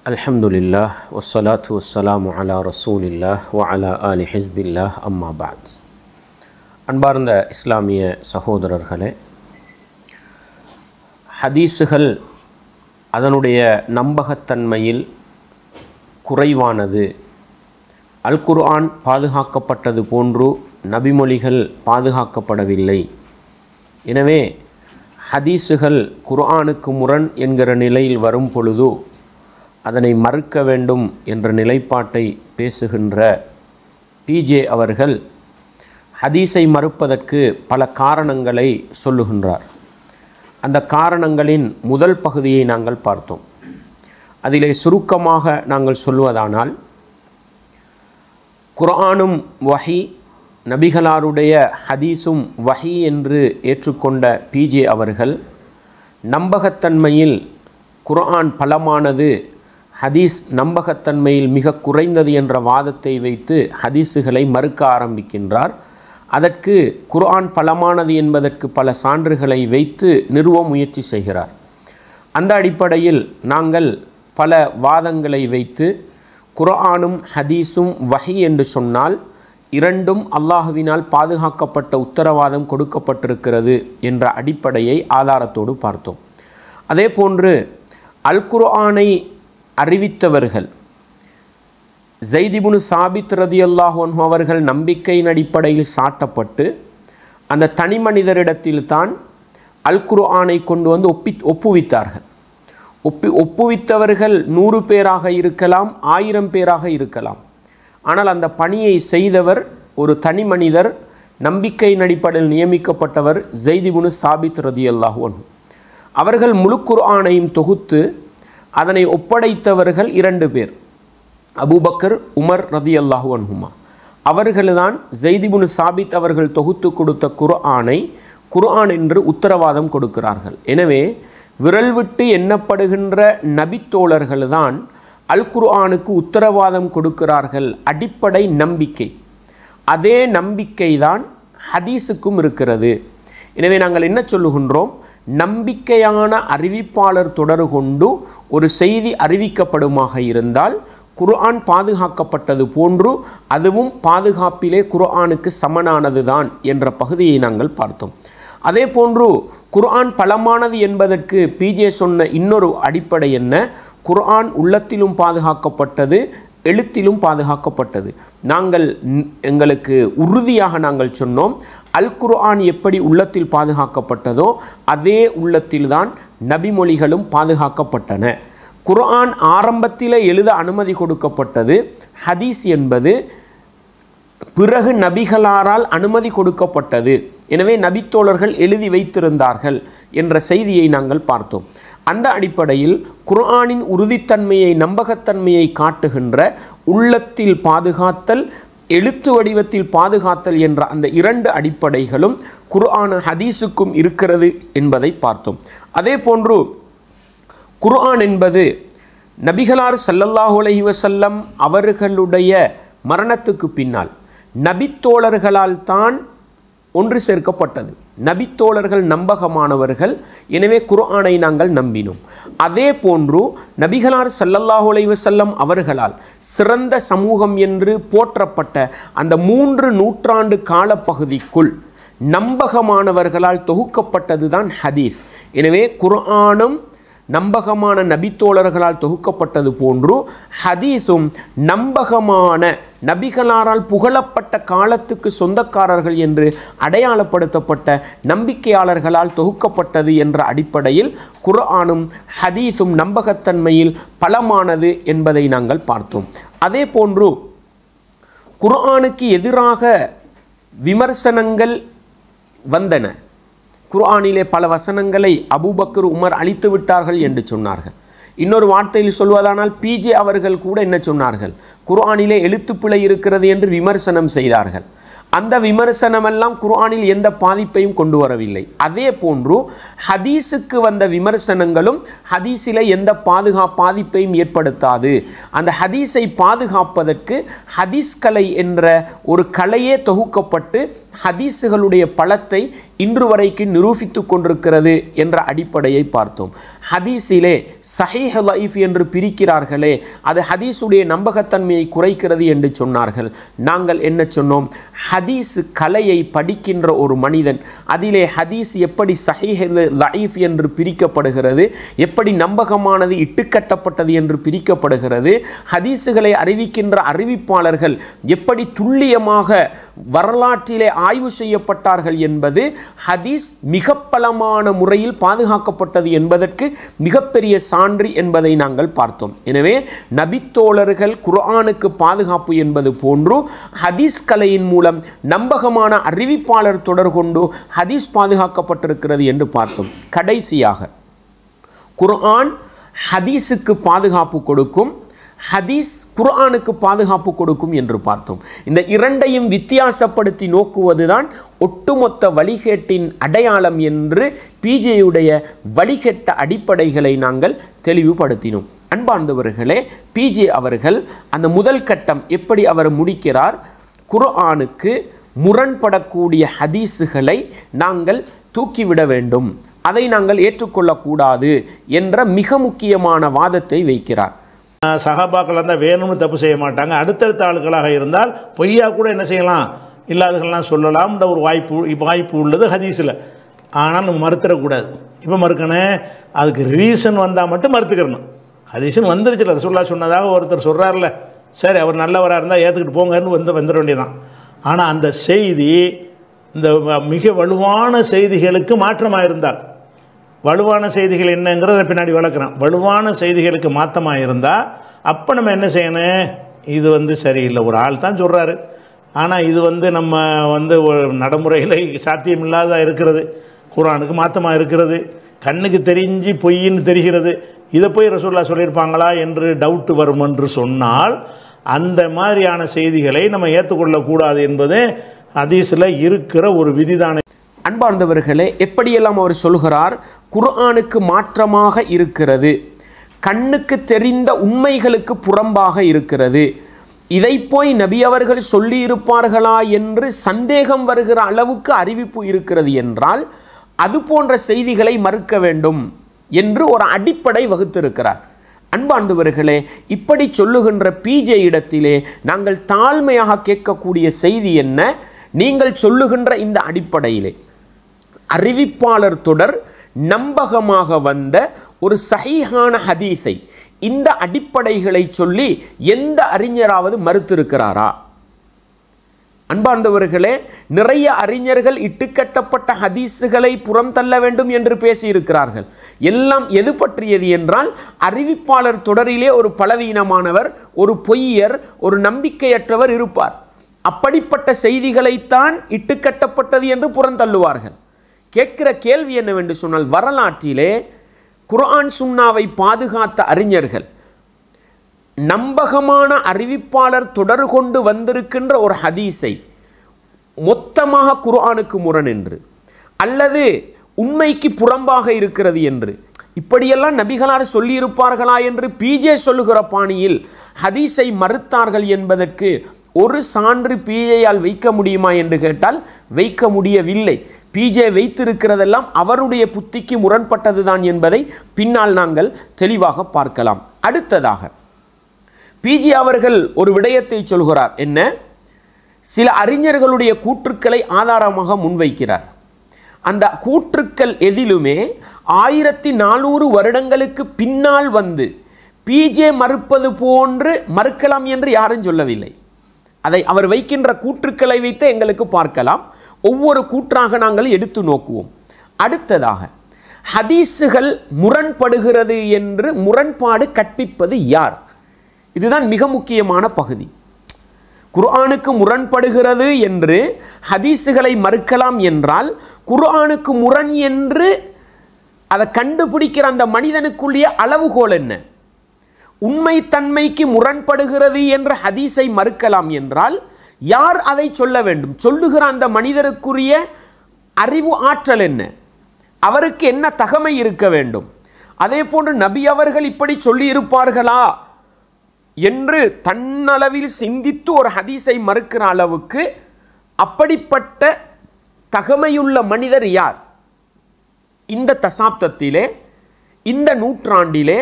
அல்ஹம்துலில்லாஹ் வஸ்ஸலாத்து வஸ்ஸலாமு அலா ரசூலில்லாஹ் வ அலா ஆலி ஹிஸ்பில்லாஹ் அம்மா பாத். அன்பார்ந்த இஸ்லாமிய சகோதரர்களே, ஹதீஸுகள் அதனுடைய நம்பகத்தன்மையில் குறைவானது. அல் குர்ஆன் பாதுகாக்கப்பட்டது போன்று நபிமொழிகள் பாதுகாக்கப்படவில்லை. எனவே ஹதீஸுகள் குர்ஆனுக்கு முரண் என்கிற நிலையில் வரும் பொழுது அதனை மறுக்க வேண்டும் என்ற நிலைப்பாட்டை பேசுகின்ற பிஜே அவர்கள் ஹதீஸை மறுப்பதற்கு பல காரணங்களை சொல்லுகின்றார். அந்த காரணங்களின் முதல் பகுதியை நாங்கள் பார்த்தோம். அதிலே சுருக்கமாக நாங்கள் சொல்வதானால், குர்ஆனும் வஹி, நபிகளாருடைய ஹதீஸும் வஹி என்று ஏற்றுக்கொண்ட பிஜே அவர்கள் நம்பகத்தன்மையில் குர்ஆன் பலமானது, ஹதீஸ் நம்பகத்தன்மையில் மிக குறைந்தது என்ற வாதத்தை வைத்து ஹதீஸுகளை மறுக்க ஆரம்பிக்கின்றார். அதற்கு குர்ஆன் பலமானது என்பதற்கு பல சான்றுகளை வைத்து நிறுவ முயற்சி செய்கிறார். அந்த அடிப்படையில் நாங்கள் பல வாதங்களை வைத்து குர்ஆனும் ஹதீஸும் வஹி என்று சொன்னால் இரண்டும் அல்லாஹுவினால் பாதுகாக்கப்பட்ட உத்தரவாதம் கொடுக்கப்பட்டிருக்கிறது என்ற அடிப்படையை ஆதாரத்தோடு பார்த்தோம். அதே போன்று அல் குர்ஆனை அறிவித்தவர்கள் ஸைத் இப்னு சாபித் ரலியல்லாஹு அன்ஹு அவர்கள் நம்பிக்கையின் அடிப்படையில் சாட்டப்பட்டு அந்த தனி மனிதரிடத்தில்தான் அல் குர்ஆனை கொண்டு வந்து ஒப்புவித்தார்கள். ஒப்புவித்தவர்கள் 100 பேராக இருக்கலாம், 1000 பேராக இருக்கலாம். ஆனால் அந்த பணியை செய்தவர் ஒரு தனி மனிதர், நம்பிக்கையின் அடிப்படையில் நியமிக்கப்பட்டவர் ஸைத் இப்னு சாபித் ரலியல்லாஹு அன்ஹு. அவர்கள் முழு குர்ஆனையும் தொகுத்து அதனை ஒப்படைத்தவர்கள் 2 பேர், அபூபக்கர், உமர் ரலியல்லாஹு அன்ஹுமா. அவர்கள்தான் ஸைத் இப்னு சாபித் அவர்கள் தொகுத்து கொடுத்த குர்ஆனை குர்ஆன் என்று உத்தரவாதம் கொடுக்கிறார்கள். எனவே விரல் விட்டு எண்ணப்படுகின்ற நபித்தோழர்கள் தான் அல் குர்ஆனுக்கு உத்தரவாதம் கொடுக்கிறார்கள். அடிப்படை நம்பிக்கை. அதே நம்பிக்கை தான் ஹதீஸுக்கும் இருக்கிறது. எனவே நாங்கள் என்ன சொல்லுகின்றோம்? நம்பிக்கையான அறிவிப்பாளர் தொடர்பு கொண்டு ஒரு செய்தி அறிவிக்கப்படுமாக இருந்தால் குர்ஆன் பாதுகாக்கப்பட்டது போன்று அதுவும் பாதுகாப்பிலே குர்ஆனுக்கு சமனானது தான் என்ற பகுதியை நாங்கள் பார்த்தோம். அதே போன்று குர்ஆன் பலமானது என்பதற்கு பிஜே சொன்ன இன்னொரு அடிப்படை என்ன? குர்ஆன் உள்ளத்திலும் பாதுகாக்கப்பட்டது, எழுத்திலும் பாதுகாக்கப்பட்டது. நாங்கள் எங்களுக்கு உறுதியாக நாங்கள் சொன்னோம், அல் குர்ஆன் எப்படி உள்ளத்தில் பாதுகாக்கப்பட்டதோ அதே உள்ளத்தில்தான் நபிமொழிகளும் பாதுகாக்கப்பட்டன. குர்ஆன் ஆரம்பத்தில் எழுத அனுமதி கொடுக்கப்பட்டது. ஹதீஸ் என்பது பிறகு நபிகளாரால் அனுமதி கொடுக்கப்பட்டது. எனவே நபித்தோழர்கள் எழுதி வைத்திருந்தார்கள் என்ற செய்தியை நாங்கள் பார்த்தோம். அந்த அடிப்படையில் குர்ஆனின் உறுதித்தன்மையை, நம்பகத்தன்மையை காட்டுகின்ற உள்ளத்தில் பாதுகாத்தல், எழுத்து வடிவத்தில் பாதுகாத்தல் என்ற அந்த 2 அடிப்படைகளும் குர்ஆன் ஹதீஸுக்கும் இருக்கிறது என்பதை பார்த்தோம். அதே போன்று குர்ஆன் என்பது நபிகளார் ஸல்லல்லாஹு அலைஹி வஸல்லம் அவர்களுடைய மரணத்துக்கு பின்னால் நபித்தோழர்களால் தான் ஒன்று சேர்க்கப்பட்டது. நபித்தோழர்கள் நம்பகமானவர்கள். எனவே குர்ஆனை நாங்கள் நம்பினோம். அதே போன்று நபிகளார் ஸல்லல்லாஹு அலைஹி வஸல்லம் அவர்களால் சிறந்த சமூகம் என்று போற்றப்பட்ட அந்த 3 நூற்றாண்டு காலப்பகுதிக்குள் நம்பகமானவர்களால் தொகுக்கப்பட்டது தான் ஹதீஸ். எனவே குர்ஆனும் நம்பகமான நபித்தோழர்களால் தொகுக்கப்பட்டது போன்று ஹதீஸும் நம்பகமான நபிகளாரால் புகழப்பட்ட காலத்துக்கு சொந்தக்காரர்கள் என்று அடையாளப்படுத்தப்பட்ட நம்பிக்கையாளர்களால் தொகுக்கப்பட்டது என்ற அடிப்படையில் குர்ஆனும் ஹதீஸும் நம்பகத்தன்மையில் பலமானது என்பதை நாங்கள் பார்த்தோம். அதே போன்று குர்ஆனுக்கு எதிராக விமர்சனங்கள் வந்தன. குர்ஆனிலே பல வசனங்களை அபூபக்கர், உமர் அழித்து விட்டார்கள் என்று சொன்னார்கள். இன்னொரு வார்த்தையில் சொல்வதானால் பிஜே அவர்கள் கூட என்ன சொன்னார்கள்? குர்ஆனிலே எழுத்துப்பிழை இருக்கிறது என்று விமர்சனம் செய்தார்கள். அந்த விமர்சனமெல்லாம் குர்ஆனில் எந்த பாதிப்பையும் கொண்டு வரவில்லை. அதே போன்று ஹதீஸுக்கு வந்த விமர்சனங்களும் ஹதீஸிலே எந்த பாதிப்பையும் ஏற்படுத்தாது. அந்த ஹதீஸை பாதுகாப்பதற்கு ஹதீஸ் கலை என்ற ஒரு கலையே தொகுக்கப்பட்டு ஹதீஸுகளுடைய பலத்தை இன்று வரைக்கும் நிரூபித்து கொண்டிருக்கிறது என்ற அடிப்படையை பார்த்தோம். ஹதீஸிலே சஹீஹ் லைஃப் என்று பிரிக்கிறார்களே, அது ஹதீஸுடைய நம்பகத்தன்மையை குறைக்கிறது என்று சொன்னார்கள். நாங்கள் என்ன சொன்னோம்? ஹதீஸ் கலையை படிக்கின்ற ஒரு மனிதன் அதிலே ஹதீஸ் எப்படி சஹீஹ் லைஃப் என்று பிரிக்கப்படுகிறது, எப்படி நம்பகமானது இட்டுக்கட்டப்பட்டது என்று பிரிக்கப்படுகிறது, ஹதீஸுகளை அறிவிக்கின்ற அறிவிப்பாளர்கள் எப்படி துல்லியமாக வரலாற்றிலே ஆய்வு செய்யப்பட்டார்கள் என்பது ஹதீஸ் மிக பலமான முறையில் பாதுகாக்கப்பட்டது என்பதற்கு மிகப்பெரிய சான்று என்பதை நாங்கள் பார்த்தோம். எனவே நபித்தோழர்கள் குர்ஆனுக்கு பாதுகாப்பு என்பது போன்று ஹதீஸ் கலையின் மூலம் நம்பகமான அறிவிப்பாளர் தொடர் கொண்டு ஹதீஸ் பாதுகாக்கப்பட்டிருக்கிறது என்று பார்த்தோம். கடைசியாக குர்ஆன் ஹதீஸுக்கு பாதுகாப்பு கொடுக்கும், ஹதீஸ் குர்ஆனுக்கு பாதுகாப்பு கொடுக்கும் என்று பார்த்தோம். இந்த இரண்டையும் வித்தியாசப்படுத்தி நோக்குவதுதான் ஒட்டுமொத்த வழிகேட்டின் அடையாளம் என்று பிஜேயுடைய வழிகேட்ட அடிப்படைகளை நாங்கள் தெளிவுபடுத்தினோம். அன்பார்ந்தவர்களே, பிஜே அவர்கள் அந்த முதல் கட்டம் எப்படி அவர் முடிக்கிறார்? குர்ஆனுக்கு முரண்படக்கூடிய ஹதீஸுகளை நாங்கள் தூக்கிவிட வேண்டும், அதை நாங்கள் ஏற்றுக்கொள்ளக்கூடாது என்ற மிக முக்கியமான வாதத்தை வைக்கிறார். சஹாபாக்கள் இருந்தால் வேணும்னு தப்பு செய்ய மாட்டாங்க. அடுத்தடுத்த ஆளுகளாக இருந்தால் பொய்யா கூட என்ன செய்யலாம், இல்லாதவர்கள்லாம் சொல்லலாம். இந்த ஒரு வாய்ப்பு உள்ளது ஹதீஸில். ஆனால் நம்ம மறுத்துடக்கூடாது. இப்போ மறுக்கணும், அதுக்கு ரீசன் வந்தால் மட்டும் மறுத்துக்கிறணும். ஹதீஸ்னு வந்துருச்சுல, ரசூலுல்லாஹ் சொன்னதாக ஒருத்தர் சொல்கிறார்ல, சரி அவர் நல்லவராக இருந்தால் ஏற்றுக்கிட்டு போங்கன்னு வந்துட வேண்டியதான். ஆனால் அந்த செய்தி இந்த மிக வலுவான செய்திகளுக்கு மாற்றமாக இருந்தால், வலுவான செய்திகள் என்னங்கிறத பின்னாடி விளக்குறோம். வலுவான செய்திகளுக்கு மாற்றமாக இருந்தால் அப்போ நம்ம என்ன செய்யணும்? இது சரியில்லை, ஒரு ஆள் தான் சொல்கிறாரு, ஆனால் இது நம்ம ஒரு நடைமுறையில் சாத்தியமில்லாத இருக்கிறது, குர்ஆனுக்கு மாற்றமாக இருக்கிறது, கண்ணுக்கு தெரிஞ்சு பொய்ன்னு தெரிகிறது, இதை போய் ரசூலுல்லாஹ் சொல்லியிருப்பாங்களா என்று டவுட்டு வரும் என்று சொன்னால் அந்த மாதிரியான செய்திகளை நம்ம ஏற்றுக்கொள்ளக்கூடாது என்பது ஹதீஸில் இருக்கிற ஒரு விதிதானே. அன்பார்ந்தவர்களே, எப்படியெல்லாம் அவர் சொல்கிறார்? குர்ஆனுக்கு மாற்றமாக இருக்கிறது, கண்ணுக்கு தெரிந்த உண்மைகளுக்கு புறம்பாக இருக்கிறது, இதை போய் நபி அவர்கள் சொல்லியிருப்பார்களா என்று சந்தேகம் வருகிற அளவுக்கு அறிவிப்பு இருக்கிறது என்றால் அது போன்ற செய்திகளை மறுக்க வேண்டும் என்று ஒரு அடிப்படை வகுத்திருக்கிறார். அன்பார்ந்தவர்களே, இப்படி சொல்லுகின்ற பிஜே இடத்திலே நாங்கள் தாழ்மையாக கேட்கக்கூடிய செய்தி என்ன? நீங்கள் சொல்லுகின்ற இந்த அடிப்படையிலே அறிவிப்பாளர் தொடர் நம்பகமாக வந்த ஒரு சஹீஹான ஹதீஸை இந்த அடிப்படைகளை சொல்லி எந்த அறிஞராவது மறுத்திருக்கிறாரா? அன்பார்ந்தவர்களே, நிறைய அறிஞர்கள் இட்டுக்கட்டப்பட்ட ஹதீஸுகளை புறம் தள்ள வேண்டும் என்று பேசியிருக்கிறார்கள். எல்லாம் எது பற்றியது என்றால், அறிவிப்பாளர் தொடரிலே ஒரு பலவீனமானவர், ஒரு பொய்யர், ஒரு நம்பிக்கையற்றவர் இருப்பார். அப்படிப்பட்ட செய்திகளைத்தான் இட்டுக்கட்டப்பட்டது என்று புறந்தள்ளுவார்கள். கேட்கிற கேள்வி என்னவென்று சொன்னால், வரலாற்றிலே குர்ஆன் சுன்னாவை பாதுகாத்த அறிஞர்கள் நம்பகமான அறிவிப்பாளர் தொடர் கொண்டு வந்திருக்கின்ற ஒரு ஹதீஸை மொத்தமாக குர்ஆனுக்கு முரண் என்று அல்லது உண்மைக்கு புறம்பாக இருக்கிறது என்று இப்படியெல்லாம் நபிகளார் சொல்லியிருப்பார்களா என்று பிஜே சொல்லுகிற பாணியில் ஹதீஸை மறுத்தார்கள் என்பதற்கு ஒரு சான்று பிஜேயால் வைக்க முடியுமா என்று கேட்டால் வைக்க முடியவில்லை. பிஜே வைத்திருக்கிறதெல்லாம் அவருடைய புத்திக்கு முரண்பட்டதுதான் என்பதை பின்னால் நாங்கள் தெளிவாக பார்க்கலாம். அடுத்ததாக பிஜே அவர்கள் ஒரு விடயத்தை சொல்கிறார். என்ன? சில அறிஞர்களுடைய கூற்றுக்களை ஆதாரமாக முன்வைக்கிறார். அந்த கூற்றுக்கள் எதிலுமே 1400 வருடங்களுக்கு பின்னால் வந்து பிஜே மறுப்பது போன்று மறுக்கலாம் என்று யாரும் சொல்லவில்லை. அதை அவர் வைக்கின்ற கூற்றுக்களை வைத்து எங்களுக்கு பார்க்கலாம். ஒவ்வொரு கூற்றாக நாங்கள் எடுத்து நோக்குவோம். அடுத்ததாக ஹதீஸுகள் முரண்படுகிறது என்று முரண்பாடு கற்பிப்பது யார்? இதுதான் மிக முக்கியமான பகுதி. குர்ஆனுக்கு முரண்படுகிறது என்று ஹதீஸுகளை மறுக்கலாம் என்றால் குர்ஆனுக்கு முரண் என்று அதை கண்டுபிடிக்கிற அந்த மனிதனுக்குரிய அளவுகோல் என்ன? உண்மைத்தன்மைக்கு முரண்படுகிறது என்ற ஹதீஸை மறுக்கலாம் என்றால் யார் அதை சொல்ல வேண்டும்? சொல்லுகிற அந்த மனிதருக்குரிய அறிவு ஆற்றல் என்ன? அவருக்கு என்ன தகமை இருக்க வேண்டும்? அதே போன்று நபி அவர்கள் இப்படி சொல்லி இருப்பார்களா என்று தன்னளவில் சிந்தித்து ஒரு ஹதீஸை மறுக்கிற அளவுக்கு அப்படிப்பட்ட தகமையுள்ள மனிதர் யார்? இந்த தசாப்தத்திலே, இந்த நூற்றாண்டிலே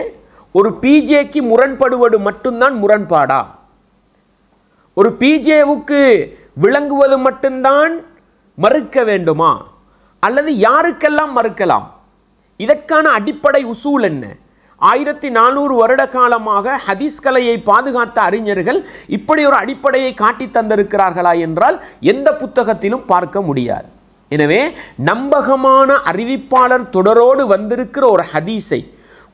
ஒரு பிஜேக்கு முரண்படுவது மட்டும்தான் முரண்பாடா? ஒரு பிஜேவுக்கு விளங்குவது மட்டும்தான் மறுக்க வேண்டுமா? அல்லது யாருக்கெல்லாம் மறுக்கலாம்? இதற்கான அடிப்படை உசூல் என்ன? 1400 வருட காலமாக ஹதீஸ் கலையை பாதுகாத்த அறிஞர்கள் இப்படி ஒரு அடிப்படையை காட்டி தந்திருக்கிறார்களா என்றால் எந்த புத்தகத்திலும் பார்க்க முடியாது. எனவே நம்பகமான அறிவிப்பாளர் தொடரோடு வந்திருக்கிற ஒரு ஹதீஸை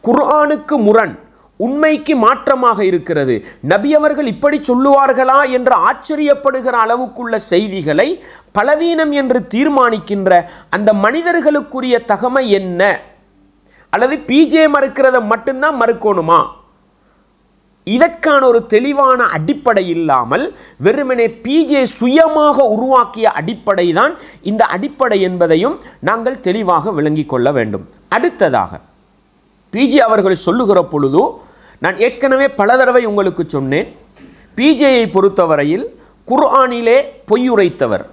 குர்ஆனுக்கு முரண், உண்மைக்கு மாற்றமாக இருக்கிறது, நபி அவர்கள் இப்படி சொல்லுவார்களா என்று ஆச்சரியப்படுகிற அளவுக்குள்ள செய்திகளை பலவீனம் என்று தீர்மானிக்கின்ற அந்த மனிதர்களுக்குரிய தகமை என்ன? அல்லது பிஜே மறுக்கிறத மட்டும்தான் மறுக்கணுமா? இதற்கான ஒரு தெளிவான அடிப்படை இல்லாமல் வெறுமனே பிஜே சுயமாக உருவாக்கிய அடிப்படை தான் இந்த அடிப்படை என்பதையும் நாங்கள் தெளிவாக விளங்கிக் கொள்ள வேண்டும். அடுத்ததாக பிஜே அவர்கள் சொல்லுகிற பொழுது நான் ஏற்கனவே பல தடவை உங்களுக்கு சொன்னேன், பிஜேயை பொறுத்தவரையில் குர்ஆனிலே பொய்யுரைத்தவர்,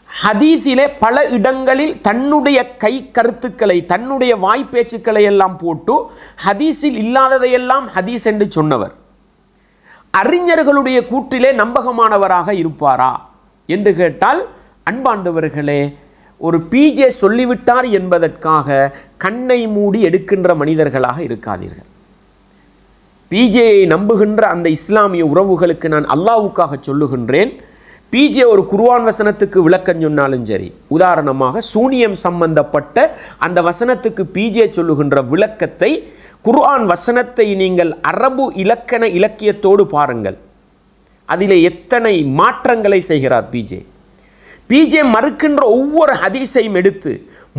ஹதீஸிலே பல இடங்களில் தன்னுடைய கை கருத்துக்களை, தன்னுடைய வாய்ப்பேச்சுக்களை எல்லாம் போட்டு ஹதீஸில் இல்லாததையெல்லாம் ஹதீஸ் என்று சொன்னவர், அறிஞர்களுடைய கூற்றிலே நம்பகமானவராக இருப்பாரா என்று கேட்டால், அன்பார்ந்தவர்களே, ஒரு பிஜே சொல்லிவிட்டார் என்பதற்காக கண்ணை மூடி எடுக்கின்ற மனிதர்களாக இருக்காதீர்கள். பிஜேயை நம்புகின்ற அந்த இஸ்லாமிய உறவுகளுக்கு நான் அல்லாஹ்வுக்காக சொல்லுகின்றேன், பிஜே ஒரு குர்ஆன் வசனத்துக்கு விளக்கம் சொன்னாலும் சரி, உதாரணமாக சூனியம் சம்பந்தப்பட்ட அந்த வசனத்துக்கு பிஜே சொல்லுகின்ற விளக்கத்தை, குர்ஆன் வசனத்தை நீங்கள் அரபு இலக்கண இலக்கியத்தோடு பாருங்கள், அதிலே எத்தனை மாற்றங்களை செய்கிறார் பிஜே. பிஜே மறுக்கின்ற ஒவ்வொரு ஹதீஸையும் எடுத்து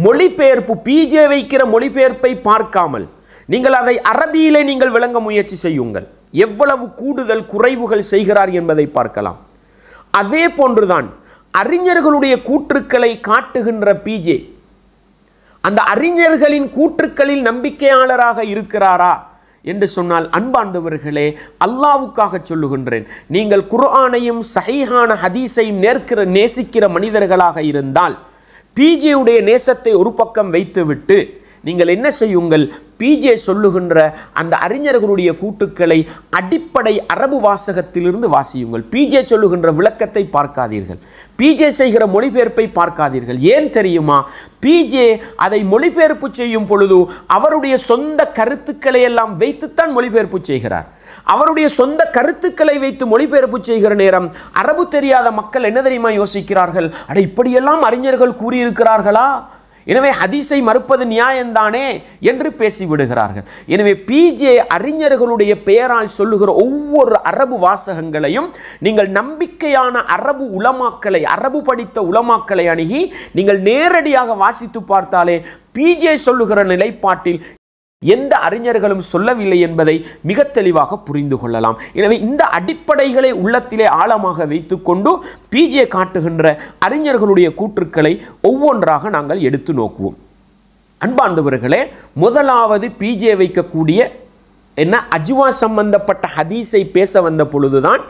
மொழிபெயர்ப்பு, பிஜே வைக்கிற மொழிபெயர்ப்பை பார்க்காமல் நீங்கள் அதை அரபியிலே நீங்கள் விளங்க முயற்சி செய்யுங்கள், எவ்வளவு கூடுதல் குறைவுகள் செய்கிறார் என்பதை பார்க்கலாம். அதே போன்றுதான் அறிஞர்களுடைய கூற்றுக்களை காட்டுகின்ற பிஜே அந்த அறிஞர்களின் கூற்றுக்களில் நம்பிக்கையாளராக இருக்கிறாரா என்று சொன்னால், அன்பார்ந்தவர்களே, அல்லாஹ்வுக்காக சொல்லுகின்றேன், நீங்கள் குர்ஆனையும் சஹீஹான ஹதீஸையும் நேசிக்கிற மனிதர்களாக இருந்தால் பிஜேயுடைய நேசத்தை ஒரு பக்கம் வைத்துவிட்டு நீங்கள் என்ன செய்யுங்கள், பிஜே சொல்லுகின்ற அந்த அறிஞர்களுடைய கூட்டுக்களை அடிப்படை அரபு வாசகத்திலிருந்து வாசியுங்கள். பிஜே சொல்லுகின்ற விளக்கத்தை பார்க்காதீர்கள், பிஜே செய்கிற மொழிபெயர்ப்பை பார்க்காதீர்கள். ஏன் தெரியுமா? பிஜே அதை மொழிபெயர்ப்பு செய்யும் பொழுது அவருடைய சொந்த கருத்துக்களை எல்லாம் வைத்துத்தான் மொழிபெயர்ப்பு செய்கிறார். அவருடைய சொந்த கருத்துக்களை வைத்து மொழிபெயர்ப்பு செய்கிற நேரம் அரபு தெரியாத மக்கள் என்ன தெரியுமா யோசிக்கிறார்கள்? அட, இப்படியெல்லாம் அறிஞர்கள் கூறியிருக்கிறார்களா, எனவே ஹதீஸை மறுப்பது நியாயம்தானே என்று பேசிவிடுகிறார்கள். எனவே பிஜே அறிஞர்களுடைய பெயரால் சொல்லுகிற ஒவ்வொரு அரபு வாசகங்களையும் நீங்கள் நம்பிக்கையான அரபு உலமாக்களை, அரபு படித்த உலமாக்களை அணுகி நீங்கள் நேரடியாக வாசித்து பார்த்தாலே பிஜே சொல்லுகிற நிலைப்பாட்டில் எந்த அறிஞர்களும் சொல்லவில்லை என்பதை மிக தெளிவாக புரிந்து கொள்ளலாம். எனவே இந்த அடிப்படைகளை உள்ளத்திலே ஆழமாக வைத்துக்கொண்டு பிஜே காட்டுகின்ற அறிஞர்களுடைய கூற்றுக்களை ஒவ்வொன்றாக நாங்கள் எடுத்து நோக்குவோம். அன்பார்ந்தவர்களே, முதலாவது பிஜே வைக்கக்கூடிய அஜ்வா சம்பந்தப்பட்ட ஹதீஸை பேச வந்த பொழுதுதான்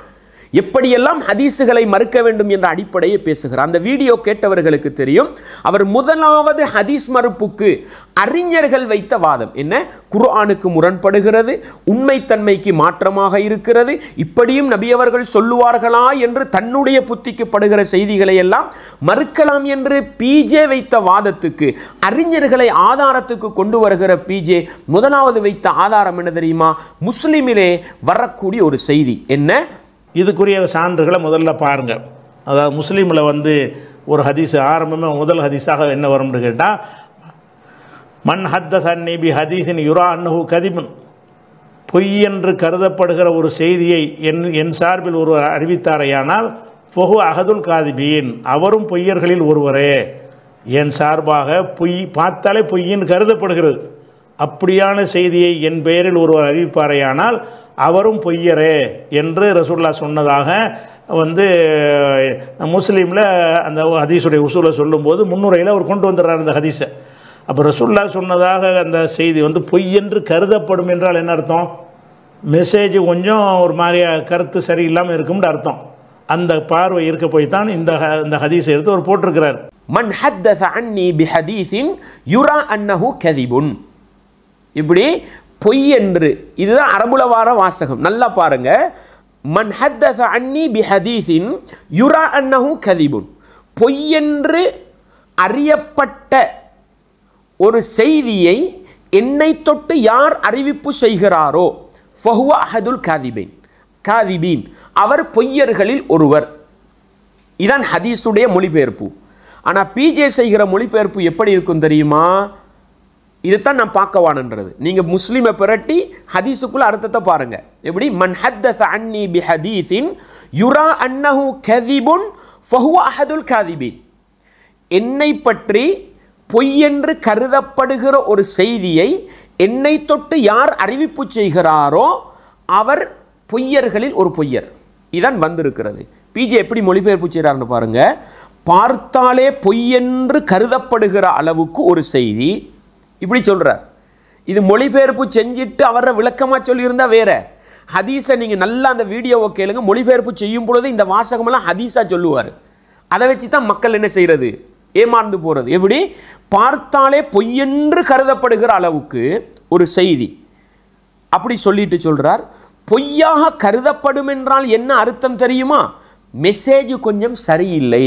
எப்படியெல்லாம் ஹதீஸுகளை மறுக்க வேண்டும் என்ற அடிப்படையை பேசுகிறார். அந்த வீடியோ கேட்டவர்களுக்கு தெரியும். அவர் முதலாவது ஹதீஸ் மறுப்புக்கு அறிஞர்கள் வைத்த வாதம் என்ன? குர்ஆனுக்கு முரண்படுகிறது, உண்மைத்தன்மைக்கு மாற்றமாக இருக்கிறது, இப்படியும் நபி அவர்கள் சொல்லுவார்களா என்று தன்னுடைய புத்திக்கு படுகிற செய்திகளை எல்லாம் மறுக்கலாம் என்று பிஜே வைத்த வாதத்துக்கு அறிஞர்களை ஆதாரத்துக்கு கொண்டு வருகிற பிஜே முதலாவது வைத்த ஆதாரம் என்ன தெரியுமா? முஸ்லிமிலே வரக்கூடிய ஒரு செய்தி என்ன? இதுக்குரிய சான்றுகளை முதல்ல பாருங்கள். அதாவது முஸ்லீமில் ஒரு ஹதீஸ் ஆரம்பமே முதல் ஹதீஸாக என்ன வரும்னு கேட்டால், மன் ஹத்தஸன்னி பி ஹதீஸின் யுரா அன்னஹு கதிபுன், பொய் என்று கருதப்படுகிற ஒரு செய்தியை என் சார்பில் ஒருவர் அறிவித்தாரையானால் ஃபஹு அஹதுல் காதிபீன், அவரும் பொய்யர்களில் ஒருவரே. என் சார்பாக பொய் பார்த்தாலே பொய்யின் கருதப்படுகிறது, அப்படியான செய்தியை என் பெயரில் ஒருவர் அறிவிப்பாரையானால் அவரும் பொய்யரே என்று ரசூலுல்லாஹ் சொன்னதாக முஸ்லீமில் அந்த ஹதீஸுடைய உசூலை சொல்லும்போது முன்னுரையில் அவர் கொண்டு வந்துடுறார் அந்த ஹதீஸை. அப்போ ரசூலுல்லாஹ் சொன்னதாக அந்த செய்தி பொய் என்று கருதப்படும் என்றால் என்ன அர்த்தம்? மெசேஜ் கொஞ்சம் ஒரு மாதிரியா கருத்து சரியில்லாமல் இருக்கும்னு அர்த்தம். அந்த பார்வை இருக்க போய் தான் இந்த ஹதீஸை எடுத்து அவர் போட்டிருக்கிறார். மன் ஹத்தஸ அன்னி பிஹதீஸின் யுரா அன்னஹு கதிபுன். இப்படி பொய் என்று, இதுதான் அரபுல வார வாசகம், நல்லா பாருங்க. மன் ஹத்தஸ அன்னி பிஹதீஸின் யுரா அன்னஹு கதிபுன், பொய் என்று அறியப்பட்ட ஒரு செய்தியை என்னை தொட்டு யார் அறிவிப்பு செய்கிறாரோ ஃபஹுவ அஹதுல் காதிபீன், அவர் பொய்யர்களில் ஒருவர். இதான் ஹதீஸுடைய மொழிபெயர்ப்பு. ஆனால் பிஜே செய்கிற மொழிபெயர்ப்பு எப்படி இருக்கும் தெரியுமா? இதுதான் நான் பார்க்கவானன்றது. நீங்கள் முஸ்லீமை பிரட்டி ஹதீஸுக்குள்ள அர்த்தத்தை பாருங்க. எப்படி? மன் ஹத்தஸ அன்னி பிஹதீஸின் யுரா அன்னஹு கதிபுன் ஃபஹுவ அஹதுல் காதிபீன், என்னை பற்றி பொய் என்று கருதப்படுகிற ஒரு செய்தியை என்னை தொட்டு யார் அறிவிப்பு செய்கிறாரோ அவர் பொய்யர்களில் ஒரு பொய்யர். இதான் வந்திருக்கிறது. பிஜே எப்படி மொழிபெயர்ப்பு செய்கிறார்னு பாருங்க. பார்த்தாலே பொய் என்று கருதப்படுகிற அளவுக்கு ஒரு செய்தி, இப்படி சொல்றார். இது மொழிபெயர்ப்பு செஞ்சுட்டு அவரை விளக்கமாக சொல்லியிருந்தா வேற. ஹதீஸை நீங்கள் நல்லா அந்த வீடியோவை கேளுங்க. மொழிபெயர்ப்பு செய்யும் பொழுது இந்த வாசகமெல்லாம் ஹதீஸா சொல்லுவார். அதை வச்சு தான் மக்கள் என்ன செய்யறது? ஏமாந்து போறது. எப்படி? பார்த்தாலே பொய்யென்று கருதப்படுகிற அளவுக்கு ஒரு செய்தி, அப்படி சொல்லிட்டு சொல்றார். பொய்யாக கருதப்படும் என்றால் என்ன அர்த்தம் தெரியுமா? மெசேஜ் கொஞ்சம் சரியில்லை,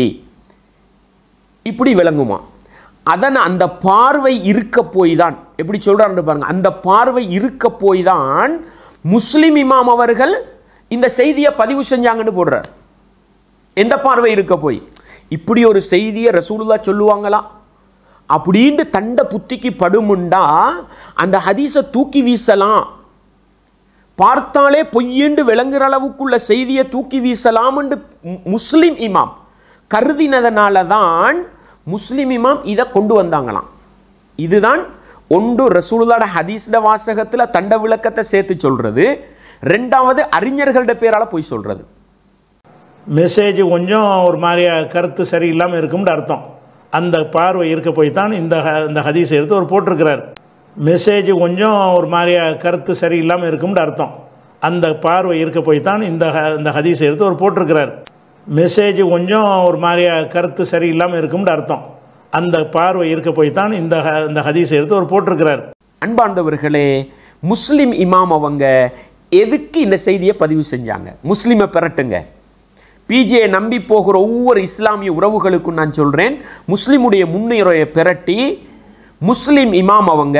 இப்படி விளங்குமா? அதன் அந்த பார்வை இருக்க போய் தான், எப்படி சொல்றாரு பாருங்க, அந்த பார்வை இருக்க போய் தான் முஸ்லிம் இமாம் அவர்கள் இந்த செய்தியை பதிவு செஞ்சாங்கன்னு போடுறார். எந்த பார்வை இருக்க போய்? இப்படி ஒரு செய்தியை ரசூலுல்லாஹ் சொல்லுவாங்களா அப்படின்னு தண்ட புத்திக்கு படுமுண்டா அந்த ஹதீஸை தூக்கி வீசலாம், பார்த்தாலே பொய்யென்று விளங்குற அளவுக்குள்ள செய்தியை தூக்கி வீசலாம் என்று முஸ்லிம் இமாம் கருதினதனால தான் முஸ்லிம் இமாம் இதை கொண்டு வந்தாங்களாம். இதுதான் ஒன்று ரசூலுல்லாஹ்ட ஹதீஸ்ட வாசகத்தில் தண்ட விளக்கத்தை சேர்த்து சொல்றது, ரெண்டாவது அறிஞர்கள்ட பேரால போய் சொல்றது. மெசேஜ் கொஞ்சம் ஒரு மாதிரியா கருத்து சரியில்லாமல் இருக்கும்னு அர்த்தம். அந்த பார்வை இருக்க போய் தான் இந்த ஹதீஸை எடுத்து அவர் போட்டிருக்கிறார். மெசேஜ் கொஞ்சம் ஒரு மாதிரியா கருத்து சரியில்லாமல் இருக்கும்னு அர்த்தம். அந்த பார்வை இருக்க போய் தான் இந்த ஹதீஸை எடுத்து அவர் போட்டிருக்கிறார். மெசேஜ் கொஞ்சம் ஒரு மாதிரியா கருத்து சரியில்லாமல் இருக்கும்னு அர்த்தம். அந்த பார்வை இருக்க போய் தான் இந்த ஹதீஸை எடுத்து அவர் போட்டிருக்கிறார். அன்பார்ந்தவர்களே, முஸ்லிம் இமாம் அவங்க எதுக்கு இந்த செய்தியை பதிவு செஞ்சாங்க? முஸ்லிமை பெறட்டுங்க. பிஜே நம்பி போகிற ஒவ்வொரு இஸ்லாமிய உறவுகளுக்கும் நான் சொல்றேன், முஸ்லிமுடைய முன்னுரையை பெறட்டி முஸ்லிம் இமாம் அவங்க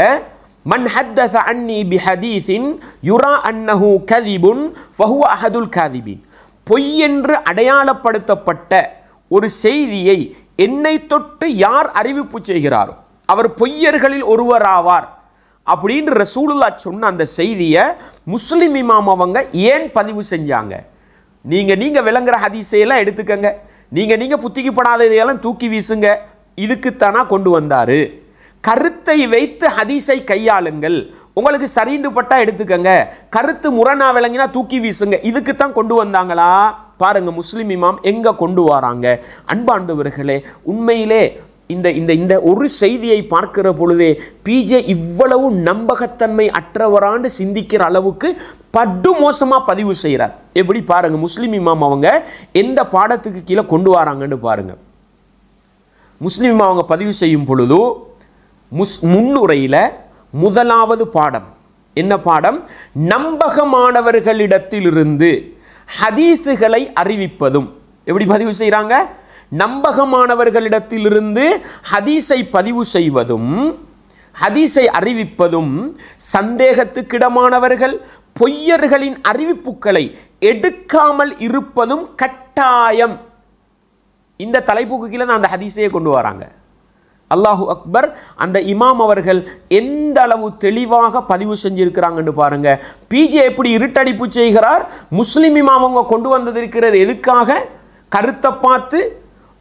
மன் ஹத்தஸ அன்னி பிஹதீஸின் யுரா அன்னஹு கதிபுன் ஃபஹுவ அஹதுல் காதிபீன், பொய் என்று அடையாளப்படுத்தப்பட்ட ஒரு செய்தியை என்னை தொட்டு யார் அறிவிப்பு செய்கிறாரோ அவர் பொய்யர்களில் ஒருவராவார் அப்படின்னு ரசூலுல்லாஹ் சொன்ன அந்த செய்தியை முஸ்லிம் இமாம் அவங்க ஏன் பதிவு செஞ்சாங்க? நீங்க விளங்குற ஹதீஸையெல்லாம் எடுத்துக்கங்க, நீங்க புத்திக்கப்படாத இதையெல்லாம் தூக்கி வீசுங்க, இதுக்குத்தானா கொண்டு வந்தாரு? கருத்தை வைத்து ஹதீஸை கையாளுங்கள், உங்களுக்கு சரிந்து பட்டா எடுத்துக்கங்க, கருத்து முரணா விளங்கினா தூக்கி வீசுங்க, இதுக்குத்தான் கொண்டு வந்தாங்களா? பாருங்க முஸ்லிம் இமாம் எங்க கொண்டு வராங்க. அன்பார்ந்தவர்களே, உண்மையிலே இந்த இந்த இந்த ஒரு செய்தியை பார்க்கிற பொழுதே பிஜே இவ்வளவு நம்பகத்தன்மை அற்றவராண்டு சிந்திக்கிற அளவுக்கு படு மோசமா பதிவு செய்கிறார். எப்படி பாருங்க, முஸ்லிம் இமாம் அவங்க எந்த பாடத்துக்கு கீழே கொண்டு வராங்கன்னு பாருங்க. முஸ்லிம் இமாம் அவங்க பதிவு செய்யும் பொழுது முன்னுரையில முதலாவது பாடம் என்ன பாடம்? நம்பகமானவர்களிடத்திலிருந்து ஹதீஸுகளை அறிவிப்பதும். எப்படி பதிவு செய்கிறாங்க? நம்பகமானவர்களிடத்திலிருந்து ஹதீஸை பதிவு செய்வதும் ஹதீஸை அறிவிப்பதும் சந்தேகத்துக்கிடமானவர்கள் பொய்யர்களின் அறிவிப்புகளை எடுக்காமல் இருப்பதும் கட்டாயம். இந்த தலைப்புக்கு கீழே தான் அந்த ஹதீஸையே கொண்டு வராங்க. அல்லாஹு அக்பர். அந்த இமாம் அவர்கள் எந்த அளவு தெளிவாக பதிவு செஞ்சிருக்கிறாங்கன்னு பாருங்க. பிஜே எப்படி இருட்டடிப்பு செய்கிறார்? முஸ்லிம் இமாம் அவங்க கொண்டு வந்தது இருக்கிறது எதுக்காக? கருத்தை பார்த்து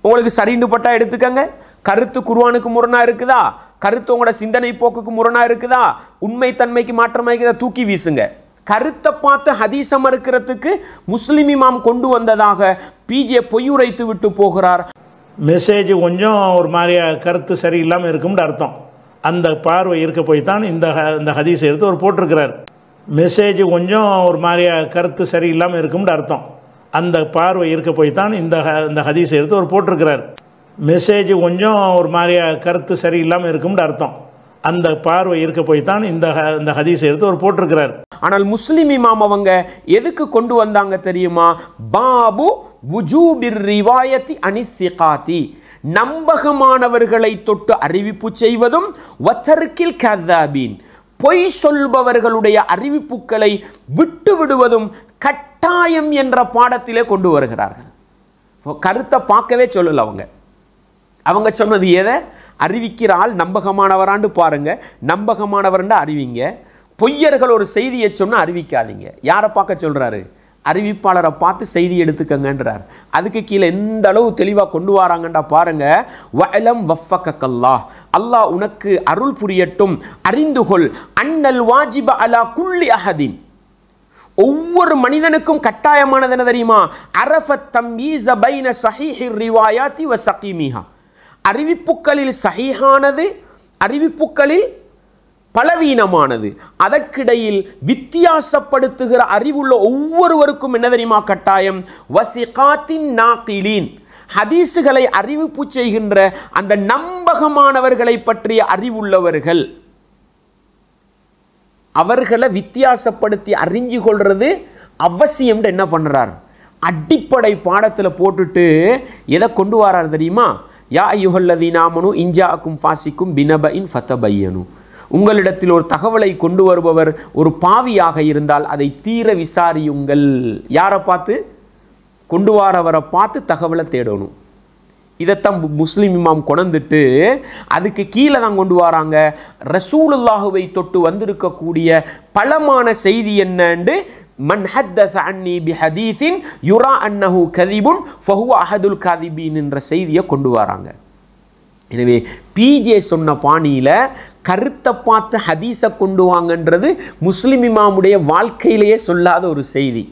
உங்களுக்கு சரிண்டு பட்டா எடுத்துக்கங்க, கருத்து குர்ஆனுக்கு முரணா இருக்குதா, கருத்து உங்களோட சிந்தனை போக்குக்கு முரணா இருக்குதா, உண்மை தன்மைக்கு மாற்றமாக தூக்கி வீசுங்க. கருத்தை பார்த்து ஹதீஸை மறுக்கிறதுக்கு முஸ்லிம் இமாம் கொண்டு வந்ததாக பிஜே பொய்யுரைத்து விட்டு போகிறார். மெசேஜ் கொஞ்சம் ஒரு மாதிரியா கருத்து சரியில்லாமல் இருக்கும்னு அர்த்தம். அந்த பார்வை இருக்க போய் தான் இந்த ஹதீஸை எடுத்து அவர் போட்டிருக்கிறார். மெசேஜ் கொஞ்சம் ஒரு மாதிரியா கருத்து சரியில்லாமல் இருக்கும்னு அர்த்தம். அந்த பார்வை இருக்க போய் தான் இந்த ஹதீஸை எடுத்து அவர் போட்டிருக்கிறார். மெசேஜ் கொஞ்சம் ஒரு மாதிரியா கருத்து சரியில்லாமல் இருக்கும்னு அர்த்தம். அந்த பார்வை இருக்க போய் தான் இந்த ஹதீஸை எடுத்து அவர் போட்டிருக்கிறார். ஆனால் முஸ்லிம் இமாம் அவங்க எதுக்கு கொண்டு வந்தாங்க தெரியுமா? பாபு வுஜூபிர் ரிவாயத்தி அனிஸ்ஸிகாத்தி, நம்பகமானவர்களை தொட்டு அறிவிப்பு செய்வதும் வத்தர்கில் கதாபீன், பொய் சொல்பவர்களுடைய அறிவிப்புகளை விட்டு விடுவதும் கட்டாயம் என்ற பாடத்திலே கொண்டு வருகிறார்கள். கருத்தை பார்க்கவே சொல்லல அவங்க சொன்னது எதை? அறிவிக்கிற ஆள் நம்பகமானவராண்டு பாருங்க, நம்பகமானவர்ண்டு அறிவிங்க. பொய்யர்கள் ஒரு செய்தியை சொன்னா அறிவிக்காதீங்க. யாரை பார்க்க சொல்றாரு? அறிவிப்பாளரை பார்த்து செய்தி எடுத்துக்கங்கன்றார். அதுக்கு கீழே எந்த அளவு தெளிவாக கொண்டு வராங்கண்டா பாருங்க. வஅலம் வஃபகக்கல்லாஹ், அல்லாஹ் உனக்கு அருள் புரியட்டும். அறிந்துகொள் அன்னல் வாஜிப அலா குல்லி அஹதின், ஒவ்வொரு மனிதனுக்கும் கட்டாயமானது என்ன தெரியுமா? அரஃபத் தம்யீஸ பைன ஸஹீஹிர் ரிவாயாத்தி வ ஸகீமிஹா, அறிவிப்புகளில் சஹீஹானது, அறிவிப்புகளில் பலவீனமானது, அதற்கிடையில் வித்தியாசப்படுத்துகிற அறிவுள்ள ஒவ்வொருவருக்கும் என்ன தெரியுமா கட்டாயம்? வசிகாத்தின் நாக்கிலீன், ஹதீஸுகளை அறிவிப்பு செய்கின்ற அந்த நம்பகமானவர்களை பற்றிய அறிவுள்ளவர்கள், அவர்களை வித்தியாசப்படுத்தி அறிஞ்சு கொள்றது அவசியம். என்ன பண்றார்? அடிப்படை பாடத்தில் போட்டுட்டு எதை கொண்டு வரார் தெரியுமா? யா அய்யுஹல்லதீன ஆமனூ இன்ஜாஅக்கும் ஃபாசிக்கும் பினபஇன் ஃபதபையனு, உங்களிடத்தில் ஒரு தகவலை கொண்டு வருபவர் ஒரு பாவியாக இருந்தால் அதை தீர விசாரியுங்கள். யாரை பார்த்து? கொண்டு வரவரை பார்த்து தகவலை தேடணும். இதைத்தான் முஸ்லிம் இமாம் கொணந்துட்டு அதுக்கு கீழே தான் கொண்டு வராங்க. ரசூலுல்லாஹுவை தொட்டு வந்திருக்கக்கூடிய பலமான செய்தி என்னன்னு, மன் ஹத்தஸ அன்னி பிஹதீஸின் யுரா அன்னஹு கதிபுன் ஃபஹுவ அஹதுல் காதிபீன் என்ற செய்தியை கொண்டு வராங்க. எனவே பிஜே சொன்ன பாணியில் கருத்தை பார்த்து ஹதீஸை கொண்டு வாங்கன்றது முஸ்லிம் இமாமுடைய வாழ்க்கையிலேயே சொல்லாத ஒரு செய்தி.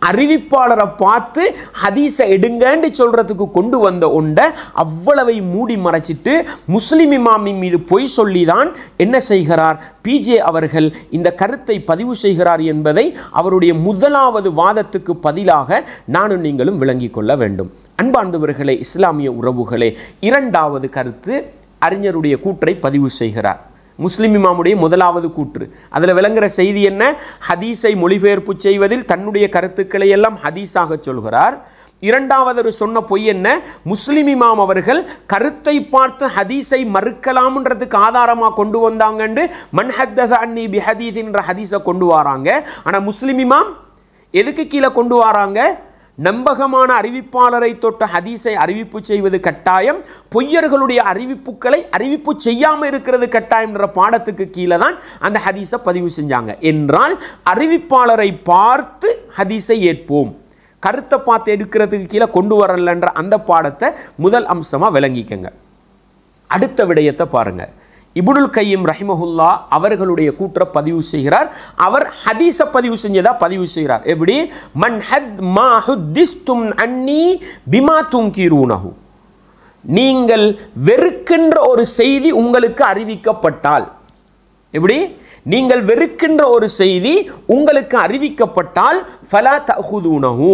அறிவிப்பாளரை பார்த்து ஹதீஸை எடுங்கன்னு சொல்றதுக்கு கொண்டு வந்த ஒன்றை அவ்வளவை மூடி மறைச்சிட்டு முஸ்லிம் இமாமின் மீது பொய் சொல்லிதான் என்ன செய்கிறார் பிஜே அவர்கள் இந்த கருத்தை பதிவு செய்கிறார் என்பதை அவருடைய முதலாவது வாதத்துக்கு பதிலாக நானும் நீங்களும் விளங்கிக் கொள்ள வேண்டும். அன்பார்ந்தவர்களே, இஸ்லாமிய உறவுகளே, இரண்டாவது கருத்து அறிஞருடைய கூற்றை பதிவு செய்கிறார். முஸ்லிம் இமாமுடைய முதலாவது கூற்று, அதில் விளங்குற செய்தி என்ன? ஹதீஸை மொழிபெயர்ப்பு செய்வதில் தன்னுடைய கருத்துக்களை எல்லாம் ஹதீஸாக சொல்கிறார். இரண்டாவது சொன்ன பொய் என்ன? முஸ்லிம் இமாம் அவர்கள் கருத்தை பார்த்து ஹதீஸை மறுக்கலாம்ன்றதுக்கு ஆதாரமாக கொண்டு வந்தாங்கன்னு மன் ஹத்தஸ அன்னி பிஹதீஸ் என்ற ஹதீஸை கொண்டு வராங்க. ஆனால் முஸ்லிம் இமாம் எதுக்கு கீழே கொண்டு வராங்க? நம்பகமான அறிவிப்பாளரை தொட்ட ஹதீஸை அறிவிப்பு செய்வது கட்டாயம், பொய்யர்களுடைய அறிவிப்புகளை அறிவிப்பு செய்யாமல் இருக்கிறது கட்டாயம் என்ற பாடத்துக்கு கீழே தான் அந்த ஹதீஸை பதிவு செஞ்சாங்க. என்றால் அறிவிப்பாளரை பார்த்து ஹதீஸை ஏற்போம், கருத்தை பார்த்து எடுக்கிறதுக்கு கீழே கொண்டு வரலன்ற அந்த பாடத்தை முதல் அம்சமாக விளங்கிக்கங்க. அடுத்த விடயத்தை பாருங்க. இப்னுல் கையிம் ரஹிமஹுல்லா அவர்களுடைய கூற்றை பதிவு செய்கிறார். அவர் ஹதீஸை பதிவு செஞ்சதா பதிவு செய்கிறார். எப்படி? மன் ஹத் மா ஹுத்திஸ்தும் அன்னி பிமா துன்கிரூனஹு, நீங்கள் வெறுக்கின்ற ஒரு செய்தி உங்களுக்கு அறிவிக்கப்பட்டால், எப்படி? நீங்கள் வெறுக்கின்ற ஒரு செய்தி உங்களுக்கு அறிவிக்கப்பட்டால் ஃபலா தஅஹுதுனஹு,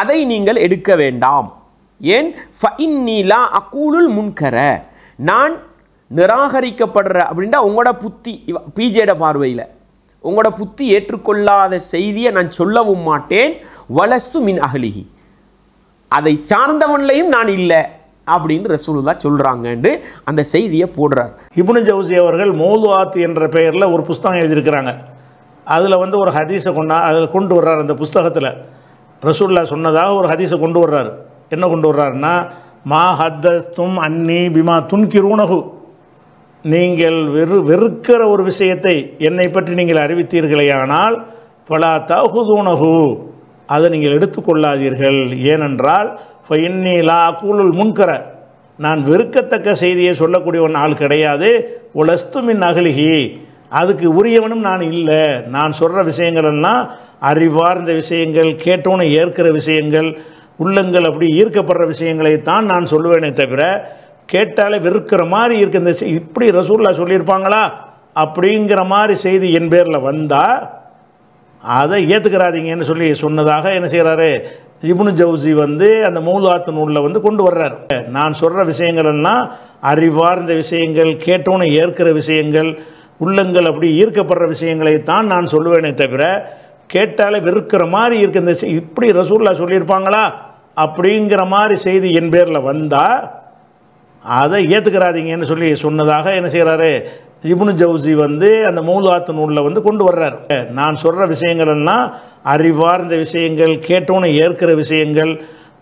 அதை நீங்கள் எடுக்க வேண்டாம். ஏன்? ஃபஇன்னி லா அகூலுல் முன்கர, நான் நிராகரிக்கப்படுற அப்படின்னா உங்களோட புத்தி, பிஜேட பார்வையில் உங்களோட புத்தி ஏற்றுக்கொள்ளாத செய்தியை நான் சொல்லவும் மாட்டேன். வலஸ்து மின் அஹ்லிஹி, அதை சார்ந்தவன்லையும் நான் இல்லை அப்படின்னு ரசூலுல்லாஹ் சொல்றாங்கன்னு அந்த செய்தியை போடுறார். இப்னு ஜவுசி அவர்கள் மௌதுஆத் என்ற பெயரில் ஒரு புஸ்தகம் எழுதியிருக்கிறாங்க. அதில் ஒரு ஹதீஸை அதில் கொண்டு வர்றார். அந்த புஸ்தகத்தில் ரசூலுல்லாஹ் சொன்னதாக ஒரு ஹதீஸை கொண்டு வர்றார். என்ன கொண்டு வர்றாருன்னா, மா ஹத்தஸ்தும் அன்னி பிமா துன்கிரூனஹு, நீங்கள் வெறுக்கிற ஒரு விஷயத்தை என்னை பற்றி நீங்கள் அறிவித்தீர்களேயானால் ஃபலா தஅஹுதுனஹு, அதை நீங்கள் எடுத்துக்கொள்ளாதீர்கள். ஏனென்றால் ஃபஇன்னி லா அகூலுல் முன்கர, நான் வெறுக்கத்தக்க செய்தியை சொல்லக்கூடியவன் ஆள் கிடையாது. வலஸ்து மின் அஹ்லிஹி, அதுக்கு உரியவனும் நான் இல்லை. நான் சொல்கிற விஷயங்கள் எல்லாம் அறிவார்ந்த விஷயங்கள், கேட்டோன்னு ஏற்கிற விஷயங்கள், உள்ளங்கள் அப்படி ஈர்க்கப்படுற விஷயங்களைத்தான் நான் சொல்லுவேனே தவிர கேட்டாலே வெறுக்கிற மாதிரி இருக்க இந்த இப்படி ரசூலுல்லாஹ் சொல்லியிருப்பாங்களா அப்படிங்கிற மாதிரி செய்தி என் பேரில் வந்தால் அதை ஏற்றுக்கிறாதீங்கன்னு சொல்லி சொன்னதாக என்ன செய்கிறாரு இப்னு ஜவுசி வந்து அந்த மௌதுஆத் நூலில் வந்து கொண்டு வர்றார். நான் சொல்கிற விஷயங்கள் எல்லாம் அறிவார்ந்த விஷயங்கள், கேட்டோன்னு ஏற்கிற விஷயங்கள், உள்ளங்கள் அப்படி ஈர்க்கப்படுற விஷயங்களை தான் நான் சொல்லுவேனே தவிர கேட்டாலே வெறுக்கிற மாதிரி இருக்க இந்த இப்படி ரசூலுல்லாஹ் சொல்லியிருப்பாங்களா அப்படிங்கிற மாதிரி செய்தி என் பேரில் வந்தால் அதை ஏற்றுக்கிறாதீங்கன்னு சொல்லி சொன்னதாக என்ன செய்கிறாரு இப்னு ஜவுசி வந்து அந்த மௌதுஆத் நூலில் வந்து கொண்டு வர்றார். நான் சொல்கிற விஷயங்கள் எல்லாம் அறிவார்ந்த விஷயங்கள், கேட்டோன்னு ஏற்கிற விஷயங்கள்,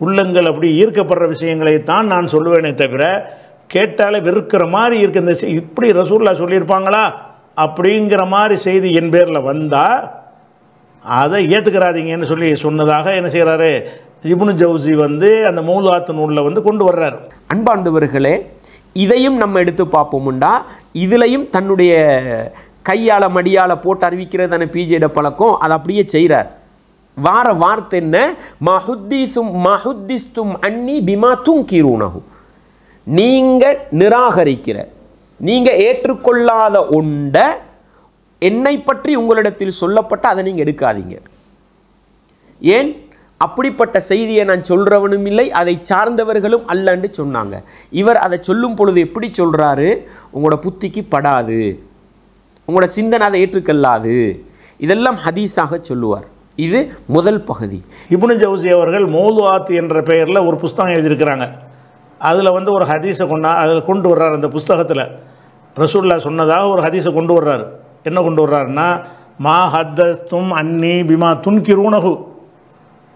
உள்ளங்கள் அப்படி ஈர்க்கப்படுற விஷயங்களை தான் நான் சொல்லுவேனே தவிர கேட்டாலே வெறுக்கிற மாதிரி இருக்க இந்த இப்படி ரசூலுல்லாஹ் சொல்லியிருப்பாங்களா அப்படிங்கிற மாதிரி செய்தி என் பேரில் வந்தால் அதை ஏற்றுக்கிறாதீங்கன்னு சொல்லி சொன்னதாக என்ன செய்கிறாரு இப்னு ஜவுசி வந்து அந்த மௌதுஆத் நூலில் வந்து கொண்டு வர்றார். அன்பார்ந்தவர்களே, இதையும் நம்ம எடுத்து பார்ப்போம்டா, இதுலையும் தன்னுடைய கையால் மடியால் போட்டு அறிவிக்கிறது தானே பிஜேட பழக்கம், அதை அப்படியே செய்கிறார். வார வார்த்தை என்ன, மஹுத்திஸ்தும் அன்னி பிமா துன்கிரூனஹு, நீங்கள் நிராகரிக்கிற, நீங்கள் ஏற்றுக்கொள்ளாத ஒன்றை என்னை பற்றி உங்களிடத்தில் சொல்லப்பட்ட அதை நீங்கள் எடுக்காதீங்க. ஏன் அப்படிப்பட்ட செய்தியை நான் சொல்கிறவனும் இல்லை, அதை சார்ந்தவர்களும் அல்லன்னு சொன்னாங்க. இவர் அதை சொல்லும் பொழுது எப்படி சொல்கிறாரு, உங்களோட புத்திக்கு படாது, உங்களோட சிந்தனை அதை ஏற்றுக்கொள்ளாது, இதெல்லாம் ஹதீஸாக சொல்லுவார். இது முதல் பகுதி. இப்னு ஜவுசி அவர்கள் மௌதுஆத் என்ற பெயரில் ஒரு புஸ்தகம் எழுதியிருக்கிறாங்க. அதில் வந்து ஒரு ஹதீஸை அதில் கொண்டு வர்றார். அந்த புஸ்தகத்தில் ரசூலுல்லாஹ் சொன்னதாக ஒரு ஹதீஸை கொண்டு வர்றார். என்ன கொண்டு வர்றாருன்னா, மா ஹத்தத்தும் அன்னி பிமா துன்கிரூனஹு,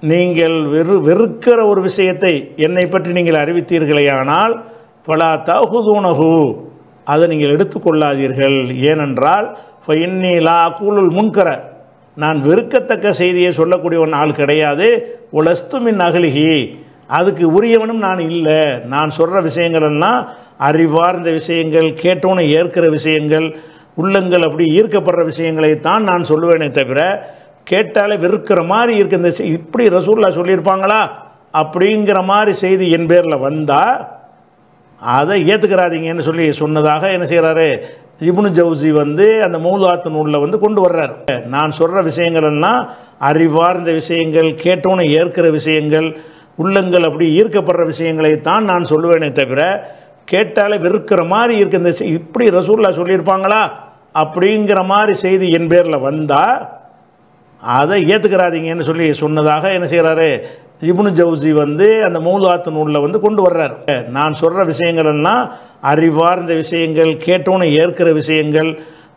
நீங்கள் வெறுக்கிற ஒரு விஷயத்தை என்னை பற்றி நீங்கள் அறிவித்தீர்களேயானால் பலா தஹுதுனஹு, அதை நீங்கள் எடுத்துக்கொள்ளாதீர்கள். ஏனென்றால் ஃபஇன்னி லா அகூலுல் முன்கர, நான் வெறுக்கத்தக்க செய்தியை சொல்லக்கூடியவன் ஆள் கிடையாது. உலஸ்து மின் அஹ்லிஹி, அதுக்கு உரியவனும் நான் இல்லை. நான் சொல்கிற விஷயங்கள் எல்லாம் அறிவார்ந்த விஷயங்கள், கேட்டோன்னு ஏற்கிற விஷயங்கள், உள்ளங்கள் அப்படி ஈர்க்கப்படுற விஷயங்களை தான் நான் சொல்லுவேனே தவிர கேட்டாலே வெறுக்கிற மாதிரி இருக்க இந்த இப்படி ரசூலுல்லாஹ் சொல்லியிருப்பாங்களா அப்படிங்கிற மாதிரி செய்தி என் பேரில் வந்தால் அதை ஏற்றுக்கிறாதீங்கன்னு சொல்லி சொன்னதாக என்ன செய்கிறாரு இப்னு ஜவுசி வந்து அந்த மௌதுஆத் நூலில் வந்து கொண்டு வர்றார். நான் சொல்கிற விஷயங்கள் எல்லாம் அறிவார்ந்த விஷயங்கள், கேட்டோன்னு ஏற்கிற விஷயங்கள், உள்ளங்கள் அப்படி ஈர்க்கப்படுற விஷயங்களை தான் நான் சொல்லுவேனே தவிர கேட்டாலே வெறுக்கிற மாதிரி இருக்க இந்த இப்படி ரசூலுல்லாஹ் சொல்லியிருப்பாங்களா அப்படிங்கிற மாதிரி செய்தி என் பேரில் வந்தால் அதை ஏற்றுக்கிறாதீங்கன்னு சொல்லி சொன்னதாக என்ன செய்கிறாரு இப்னு ஜவுசி வந்து அந்த மௌதுஆத் நூலில் வந்து கொண்டு வர்றார். நான் சொல்கிற விஷயங்கள் எல்லாம் அறிவார்ந்த விஷயங்கள், கேட்டோன்னு ஏற்கிற விஷயங்கள்,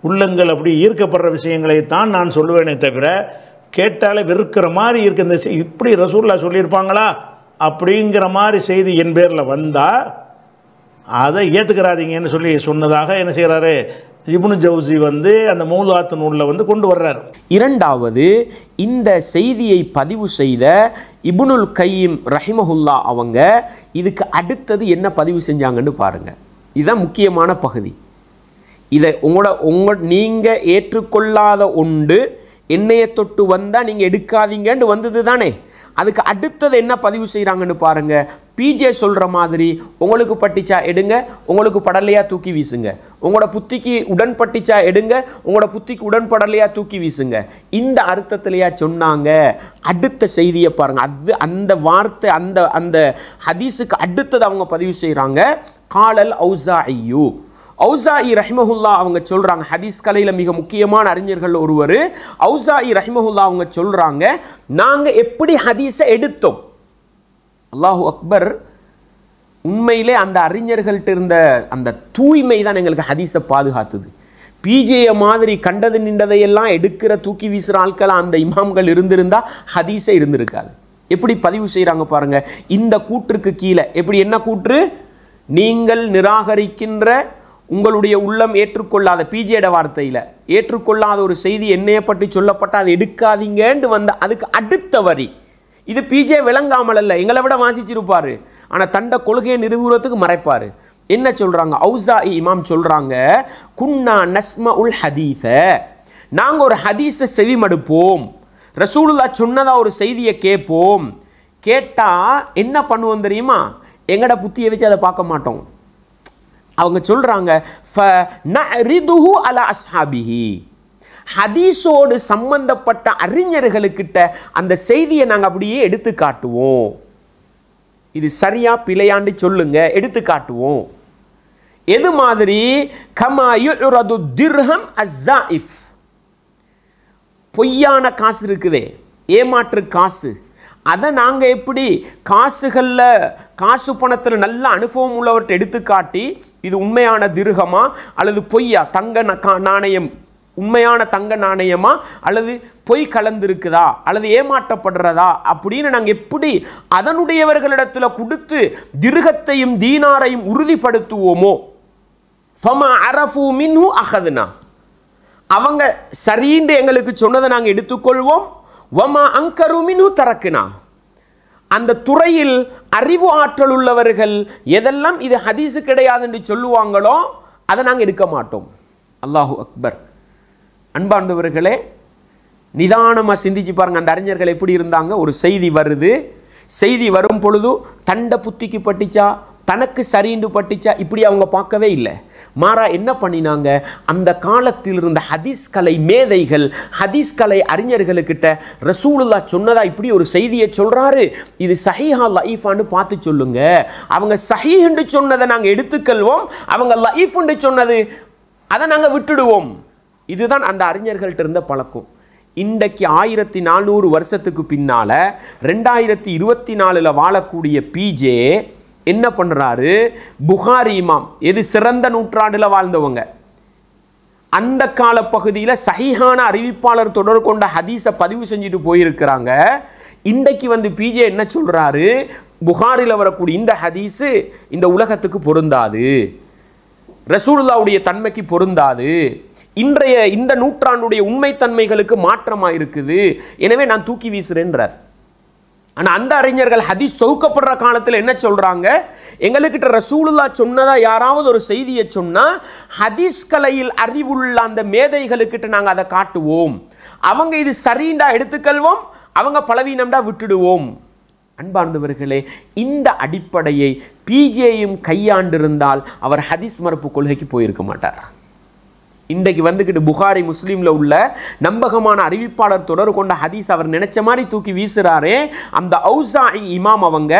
உள்ளங்கள் அப்படி ஈர்க்கப்படுற விஷயங்களை தான் நான் சொல்லுவேனே தவிர கேட்டாலே வெறுக்கிற மாதிரி இருக்க இந்த இப்படி ரசூலுல்லாஹ் சொல்லியிருப்பாங்களா அப்படிங்கிற மாதிரி செய்தி என் பேரில் வந்தால் அதை ஏற்றுக்கிறாதீங்கன்னு சொல்லி சொன்னதாக என்ன செய்கிறாரு இப்னு ஜவுசி வந்து அந்த மௌதுஆத் நூலில் வந்து கொண்டு வர்றார். இரண்டாவது, இந்த செய்தியை பதிவு செய்த இப்னுல் கையிம் ரஹிமஹுல்லா அவங்க இதுக்கு அடுத்தது என்ன பதிவு செஞ்சாங்கன்னு பாருங்க. இதுதான் முக்கியமான பகுதி. இதை நீங்கள் ஏற்றுக்கொள்ளாத ஒன்று என்னையை தொட்டு வந்தால் நீங்கள் எடுக்காதீங்கன்னு வந்தது தானே. அதுக்கு அடுத்தது என்ன பதிவு செய்கிறாங்கன்னு பாருங்க. பிஜே சொல்கிற மாதிரி உங்களுக்கு பட்டிச்சா எடுங்க, உங்களுக்கு படலையா தூக்கி வீசுங்க, உங்களோட புத்திக்கு உடன்பட்டிச்சா எடுங்க, உங்களோட புத்திக்கு உடன்படலையா தூக்கி வீசுங்க, இந்த அர்த்தத்திலையா சொன்னாங்க. அடுத்த செய்தியை பாருங்க. அது அந்த வார்த்தை அந்த அந்த ஹதீஸுக்கு அடுத்தது அவங்க பதிவு செய்கிறாங்க. காலல் ஔஸாஇயு, ஔஸாஇ ரஹிமஹுல்லா அவங்க சொல்கிறாங்க, ஹதீஸ் கலையில் மிக முக்கியமான அறிஞர்கள் ஒருவர் ஔஸாஇ ரஹிமஹுல்லா அவங்க சொல்கிறாங்க, நாங்கள் எப்படி ஹதீஸை எடுத்தோம். அல்லாஹு அக்பர். உண்மையிலே அந்த அறிஞர்கள்ட்ட இருந்த அந்த தூய்மை தான் எங்களுக்கு ஹதீஸை பாதுகாத்துது. பிஜேய மாதிரி கண்டது நின்றதையெல்லாம் எடுக்கிற தூக்கி வீசுகிற ஆட்களாக அந்த இமாம்கள் இருந்திருந்தால் ஹதீஸே இருந்திருக்காது. எப்படி பதிவு செய்கிறாங்க பாருங்கள். இந்த கூற்றுக்கு கீழே எப்படி என்ன கூற்று, நீங்கள் நிராகரிக்கின்ற உங்களுடைய உள்ளம் ஏற்றுக்கொள்ளாத, பிஜேட வார்த்தையில் ஏற்றுக்கொள்ளாத ஒரு செய்தி என்னையை பற்றி சொல்லப்பட்ட அதை எடுக்காதீங்கன்னு வந்த அதுக்கு அடுத்த வரி. இது பிஜே விளங்காமல் அல்ல, எங்களை விட வாசிச்சிருப்பார், ஆனால் தண்ட கொள்கையை நிறுவுறதுக்கு மறைப்பார். என்ன சொல்கிறாங்க ஔஸாஇ இமாம் சொல்கிறாங்க, குன்னா நஸ்ம உல் ஹதீஸ, நாங்கள் ஒரு ஹதீஸை செவிமடுப்போம், ரசூலுல்லாஹ் சொன்னதா ஒரு செய்தியை கேட்போம், கேட்டால் என்ன பண்ணுவோம் தெரியுமா, எங்கட புத்தியை வச்சு அதை பார்க்க மாட்டோம். அவங்க சொல்கிறாங்க ஃபநரிதுஹு அலா அஸ்ஹாபிஹி, ஹதீஸோடு சம்பந்தப்பட்ட அறிஞர்களுக்கிட்ட அந்த செய்தியை நாங்கள் அப்படியே எடுத்து காட்டுவோம். இது சரியா பிழையாண்டு சொல்லுங்க, எடுத்து காட்டுவோம். எது மாதிரி? கமா யுரது திர்ஹம் அஸ்ஸாயிஃப், பொய்யான காசு இருக்குதே, ஏமாற்று காசு, அதை நாங்கள் எப்படி காசுகளில் காசு பணத்தில் நல்ல அனுபவம் உள்ளவர்கிட்ட எடுத்து காட்டி இது உண்மையான திர்ஹமா அல்லது பொய்யா, தங்க நாணயம் உண்மையான தங்க நாணயமா அல்லது பொய் கலந்திருக்குதா அல்லது ஏமாற்றப்படுறதா அப்படின்னு நாங்கள் எப்படி அதனுடையவர்களிடத்தில் கொடுத்து திர்ஹத்தையும் தீனாரையும் உறுதிப்படுத்துவோமோ, ஃபமா அரஃபு மின்ஹு அஹதுனா, அவங்க சரின்னு எங்களுக்கு சொன்னதை நாங்கள் எடுத்துக்கொள்வோம். வமா அங்கரு மின்ஹு தரக்குனா, அந்த துறையில் அறிவு ஆற்றல் உள்ளவர்கள் எதெல்லாம் இது ஹதீஸு கிடையாது என்று சொல்லுவாங்களோ அதை நாங்கள் எடுக்க மாட்டோம். அல்லாஹு அக்பர். அன்பார்ந்தவர்களே, நிதானமாக சிந்திச்சு பாருங்க, அந்த அறிஞர்கள் எப்படி இருந்தாங்க. ஒரு செய்தி வருது, செய்தி வரும் பொழுது தண்ட புத்திக்கு பட்டிச்சா தனக்கு சரிண்டு பட்டிச்சா இப்படி அவங்க பார்க்கவே இல்லை. மாறா என்ன பண்ணினாங்க, அந்த காலத்தில் இருந்த ஹதீஸ் கலை மேதைகள், ஹதீஸ் கலை அறிஞர்களுக்கிட்ட ரசூலுல்லாஹ் சொன்னதா இப்படி ஒரு செய்தியை சொல்றாரு, இது சஹீஹா லஈஃபான்னு பார்த்து சொல்லுங்க. அவங்க சஹீஹ்னு சொன்னதை நாங்கள் எடுத்துக்கொள்வோம், அவங்க லஈஃப்னு சொன்னது அதை நாங்கள் விட்டுடுவோம். இதுதான் அந்த அறிஞர்கள்ட்ட இருந்த பழக்கம். இன்றைக்கு 1400 வருஷத்துக்கு பின்னால 2024 வாழக்கூடிய பிஜே என்ன பண்றாரு, புகாரி இமாம், எது சிறந்த நூற்றாண்டில் வாழ்ந்தவங்க, அந்த கால பகுதியில் சஹீஹான அறிவிப்பாளர் தொடர் கொண்ட ஹதீஸை பதிவு செஞ்சுட்டு போயிருக்கிறாங்க. இன்றைக்கு வந்து பிஜே என்ன சொல்றாரு, புகாரில் வரக்கூடிய இந்த ஹதீஸு இந்த உலகத்துக்கு பொருந்தாது, ரசூலுல்லாஹ்வுடைய தன்மைக்கு பொருந்தாது, இன்றைய இந்த நூற்றாண்டுடைய உண்மைத்தன்மைகளுக்கு மாற்றமாக இருக்குது, எனவே நான் தூக்கி வீசுறேன்றார். ஆனால் அந்த அறிஞர்கள் ஹதீஸ் தொகுக்கப்படுற காலத்தில் என்ன சொல்றாங்க, எங்களுக்கிட்ட ரசூலுல்லாஹ் சொன்னதா யாராவது ஒரு செய்தியை சொன்னால் ஹதீஸ் கலையில் அறிவுள்ள அந்த மேதைகளுக்கிட்ட நாங்கள் அதை காட்டுவோம், அவங்க இது சரிண்டா எடுத்துக்கொள்வோம், அவங்க பலவீனம்டா விட்டுடுவோம். அன்பார்ந்தவர்களே, இந்த அடிப்படையை பிஜேயும் கையாண்டிருந்தால் அவர் ஹதீஸ் மறுப்பு கொள்கைக்கு போயிருக்க மாட்டார். இன்றைக்கு வந்துக்கிட்டு புகாரி முஸ்லீமில் உள்ள நம்பகமான அறிவிப்பாளர் தொடர் கொண்ட ஹதீஸ் அவர் நினைச்ச மாதிரி தூக்கி வீசுறாரே, அந்த ஔசாஇ இமாம் அவங்க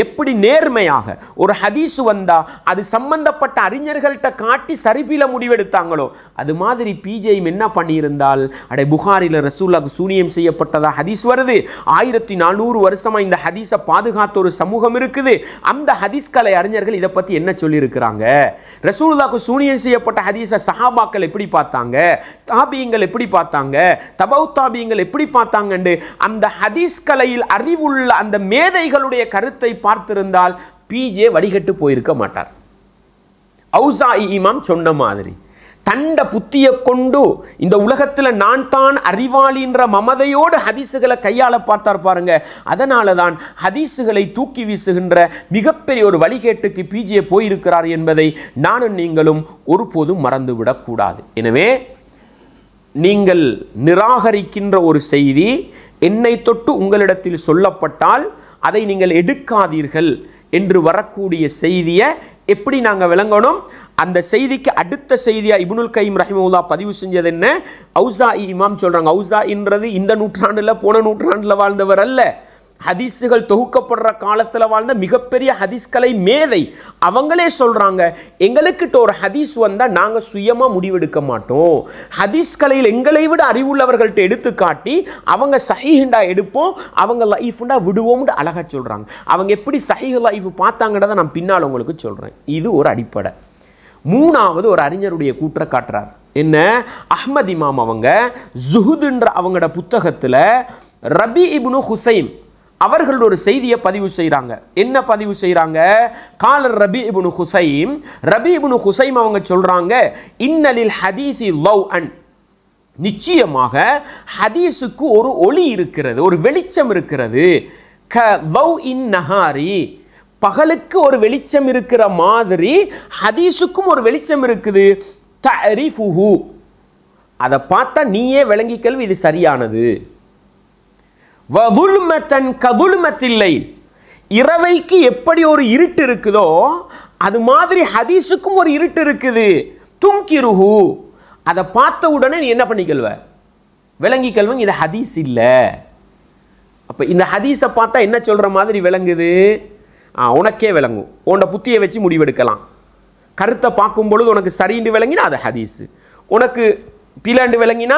எப்படி நேர்மையாக ஒரு ஹதீஸ் வந்தா அது சம்பந்தப்பட்ட அறிஞர்கள்ட்ட காட்டி சரிபீல முடிவெடுத்தாங்களோ அது மாதிரி பிஜேயும் என்ன பண்ணியிருந்தால், அடே புகாரில் ரசூலுல்லாஹ்க்கு சூனியம் செய்யப்பட்டதா ஹதீஸ் வருது, 1400 வருஷமா இந்த ஹதீஸை பாதுகாத்த ஒரு சமூகம் இருக்குது, அந்த ஹதீஸ் கலை அறிஞர்கள் இதை பற்றி என்ன சொல்லியிருக்கிறாங்க, ரசூலுல்லாஹ்க்கு சூனியம் செய்யப்பட்ட ஹதீஸை சஹாபாக்கள் எப்படி பார்த்தாங்க, தாபியங்கள் எப்படி பார்த்தாங்க, தபௌ தாபியங்கள் எப்படி பார்த்தாங்க, அந்த ஹதீஸ் கலையில் அறிவுள்ள அந்த மேதைகளுடைய கருத்தை பார்த்திருந்தால் பிஜே வடிகட்டு போயிருக்க மாட்டார். ஔசாஇ இமாம் சொன்ன மாதிரி தண்ட புத்தியை கொண்டு இந்த உலகத்தில் நான் தான் அறிவாளின்ற மமதையோடு ஹதீஸுகளை கையாள பார்த்தார் பாருங்க. அதனால தான் ஹதீஸுகளை தூக்கி வீசுகின்ற மிகப்பெரிய ஒரு வழிகேட்டுக்கு பிஜே போயிருக்கிறார் என்பதை நானும் நீங்களும் ஒருபோதும் மறந்துவிடக்கூடாது. எனவே நீங்கள் நிராகரிக்கின்ற ஒரு செய்தி என்னை தொட்டு உங்களிடத்தில் சொல்லப்பட்டால் அதை நீங்கள் எடுக்காதீர்கள் என்று வரக்கூடிய செய்தியை எப்படி நாங்கள் விளங்கணும், அந்த செய்திக்கு அடுத்த செய்தியா இப்னுல் கைம் ரஹிமஹுல்லாஹ் பதிவு செஞ்சது என்ன, ஔசாஇ இமாம் சொல்றாங்க. ஔசாஇன்றது இந்த நூற்றாண்டில் போன நூற்றாண்டில் வாழ்ந்தவர் அல்ல, ஹதீஸுகள் தொகுக்கப்படுற காலத்தில் வாழ்ந்த மிகப்பெரிய ஹதீஸ் கலை மேதை. அவங்களே சொல்றாங்க, எங்களுக்கிட்ட ஒரு ஹதீஸ் வந்தால் நாங்கள் சுயமாக முடிவெடுக்க மாட்டோம், ஹதீஸ் கலையில் எங்களை விட அறிவுள்ளவர்கள்ட்ட எடுத்து காட்டி அவங்க சஹீஹ்ண்டா எடுப்போம், அவங்க லைஃப்ண்டா விடுவோம்னு அழகாக சொல்றாங்க. அவங்க எப்படி சஹீஹ் லைஃப் பார்த்தாங்கன்றதை நான் பின்னால் உங்களுக்கு சொல்றேன். இது ஒரு அடிப்படை. மூணாவது ஒரு அறிஞருடைய கூற்றை காட்டுறார். என்ன, அஹ்மத் இமாம் அவங்க ஜுஹுதுன்ற அவங்களோட புத்தகத்தில் ரபி இப்னு ஹுசைம் அவர்கள் ஒரு செய்தியை பதிவு செய்கிறாங்க. என்ன பதிவு செய்கிறாங்க, காலர் ரபி இப்னு ஹுசைம், ரபி இப்னு ஹுசைம் அவங்க சொல்றாங்க, இன்னலில் ஹதீஸி லவ்அன், நிச்சயமாக ஹதீஸுக்கு ஒரு ஒளி இருக்கிறது, ஒரு வெளிச்சம் இருக்கிறது, க லவ் இன் நஹாரி, பகலுக்கு ஒரு வெளிச்சம் இருக்கிற மாதிரி ஹதீஸுக்கும் ஒரு வெளிச்சம் இருக்குது, தஅரிஃபுஹு, அதை பார்த்தா நீயே விளங்கிக்கல்வி இது சரியானது, வதுல்மத்தன் கதுல்மத்தில்லை, இரவைக்கு எப்படி ஒரு இருட்டு இருக்குதோ அது மாதிரி ஹதீஸுக்கும் ஒரு இருட்டு இருக்குது, துங்கிருஹு, அதை பார்த்த உடனே நீ என்ன பண்ணிக்கல்வ விளங்கிக்கல்வங்க இது ஹதீஸ் இல்லை. அப்போ இந்த ஹதீஸை பார்த்தா என்ன சொல்கிற மாதிரி விளங்குது? உனக்கே விளங்கும், உன்னோட புத்தியை வச்சு முடிவெடுக்கலாம். கருத்தை பார்க்கும் பொழுது உனக்கு சரின்னு விளங்கினா அது ஹதீஸு, உனக்கு பிலண்டு விளங்கினா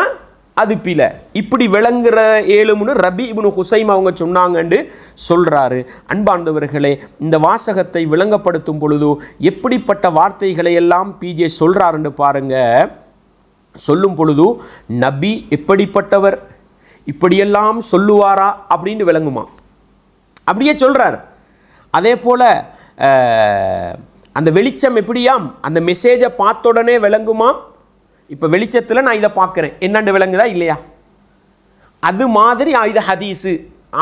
அது பில. இப்படி விளங்குற ஏழுமுன்னு ரபி இப்னு ஹுசைம் அவங்க சொன்னாங்கன்னு சொல்கிறாரு. அன்பார்ந்தவர்களே, இந்த வாசகத்தை விளங்கப்படுத்தும் பொழுது எப்படிப்பட்ட வார்த்தைகளை எல்லாம் பிஜே சொல்கிறாருன்னு பாருங்க. சொல்லும் பொழுது நபி எப்படிப்பட்டவர், இப்படியெல்லாம் சொல்லுவாரா அப்படின்னு விளங்குமா, அப்படியே சொல்கிறார். அதே போல் அந்த வெளிச்சம் எப்படியாம், அந்த மெசேஜை பார்த்த உடனே விளங்குமா. இப்போ வெளிச்சத்தில் நான் இதை பார்க்குறேன், என்னண்டு விளங்குதா இல்லையா? அது மாதிரி இது ஹதீஸு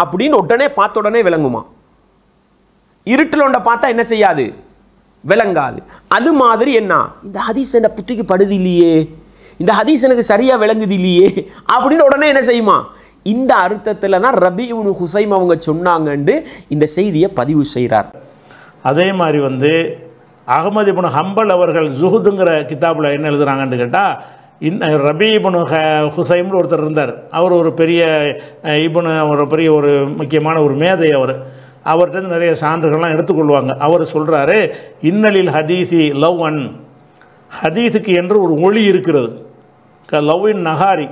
அப்படின்னு உடனே பார்த்த உடனே விளங்குமா? இருட்டில் ஒன்றை பார்த்தா என்ன செய்யாது, விளங்காது. அது மாதிரி என்ன, இந்த ஹதீஸ் என்ன புத்திக்கு படுது இல்லையே, இந்த ஹதீஸ் எனக்கு சரியாக விளங்குது இல்லையே அப்படின்னு உடனே என்ன செய்யுமா? இந்த அர்த்தத்தில் தான் ரபி இப்னு ஹுசைம் அவங்க சொன்னாங்கன்னு இந்த செய்தியை பதிவு செய்கிறார். அதே மாதிரி அகமது இப்னு ஹம்பல் அவர்கள் ஜுஹுதுங்கிற கிதாபில் என்ன எழுதுகிறாங்கன்னு கேட்டால், இந்த ரபி இப்னு ஹுசைம்னு ஒருத்தர் இருந்தார். அவர் ஒரு பெரிய ஒரு பெரிய ஒரு முக்கியமான ஒரு மேதை. அவர்கிட்ட நிறைய சான்றுகள்லாம் எடுத்துக்கொள்வாங்க. அவர் சொல்கிறாரு, இன்னலில் ஹதீசி லவ் அன், ஹதீஸுக்கு என்று ஒரு ஒளி இருக்கிறது. லவ்வின் நகாரி,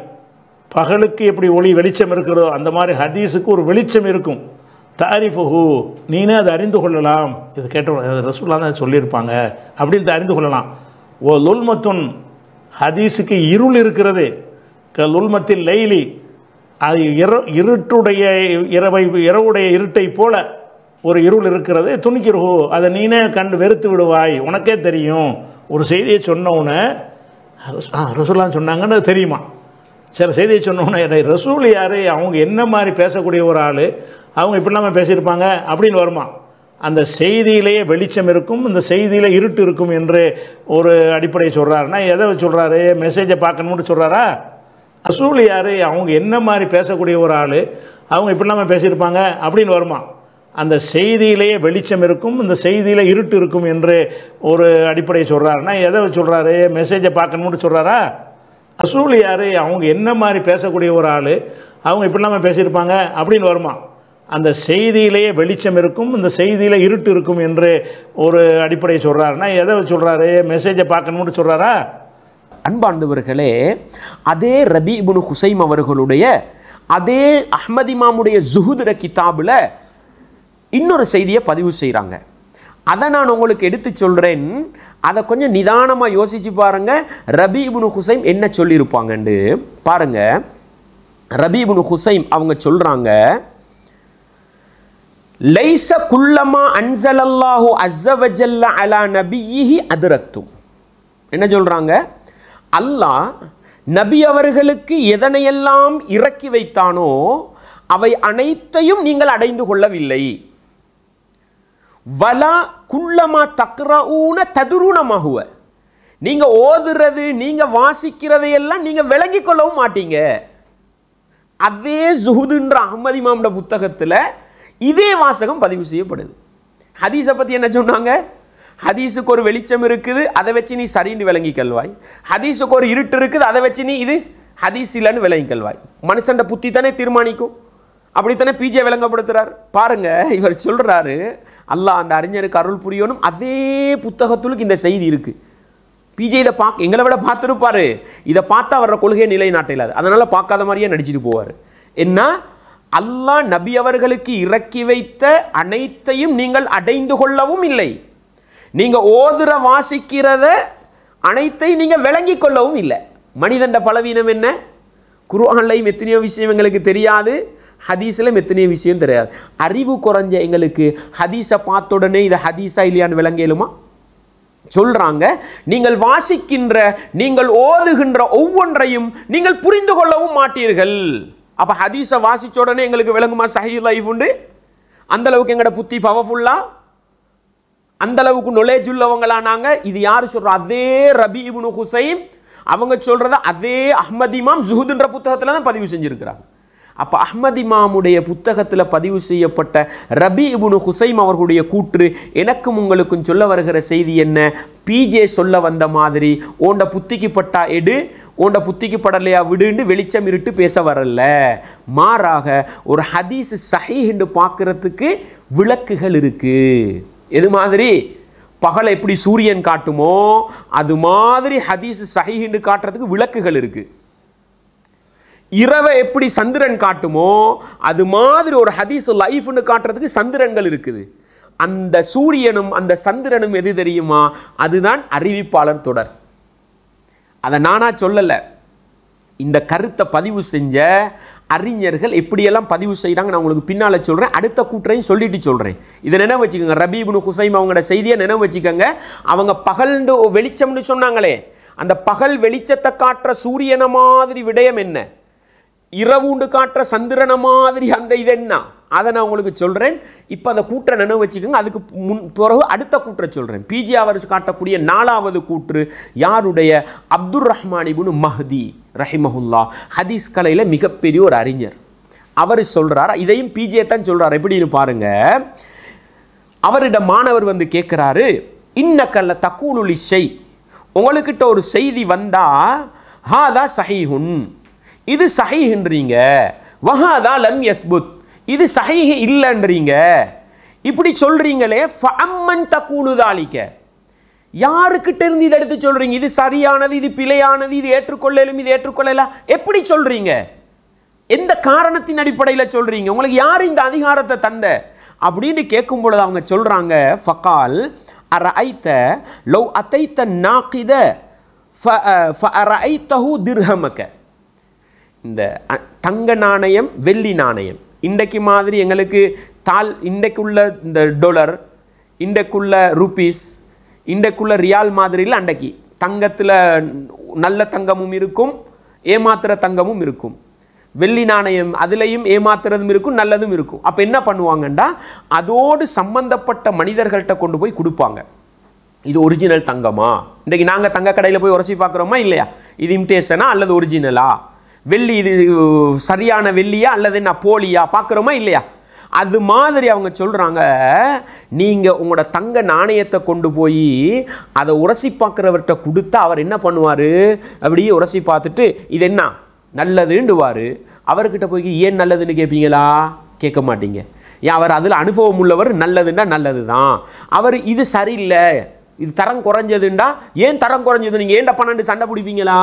பகலுக்கு எப்படி ஒளி வெளிச்சம் இருக்கிறதோ அந்த மாதிரி ஹதீஸுக்கு ஒரு வெளிச்சம் இருக்கும். தாரிஃபுஹு, நீனே அதை அறிந்து கொள்ளலாம். இது கேட்ட ரசூலுல்லாஹ் தான் சொல்லியிருப்பாங்க அப்படின்னு அறிந்து கொள்ளலாம். ஓ லுல்மத்துன், ஹதீஸுக்கு இருள் இருக்கிறது. லுல்மத்தில் லைலி, அது இருட்டுடைய இரவுடைய இருட்டை போல ஒரு இருள் இருக்கிறது. துணிக்கிறஹு, அதை நீனே கண்டு வெறுத்து விடுவாய், உனக்கே தெரியும். ஒரு செய்தியை சொன்னவுடனே ரசூலுல்லாஹ் சொன்னாங்கன்னு தெரியுமா. சில செய்தியை சொன்னோன்னே ரசூல் யார், அவங்க என்ன மாதிரி பேசக்கூடிய ஒரு ஆள், அவங்க இப்படி இல்லாமல் பேசியிருப்பாங்க அப்படின்னு வருமா. அந்த செய்தியிலேயே வெளிச்சம் இருக்கும், இந்த செய்தியில் இருட்டு இருக்கும் என்று ஒரு அடிப்படை சொல்கிறாருன்னா எதை சொல்கிறாரு, மெசேஜை பார்க்கணும்னு சொல்கிறாரா? ரசூல் யார், அவங்க என்ன மாதிரி பேசக்கூடிய ஒரு ஆள், அவங்க இப்படி இல்லாமல் பேசியிருப்பாங்க அப்படின்னு வருமா. அந்த செய்தியிலேயே வெளிச்சம் இருக்கும், இந்த செய்தியில் இருட்டு இருக்கும் என்று ஒரு அடிப்படை சொல்கிறாருன்னா எதை சொல்கிறாரு, மெசேஜை பார்க்கணும்னு சொல்கிறாரா? ரசூல் யார், அவங்க என்ன மாதிரி பேசக்கூடிய ஒரு ஆள், அவங்க இப்படி இல்லாமல் பேசியிருப்பாங்க அப்படின்னு வருமா. அந்த செய்தியிலேயே வெளிச்சம் இருக்கும், இந்த செய்தியில் இருட்டு இருக்கும் என்று ஒரு அடிப்படை சொல்கிறாருன்னா எதை சொல்கிறாரு, மெசேஜை பார்க்கணும்னு சொல்கிறாரா? அன்பார்ந்தவர்களே, அதே ரபி இப்னு ஹுசைம் அவர்களுடைய அதே அஹ்மத் இமாமுடைய ஜுஹுதுர கிதாபில் இன்னொரு செய்தியை பதிவு செய்கிறாங்க. அதை நான் உங்களுக்கு எடுத்து சொல்கிறேன். அதை கொஞ்சம் நிதானமாக யோசித்து பாருங்கள், ரபி இப்னு ஹுசைம் என்ன சொல்லியிருப்பாங்கன்னு பாருங்கள். ரபி இப்னு ஹுசைம் அவங்க சொல்கிறாங்க, லைஸ குல்லமா அன்ஸலல்லாஹு அஸ்ஸ வஜல்ல அலா நபியிஹி அத்ரக்தும். என்ன சொல்கிறாங்க, அல்லாஹ் நபி அவர்களுக்கு எதனையெல்லாம் இறக்கி வைத்தானோ அவை அனைத்தையும் நீங்கள் அடைந்து கொள்ளவில்லை. வலா குல்லமா தக்ரஊன ததுருனமஹுவ, நீங்க ஓதுறது நீங்க வாசிக்கிறதையெல்லாம் நீங்க விளங்கி கொள்ளவும் மாட்டீங்க. அதே ஜுஹுதுன்ற அஹ்மத் இமாம்ட புத்தகத்தில் இதே வாசகம் பதிவு செய்யப்படுது. ஹதீஸை பற்றி என்ன சொன்னாங்க, ஹதீஸுக்கு ஒரு வெளிச்சம் இருக்குது, அதை வச்சு நீ சரின்னு விளங்கிக்கல்வாய். ஹதீஸுக்கு ஒரு இருட்டு இருக்குது, அதை வச்சு நீ இது ஹதீஸ் இல்லைன்னு விளங்கிக்கல்வாய். மனுஷன்ட புத்தி தானே தீர்மானிக்கும். அப்படித்தானே பிஜே விளங்கப்படுத்துறார். பாருங்க, இவர் சொல்றாரு, அல்லாஹ் அந்த அறிஞருக்கு அருள் புரியணும். அதே புத்தகத்துக்கு இந்த செய்தி இருக்கு. பிஜே இதை எங்களை விட பார்த்துருப்பாரு. இதை பார்த்தா வர்ற கொள்கையை நிலைநாட்டலாது, அதனால பார்க்காத மாதிரியே நடிச்சுட்டு போவார். என்ன, அல்லாஹ் நபி அவர்களுக்கு இறக்கி வைத்த அனைத்தையும் நீங்கள் அடைந்து கொள்ளவும் இல்லை, நீங்க ஓதுற வாசிக்கிறத அனைத்தையும் நீங்க விளங்கி கொள்ளவும் இல்லை. மனிதண்ட பலவீனம் என்ன, குர்ஆன்லையும் எத்தனையோ விஷயம் எங்களுக்கு தெரியாது, ஹதீஸில் எத்தனையோ விஷயம் தெரியாது. அறிவு குறைஞ்ச எங்களுக்கு ஹதீஸை பார்த்த உடனே இதை ஹதீஸா இல்லையான்னு விளங்கலுமா? சொல்றாங்க, நீங்கள் வாசிக்கின்ற நீங்கள் ஓதுகின்ற ஒவ்வொன்றையும் நீங்கள் புரிந்து கொள்ளவும் மாட்டீர்கள். அப்ப ஹதீஸை வாசிச்ச உடனே எங்களுக்கு விளங்குமா சஹீஹ் லைஃப் உண்டு? அந்த அளவுக்கு எங்களோட புத்தி பவர்ஃபுல்லா, அந்த அளவுக்கு நொலேஜ் உள்ளவங்களா நாங்க? இது யாரு சொல்ற? அதே ரபி இப்னு ஹுசைம் அவங்க சொல்றத அதே அஹ்மத் இமாம் ஜுஹுதுன்ற புத்தகத்துல தான் பதிவு செஞ்சிருக்கிறாங்க. அப்ப அஹ்மத் இமாமுடைய புத்தகத்தில் பதிவு செய்யப்பட்ட ரபி இப்னு ஹுசைம் அவர்களுடைய கூற்று எனக்கும் உங்களுக்கும் சொல்ல வருகிற செய்தி என்ன? பிஜே சொல்ல வந்த மாதிரி ஓண்ட புத்திக்கு பட்டா எடு, உண்ட புத்திக்கு படலையா விடுன்னு வெளிச்சம் இருட்டு பேச வரல. மாறாக ஒரு ஹதீஸ் சஹீஹ்னு பார்க்கறதுக்கு விளக்குகள் இருக்கு. எது மாதிரி? பகலை எப்படி சூரியன் காட்டுமோ அது மாதிரி ஹதீஸ் சஹீஹ்னு காட்டுறதுக்கு விளக்குகள் இருக்கு. இரவை எப்படி சந்திரன் காட்டுமோ அது மாதிரி ஒரு ஹதீஸ் லைஃப்னு காட்டுறதுக்கு சந்திரன்கள் இருக்குது. அந்த சூரியனும் அந்த சந்திரனும் எது தெரியுமா? அதுதான் அறிவிப்பாளர் தொடர். அதை நானா சொல்லலை, இந்த கருத்தை பதிவு செஞ்ச அறிஞர்கள் எப்படியெல்லாம் பதிவு செய்கிறாங்க நான் உங்களுக்கு பின்னால் சொல்கிறேன். அடுத்த கூற்றையும் சொல்லிட்டு சொல்கிறேன். இதை நினைவு வச்சுக்கோங்க. ரபீ இப்னு ஹுசைம் அவங்களோட செய்தியை நினைவு வச்சுக்கோங்க. அவங்க பகல்னு வெளிச்சம்னு சொன்னாங்களே, அந்த பகல் வெளிச்சத்தை காட்டுற சூரியனை மாதிரி விடயம் என்ன, இரவுண்டு காட்டுற சந்திரன மாதிரி அந்த இது என்ன, அதை நான் உங்களுக்கு சொல்கிறேன். இப்போ அந்த கூற்றை நினைவு வச்சுக்கோங்க. அதுக்கு பிறகு அடுத்த கூற்றை சொல்கிறேன். பிஜி அவர் காட்டக்கூடிய 4வது கூற்று யாருடைய? அப்துர் ரஹ்மான் இப்னு மஹ்தி ரஹிமஹுல்லா, ஹதீஸ் கலையில் மிகப்பெரிய ஒரு அறிஞர். அவர் சொல்கிறார், இதையும் பிஜியை தான் சொல்கிறார். எப்படின்னு பாருங்க. அவரிடம் மாணவர் வந்து கேட்குறாரு, இன்னக்கல்ல தக்கூலுலி ஷை, உங்களுக்கிட்ட ஒரு செய்தி வந்தா ஹாதா சஹீஹுன், இது சஹீஹ்ன்றீங்க, வஹாதா லம் யஸ்புத், இது சஹீஹ் இல்லைன்றீங்க. இப்படி சொல்றீங்களே, ஃபஅம்மன் தக்கூலு தாலிக, யாருக்கிட்ட இருந்து இதை எடுத்து சொல்றீங்க? இது சரியானது, இது பிழையானது, இது ஏற்றுக்கொள்ளலும், இது ஏற்றுக்கொள்ளல, எப்படி சொல்றீங்க? எந்த காரணத்தின் அடிப்படையில் சொல்றீங்க? உங்களுக்கு யார் இந்த அதிகாரத்தை தந்த அப்படின்னு கேட்கும் பொழுது அவங்க சொல்றாங்க, ஃபகால் அரஐத லவ் அதைத நாகித ஃபஅரைதஹு திர்ஹமக, இந்த தங்க நாணயம் வெள்ளி நாணயம் இன்றைக்கு மாதிரி எங்களுக்கு தாள், இன்றைக்குள்ள இந்த டொலர், இன்றைக்குள்ள ருபீஸ், இன்றைக்குள்ள ரியால் மாதிரியில் அன்றைக்கு தங்கத்தில் நல்ல தங்கமும் இருக்கும், ஏமாத்துற தங்கமும் இருக்கும். வெள்ளி நாணயம் அதுலேயும் ஏமாத்துறதும் இருக்கும், நல்லதும் இருக்கும். அப்போ என்ன பண்ணுவாங்கண்டா, அதோடு சம்பந்தப்பட்ட மனிதர்கள்ட்ட கொண்டு போய் கொடுப்பாங்க. இது ஒரிஜினல் தங்கமா? இன்றைக்கு நாங்கள் தங்க கடையில் போய் உரசி பார்க்குறோமா இல்லையா? இது இமிட்டேஷனா அல்லது ஒரிஜினலா? வெள்ளி இது சரியான வெள்ளியா அல்லது என்ன போலியா பார்க்குறோமா இல்லையா? அது மாதிரி அவங்க சொல்கிறாங்க, நீங்கள் உங்களோட தங்க நாணயத்தை கொண்டு போய் அதை உரசி பார்க்குறவர்கிட்ட கொடுத்தா அவர் என்ன பண்ணுவார்? அப்படியே உரசி பார்த்துட்டு இது என்ன நல்லதுண்டுவார். அவர்கிட்ட போய் ஏன் நல்லதுன்னு கேட்பீங்களா? கேட்க மாட்டீங்க. ஏன்? அவர் அதில் அனுபவம் உள்ளவர். நல்லதுன்னா நல்லது தான். அவர் இது சரியில்லை, இது தரம் குறைஞ்சதுண்டா, ஏன் தரம் குறைஞ்சது நீங்கள் ஏன்டா 12 சண்டை பிடிப்பீங்களா?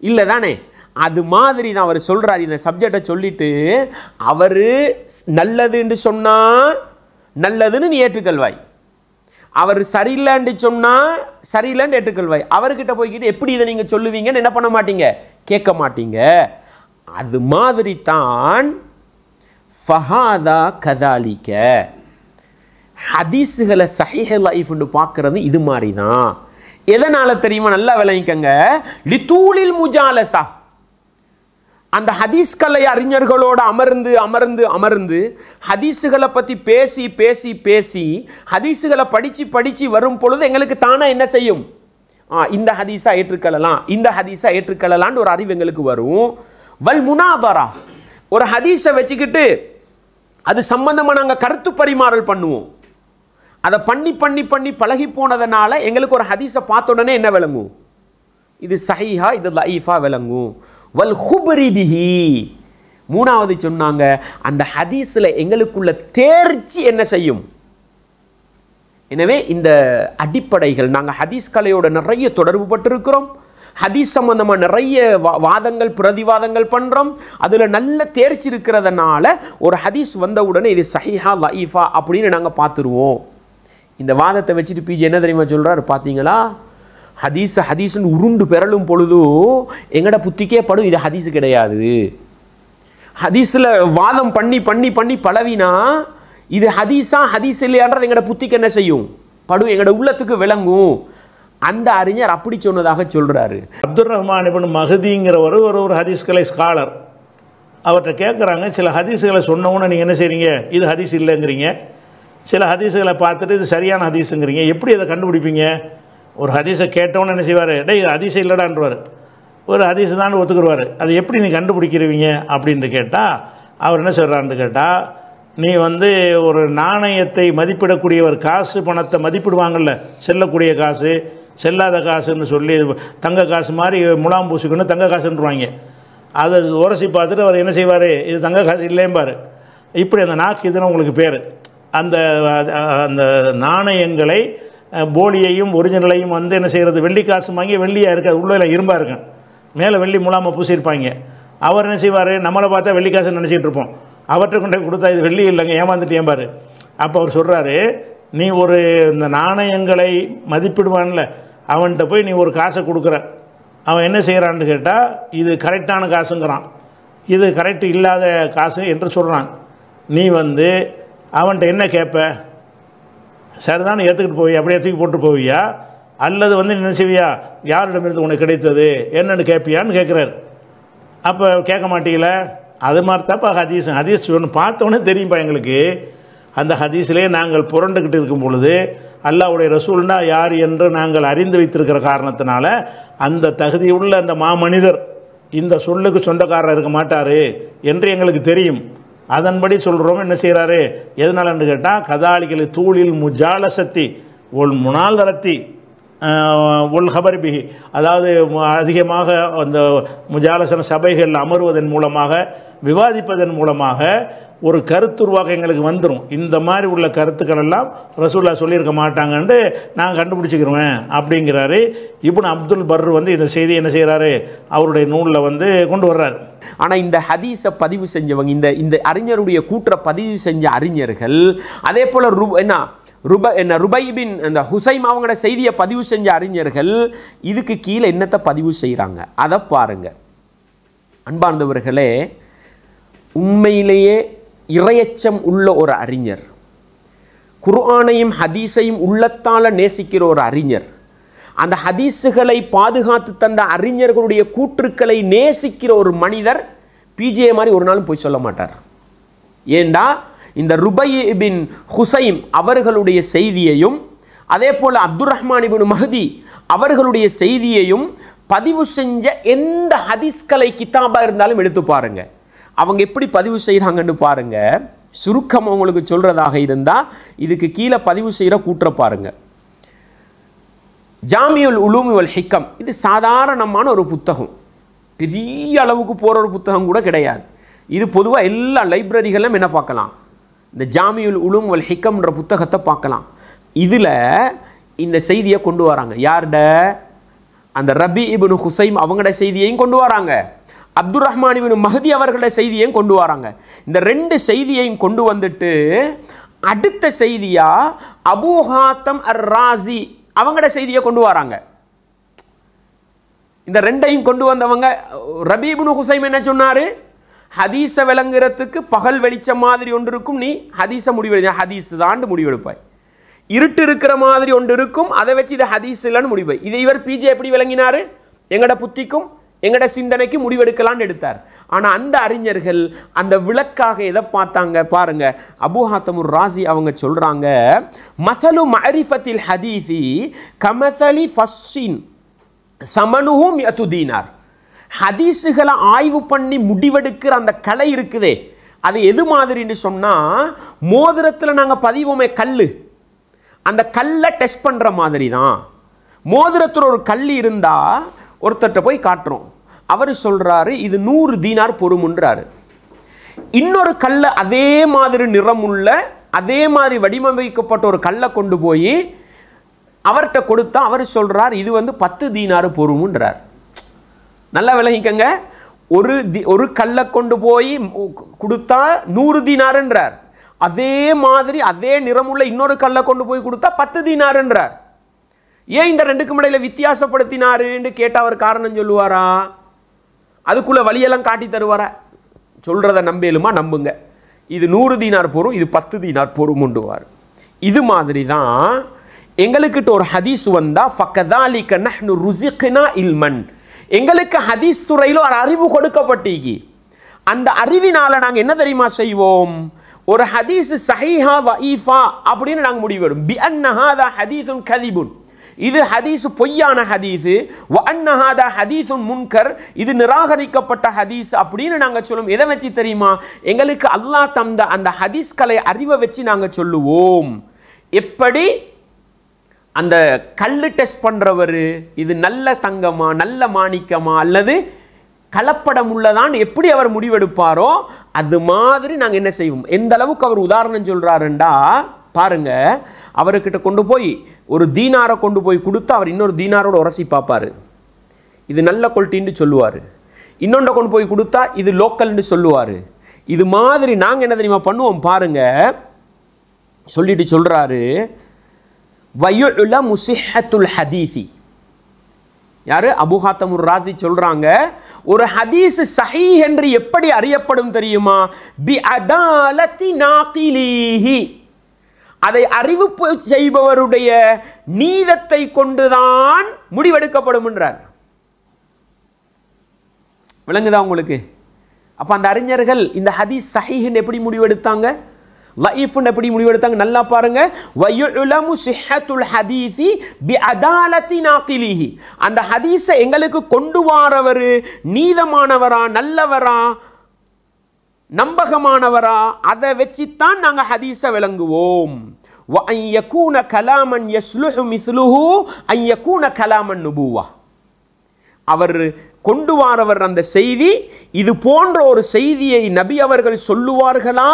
இல்லை தானே? அது மாதிரி தான் அவர் சொல்கிறார். இந்த சப்ஜெக்டை சொல்லிட்டு அவர் நல்லதுன்னு சொன்னால் நல்லதுன்னு நீ ஏற்றுக்கொள்வாய், அவர் சரியில்லைன்னு சொன்னால் சரியில்லைன்னு ஏற்றுக்கொள்வாய். அவர்கிட்ட போய்கிட்டு எப்படி இதை நீங்கள் சொல்லுவீங்கன்னு என்ன பண்ண மாட்டீங்க? கேட்க மாட்டீங்க. அது மாதிரி தான் ஃபஹாதா கதாலிக்க, ஹதீஸுகளை சஹீஹ் லைஃப்னு பார்க்கறது இது மாதிரி தான். எதனால் தெரியுமா? நல்லா விளங்கிக்கங்க. லிதூலில் முஜாலசா, அந்த ஹதீஸ் கலை அறிஞர்களோடு அமர்ந்து அமர்ந்து அமர்ந்து ஹதீஸுகளை பற்றி பேசி பேசி பேசி ஹதீஸுகளை படித்து படித்து வரும் பொழுது எங்களுக்கு தானாக என்ன செய்யும்? இந்த ஹதீஸா ஏற்றுக்கொள்ளலாம், இந்த ஹதீஸா ஏற்றுக்கொள்ளலான்னு ஒரு அறிவு எங்களுக்கு வரும். வல் முனாதரா, ஒரு ஹதீஸை வச்சுக்கிட்டு அது சம்பந்தமாக நாங்கள் கருத்து பரிமாறல் பண்ணுவோம். அதை பண்ணி பண்ணி பண்ணி பழகி போனதுனால எங்களுக்கு ஒரு ஹதீஸை பார்த்த உடனே என்ன விளங்கும்? இது சஹீஹா, இது லைஃபா விளங்கும். வல் ஹுப்ரி பிஹி, மூணாவது சொன்னாங்க, அந்த ஹதீஸில் எங்களுக்குள்ள தேர்ச்சி என்ன செய்யும்? எனவே இந்த அடிப்படைகள் நாங்கள் ஹதீஸ் கலையோட நிறைய தொடர்பு பட்டிருக்கிறோம். ஹதீஸ் சம்பந்தமாக நிறைய வாதங்கள் பிரதிவாதங்கள் பண்ணுறோம். அதில் நல்ல தேர்ச்சி இருக்கிறதுனால ஒரு ஹதீஸ் வந்த உடனே இது சஹீஹா லைஃபா அப்படின்னு நாங்கள் பார்த்துருவோம். இந்த வாதத்தை வச்சுட்டு பிஜி என்ன தெரியுமா சொல்கிறார்? பார்த்தீங்களா, ஹதீஸ்ன்னு உருண்டு பெறலும் பொழுது எங்கட புத்திக்கே படும் இது ஹதீஸ் கிடையாது. ஹதீஸில் வாதம் பண்ணி பண்ணி பண்ணி பழவினா இது ஹதீஸா ஹதீஸ் இல்லையான்றது எங்கட புத்திக்கு என்ன செய்யும்? படும், எங்கட உள்ளத்துக்கு விளங்கும். அந்த அறிஞர் அப்படி சொன்னதாக சொல்கிறாரு. அப்துர் ரஹ்மான் இப்னு மஹ்திங்கிறவர் ஒரு ஹதீஸ் கலை ஸ்காலர். அவர்கிட்ட கேட்குறாங்க, சில ஹதீஸுகளை சொன்னவுன்னு நீங்கள் என்ன செய்கிறீங்க? இது ஹதீஸ் இல்லைங்கிறீங்க. சில ஹதீஸுகளை பார்த்துட்டு இது சரியான ஹதீஸுங்கிறீங்க. எப்படி அதை கண்டுபிடிப்பீங்க? ஒரு ஹதீஸை கேட்டவொன்னு என்ன செய்வார்? டேய் இது ஹதீஸ் இல்லைடான்றவார். ஒரு ஹதீஸ் தான் ஒத்துக்குருவார். அது எப்படி நீ கண்டுபிடிக்கிறீங்க அப்படின்ட்டு கேட்டால் அவர் என்ன சொல்கிறான்னு கேட்டால், நீ ஒரு நாணயத்தை மதிப்பிடக்கூடியவர், காசு பணத்தை மதிப்பிடுவாங்கள்ல, செல்லக்கூடிய காசு செல்லாத காசுன்னு சொல்லி தங்க காசு மாதிரி முலாம் பூசிக்கணும் தங்க காசுன்றுவாங்க. அதை உரசி பார்த்துட்டு அவர் என்ன செய்வார், இது தங்க காசு இல்லைம்பார். இப்படி அந்த நாக்கு இதுன்னு உங்களுக்கு பேர். அந்த அந்த நாணயங்களை போலியையும் ஒரிஜினலையும் வந்து என்ன செய்கிறது, வெள்ளி காசு வாங்கி வெள்ளியாக இருக்காது, உள்ள இரும்பாக இருக்கும், மேலே வெள்ளி முலாமல் பூசியிருப்பாங்க. அவர் என்ன செய்வார், நம்மளை பார்த்தா வெள்ளி காசு நினச்சிட்டு இருப்போம், அவர்கிட்ட கொண்டு கொடுத்தா இது வெள்ளி இல்லைங்க ஏமாந்துட்டேன் பாரு. அப்போ அவர் சொல்கிறாரு, நீ ஒரு இந்த நாணயங்களை மதிப்பிடுவான்ல அவன்கிட்ட போய் நீ ஒரு காசை கொடுக்குற, அவன் என்ன செய்கிறான்னு கேட்டால் இது கரெக்டான காசுங்கிறான், இது கரெக்டு இல்லாத காசு என்று சொல்கிறான். நீ வந்து அவன்கிட்ட என்ன கேட்ப, சரிதான் ஏற்றுக்கிட்டு போவியா, அப்படியே தூக்கி போட்டு போவியா, அல்லது வந்து என்ன செய்வியா, யாரிடமிருந்து உனக்கு கிடைத்தது என்னென்னு கேட்பியான்னு கேட்குறாரு. அப்போ கேட்க மாட்டீங்கள, அது மாதிரி தான்ப்பா ஹதீஸ் ஒன்று பார்த்தோன்னே தெரியும்ப்பா எங்களுக்கு. அந்த ஹதீஸிலே நாங்கள் புரண்டுக்கிட்டு இருக்கும் பொழுது அல்லாஹ்வுடைய ரசூல்னா யார் என்று நாங்கள் அறிந்து வைத்திருக்கிற காரணத்தினால அந்த தகுதியுள்ள அந்த மாமனிதர் இந்த சொல்லுக்கு சொந்தக்காரர் இருக்க மாட்டார் என்று எங்களுக்கு தெரியும். அதன்படி சொல்கிறோம். என்ன செய்கிறாரு, எதனாலன்னு கேட்டால் கதாலிகளை தூளில் முஜாலசத்தி ஒல் முனால்தரத்தி ஒல் ஹபர்பிஹி, அதாவது அதிகமாக அந்த முஜாலசன சபைகளில் அமர்வதன் மூலமாக விவாதிப்பதன் மூலமாக ஒரு கருத்துருவாக்கம் எங்களுக்கு வந்துடும். இந்த மாதிரி உள்ள கருத்துக்கள் எல்லாம் ரசூல்லா சொல்லியிருக்க மாட்டாங்கன்ட்டு நான் கண்டுபிடிச்சிக்கிறேன் அப்படிங்கிறாரு. இப்னு அப்துல் பர் வந்து இந்த செய்தி என்ன செய்கிறாரு, அவருடைய நூலில் வந்து கொண்டு வர்றாரு. ஆனால் இந்த ஹதீஸை பதிவு செஞ்சவங்க, இந்த அறிஞருடைய கூற்றை பதிவு செஞ்ச அறிஞர்கள், அதே போல் ருபைபின் இந்த ஹுசைம் அவங்களோட செய்தியை பதிவு செஞ்ச அறிஞர்கள் இதுக்கு கீழே என்னத்தை பதிவு செய்கிறாங்க அதை பாருங்க. அன்பார்ந்தவர்களே, உண்மையிலேயே இறையச்சம் உள்ள ஒரு அறிஞர், குர்ஆனையும் ஹதீஸையும் உள்ளத்தால் நேசிக்கிற ஒரு அறிஞர், அந்த ஹதீஸுகளை பாதுகாத்து தந்த அறிஞர்களுடைய கூற்றுக்களை நேசிக்கிற ஒரு மனிதர் பிஜே மாதிரி ஒரு நாளும் போய் சொல்ல மாட்டார். ஏண்டா இந்த ருபை பின் ஹுசைம் அவர்களுடைய செய்தியையும் அதே போல் அப்துர் ரஹ்மான் இப்னு மஹதி அவர்களுடைய செய்தியையும் பதிவு செஞ்ச எந்த ஹதீஸ்களை கிதாபாக இருந்தாலும் எடுத்து பாருங்க, அவங்க எப்படி பதிவு செய்கிறாங்கன்னு பாருங்க. சுருக்கம் அவங்களுக்கு சொல்றதாக இருந்தால் இதுக்கு கீழே பதிவு செய்கிற கூற்ற பாருங்க. ஜாமியுல் உலூம் வல் ஹிக்கம், இது சாதாரணமான ஒரு புத்தகம், பெரிய அளவுக்கு போகிற ஒரு புத்தகம் கூட கிடையாது. இது பொதுவாக எல்லா லைப்ரரிகளும் என்ன பார்க்கலாம், இந்த ஜாமியுல் உலூம் வல் ஹிக்கம்ன்ற புத்தகத்தை பார்க்கலாம். இதில் இந்த செய்தியை கொண்டு வராங்க. யார்ட, அந்த ரபி இப்னு ஹுசைம் அவங்களோட செய்தியையும் கொண்டு வராங்க, அப்துர் ரஹ்மான் இப்னு மஹதி அவர்களோட செய்தியையும் கொண்டு வராங்க. இந்த ரெண்டு செய்தியையும் கொண்டு வந்துட்டு அடுத்த செய்தியா அபூ ஹாத்தம் அர் ராசி அவங்களோட செய்தியை கொண்டு வராங்க. இந்த ரெண்டையும் கொண்டு வந்தவங்க ரபி இப்னு ஹுசைம் என்ன சொன்னாரு, ஹதீஸை விளங்குறதுக்கு பகல் வெளிச்சம் மாதிரி ஒன்று இருக்கும், நீ ஹதீஸை முடிவெடு, ஹதீஸ் தான் முடிவெடுப்பாய். இருட்டு இருக்கிற மாதிரி ஒன்று இருக்கும், அதை வச்சு இதை ஹதீஸ் இல்லைன்னு முடிவாய். இதை இவர் பிஜே எப்படி விளங்கினாரு, எங்கட புத்திக்கும் எங்கட சிந்தனைக்கு முடிவெடுக்கலான்னு எடுத்தார். ஆனால் அந்த அறிஞர்கள் அந்த விளக்காக எதை பார்த்தாங்க பாருங்க. அபூ ஹாத்தமுர் ராசி அவங்க சொல்றாங்க, மசலு மஅரிஃபத்தில் ஹதீஸி கமசலி ஃபஸ்ஸின் சமனுஹு மிஅத்து தீனார். ஹதீஸுகளை ஆய்வு பண்ணி முடிவெடுக்கிற அந்த கலை இருக்குதே, அது எது மாதிரின்னு சொன்னால், மோதிரத்தில் நாங்கள் பதிவோமே கல், அந்த கல்லை டெஸ்ட் பண்ணுற மாதிரி தான். மோதிரத்தில் ஒரு கல் இருந்தால் ஒருத்தர்கிட்ட போய் காட்டுறோம், அவர் சொல்கிறாரு இது 100 தீனார் பொறுமுன்றாரு. இன்னொரு கல்லை அதே மாதிரி நிறமுள்ள அதே மாதிரி வடிவமைக்கப்பட்ட ஒரு கல்லை கொண்டு போய் அவர்கிட்ட கொடுத்தா அவர் சொல்கிறார் இது வந்து 10 தீனார் பொறுமுன்றார். நல்லா விளங்கிக்கங்க, ஒரு கல்லை கொண்டு போய் கொடுத்தா 100 தீனார்ன்றார், அதே மாதிரி அதே நிறமுள்ள இன்னொரு கல்லை கொண்டு போய் கொடுத்தா 10 தீனார்ன்றார். ஏன் இந்த ரெண்டுக்கும் இடையில வித்தியாசப்படுத்தினாருன்னு கேட்டால் அவர் காரணம் சொல்லுவாரா, அதுக்குள்ள வழியெல்லாம் காட்டி தருவாரா? சொல்றதை நம்பேலுமா நம்புங்க, இது 100 தீனார் போரும், இது 10 தீனார் போரும் உண்டுவார். இது மாதிரி தான் எங்களுக்கிட்ட ஒரு ஹதீஸ் வந்தா ஃபகதாலிக நஹ்னு ருஸிக்னா இல்மன், எங்களுக்கு ஹதீஸ் துறையில் ஒரு அறிவு கொடுக்கப்பட்டீங்க. அந்த அறிவினால நாங்கள் என்ன தெரியுமா செய்வோம், ஒரு ஹதீஸ் சஹீஹா வஈஃபா அப்படின்னு நாங்கள் முடிவெடுப்போம். பி அன்ன ஹாதா ஹதீஸுன் கதிபுன், இது ஹதீஸ் பொய்யான ஹதீஸ், வ அன்ன ஹாதா ஹதீஸுன் முன்கர், இது நிராகரிக்கப்பட்ட ஹதீஸ் அப்படின்னு நாங்கள் சொல்லுவோம். எதை வச்சு தெரியுமா, எங்களுக்கு அல்லாஹ் தந்த அந்த ஹதீஸ்களை அறிவை வச்சு நாங்கள் சொல்லுவோம். எப்படி அந்த கல்லு டெஸ்ட் பண்றவர் இது நல்ல தங்கமா நல்ல மாணிக்கமா அல்லது கலப்படம் உள்ளதான் எப்படி அவர் முடிவெடுப்பாரோ அது மாதிரி நாங்கள் என்ன செய்வோம். எந்த அளவுக்கு அவர் உதாரணம் சொல்றாருண்டா பாருங்க, அவர்கிட்ட கொண்டு போய் ஒரு தீனாரை கொண்டு போய் கொடுத்து அவர் இன்னொரு தீனாரோட உரசி பார்ப்பாரு, இது நல்ல குவாலிட்டின்னு சொல்லுவார். இன்னொன்றை கொண்டு போய் கொடுத்தா இது லோக்கல்னு சொல்லுவார். இது மாதிரி நாங்கள் என்ன தெரியுமா பண்ணுவோம் பாருங்க. சொல்லிட்டு சொல்றாரு, வயுலமு சிஹ்ஹத்துல் ஹதீஸி. யாரு? அபூ ஹாத்தமுர் ராஸி சொல்றாங்க, ஒரு ஹதீஸ் சஹீஹ் என்று எப்படி அறியப்படும் தெரியுமா? பி அதாலத்தி நாகிலிஹி. அதை அறிவிப்பு செய்பவருடைய நீதத்தை கொண்டுதான் முடிவெடுக்கப்படும் என்றார். விளங்குதா உங்களுக்கு? அப்ப அந்த அறிஞர்கள் இந்த ஹதீஸ் சஹீஹ்னு எப்படி முடிவெடுத்தாங்க, லைஃப்னு எப்படி முடிவெடுத்தாங்க? நல்லா பாருங்க. வயுலமு சிஹ்ஹத்துல் ஹதீஸி பி அதாலத்தி நாகிலிஹி. அந்த ஹதீஸை எங்களுக்கு கொண்டு வரவர் நீதமானவரா நல்லவரா நம்பகமானவரா அதை வச்சுத்தான் நாங்கள் ஹதீஸை விளங்குவோம். வஅன் யகூன கலாமன் யஸ்லுஹு மிஸ்லுஹு அன் யகூன கலாமன் நுபுவா. அவர் கொண்டு வரவர் அந்த செய்தி இது போன்ற ஒரு செய்தியை நபி அவர்கள் சொல்லுவார்களா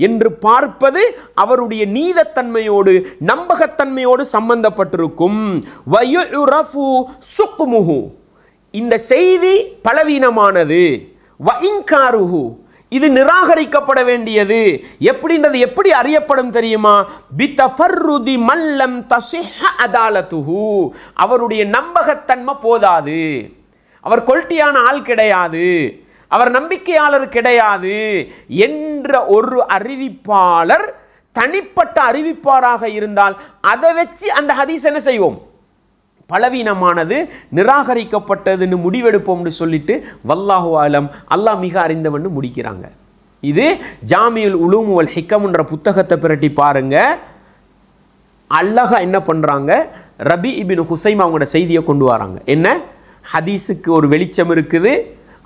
என்று பார்ப்பது அவருடைய நீதத்தன்மையோடு நம்பகத்தன்மையோடு சம்பந்தப்பட்டிருக்கும். வயுரஃபு சுக்முஹு. இந்த செய்தி பலவீனமானது. வஇன்காருஹு. இது நிராகரிக்கப்பட வேண்டியது. எப்படின்றது எப்படி அறியப்படும் தெரியுமா? பிதஃபர்ருதி மல்லம் தஸிஹ் அதாலத்துஹு. அவருடைய நம்பகத்தன்மை போதாது, அவர் கொல்ட்டியான ஆள் கிடையாது, அவர் நம்பிக்கையாளர் கிடையாது என்ற ஒரு அறிவிப்பாளர் தனிப்பட்ட அறிவிப்பாராக இருந்தால் அதை வச்சு அந்த ஹதீஸ் என்ன செய்வோம்? பலவீனமானது, நிராகரிக்கப்பட்டதுன்னு முடிவெடுப்போம்னு சொல்லிட்டு வல்லாஹு ஆலம் அல்லாஹ் மிக அறிந்தவன்னு முடிக்கிறாங்க. இது ஜாமியுல் உலூம் வல் ஹிக்கம்ன்ற புத்தகத்தை பிரட்டி பாருங்க. அல்லாஹ் என்ன பண்றாங்க, ரபி இப்னு ஹுசைம் அவங்களோட செய்தியை கொண்டு வராங்க. என்ன? ஹதீஸுக்கு ஒரு வெளிச்சம் இருக்குது,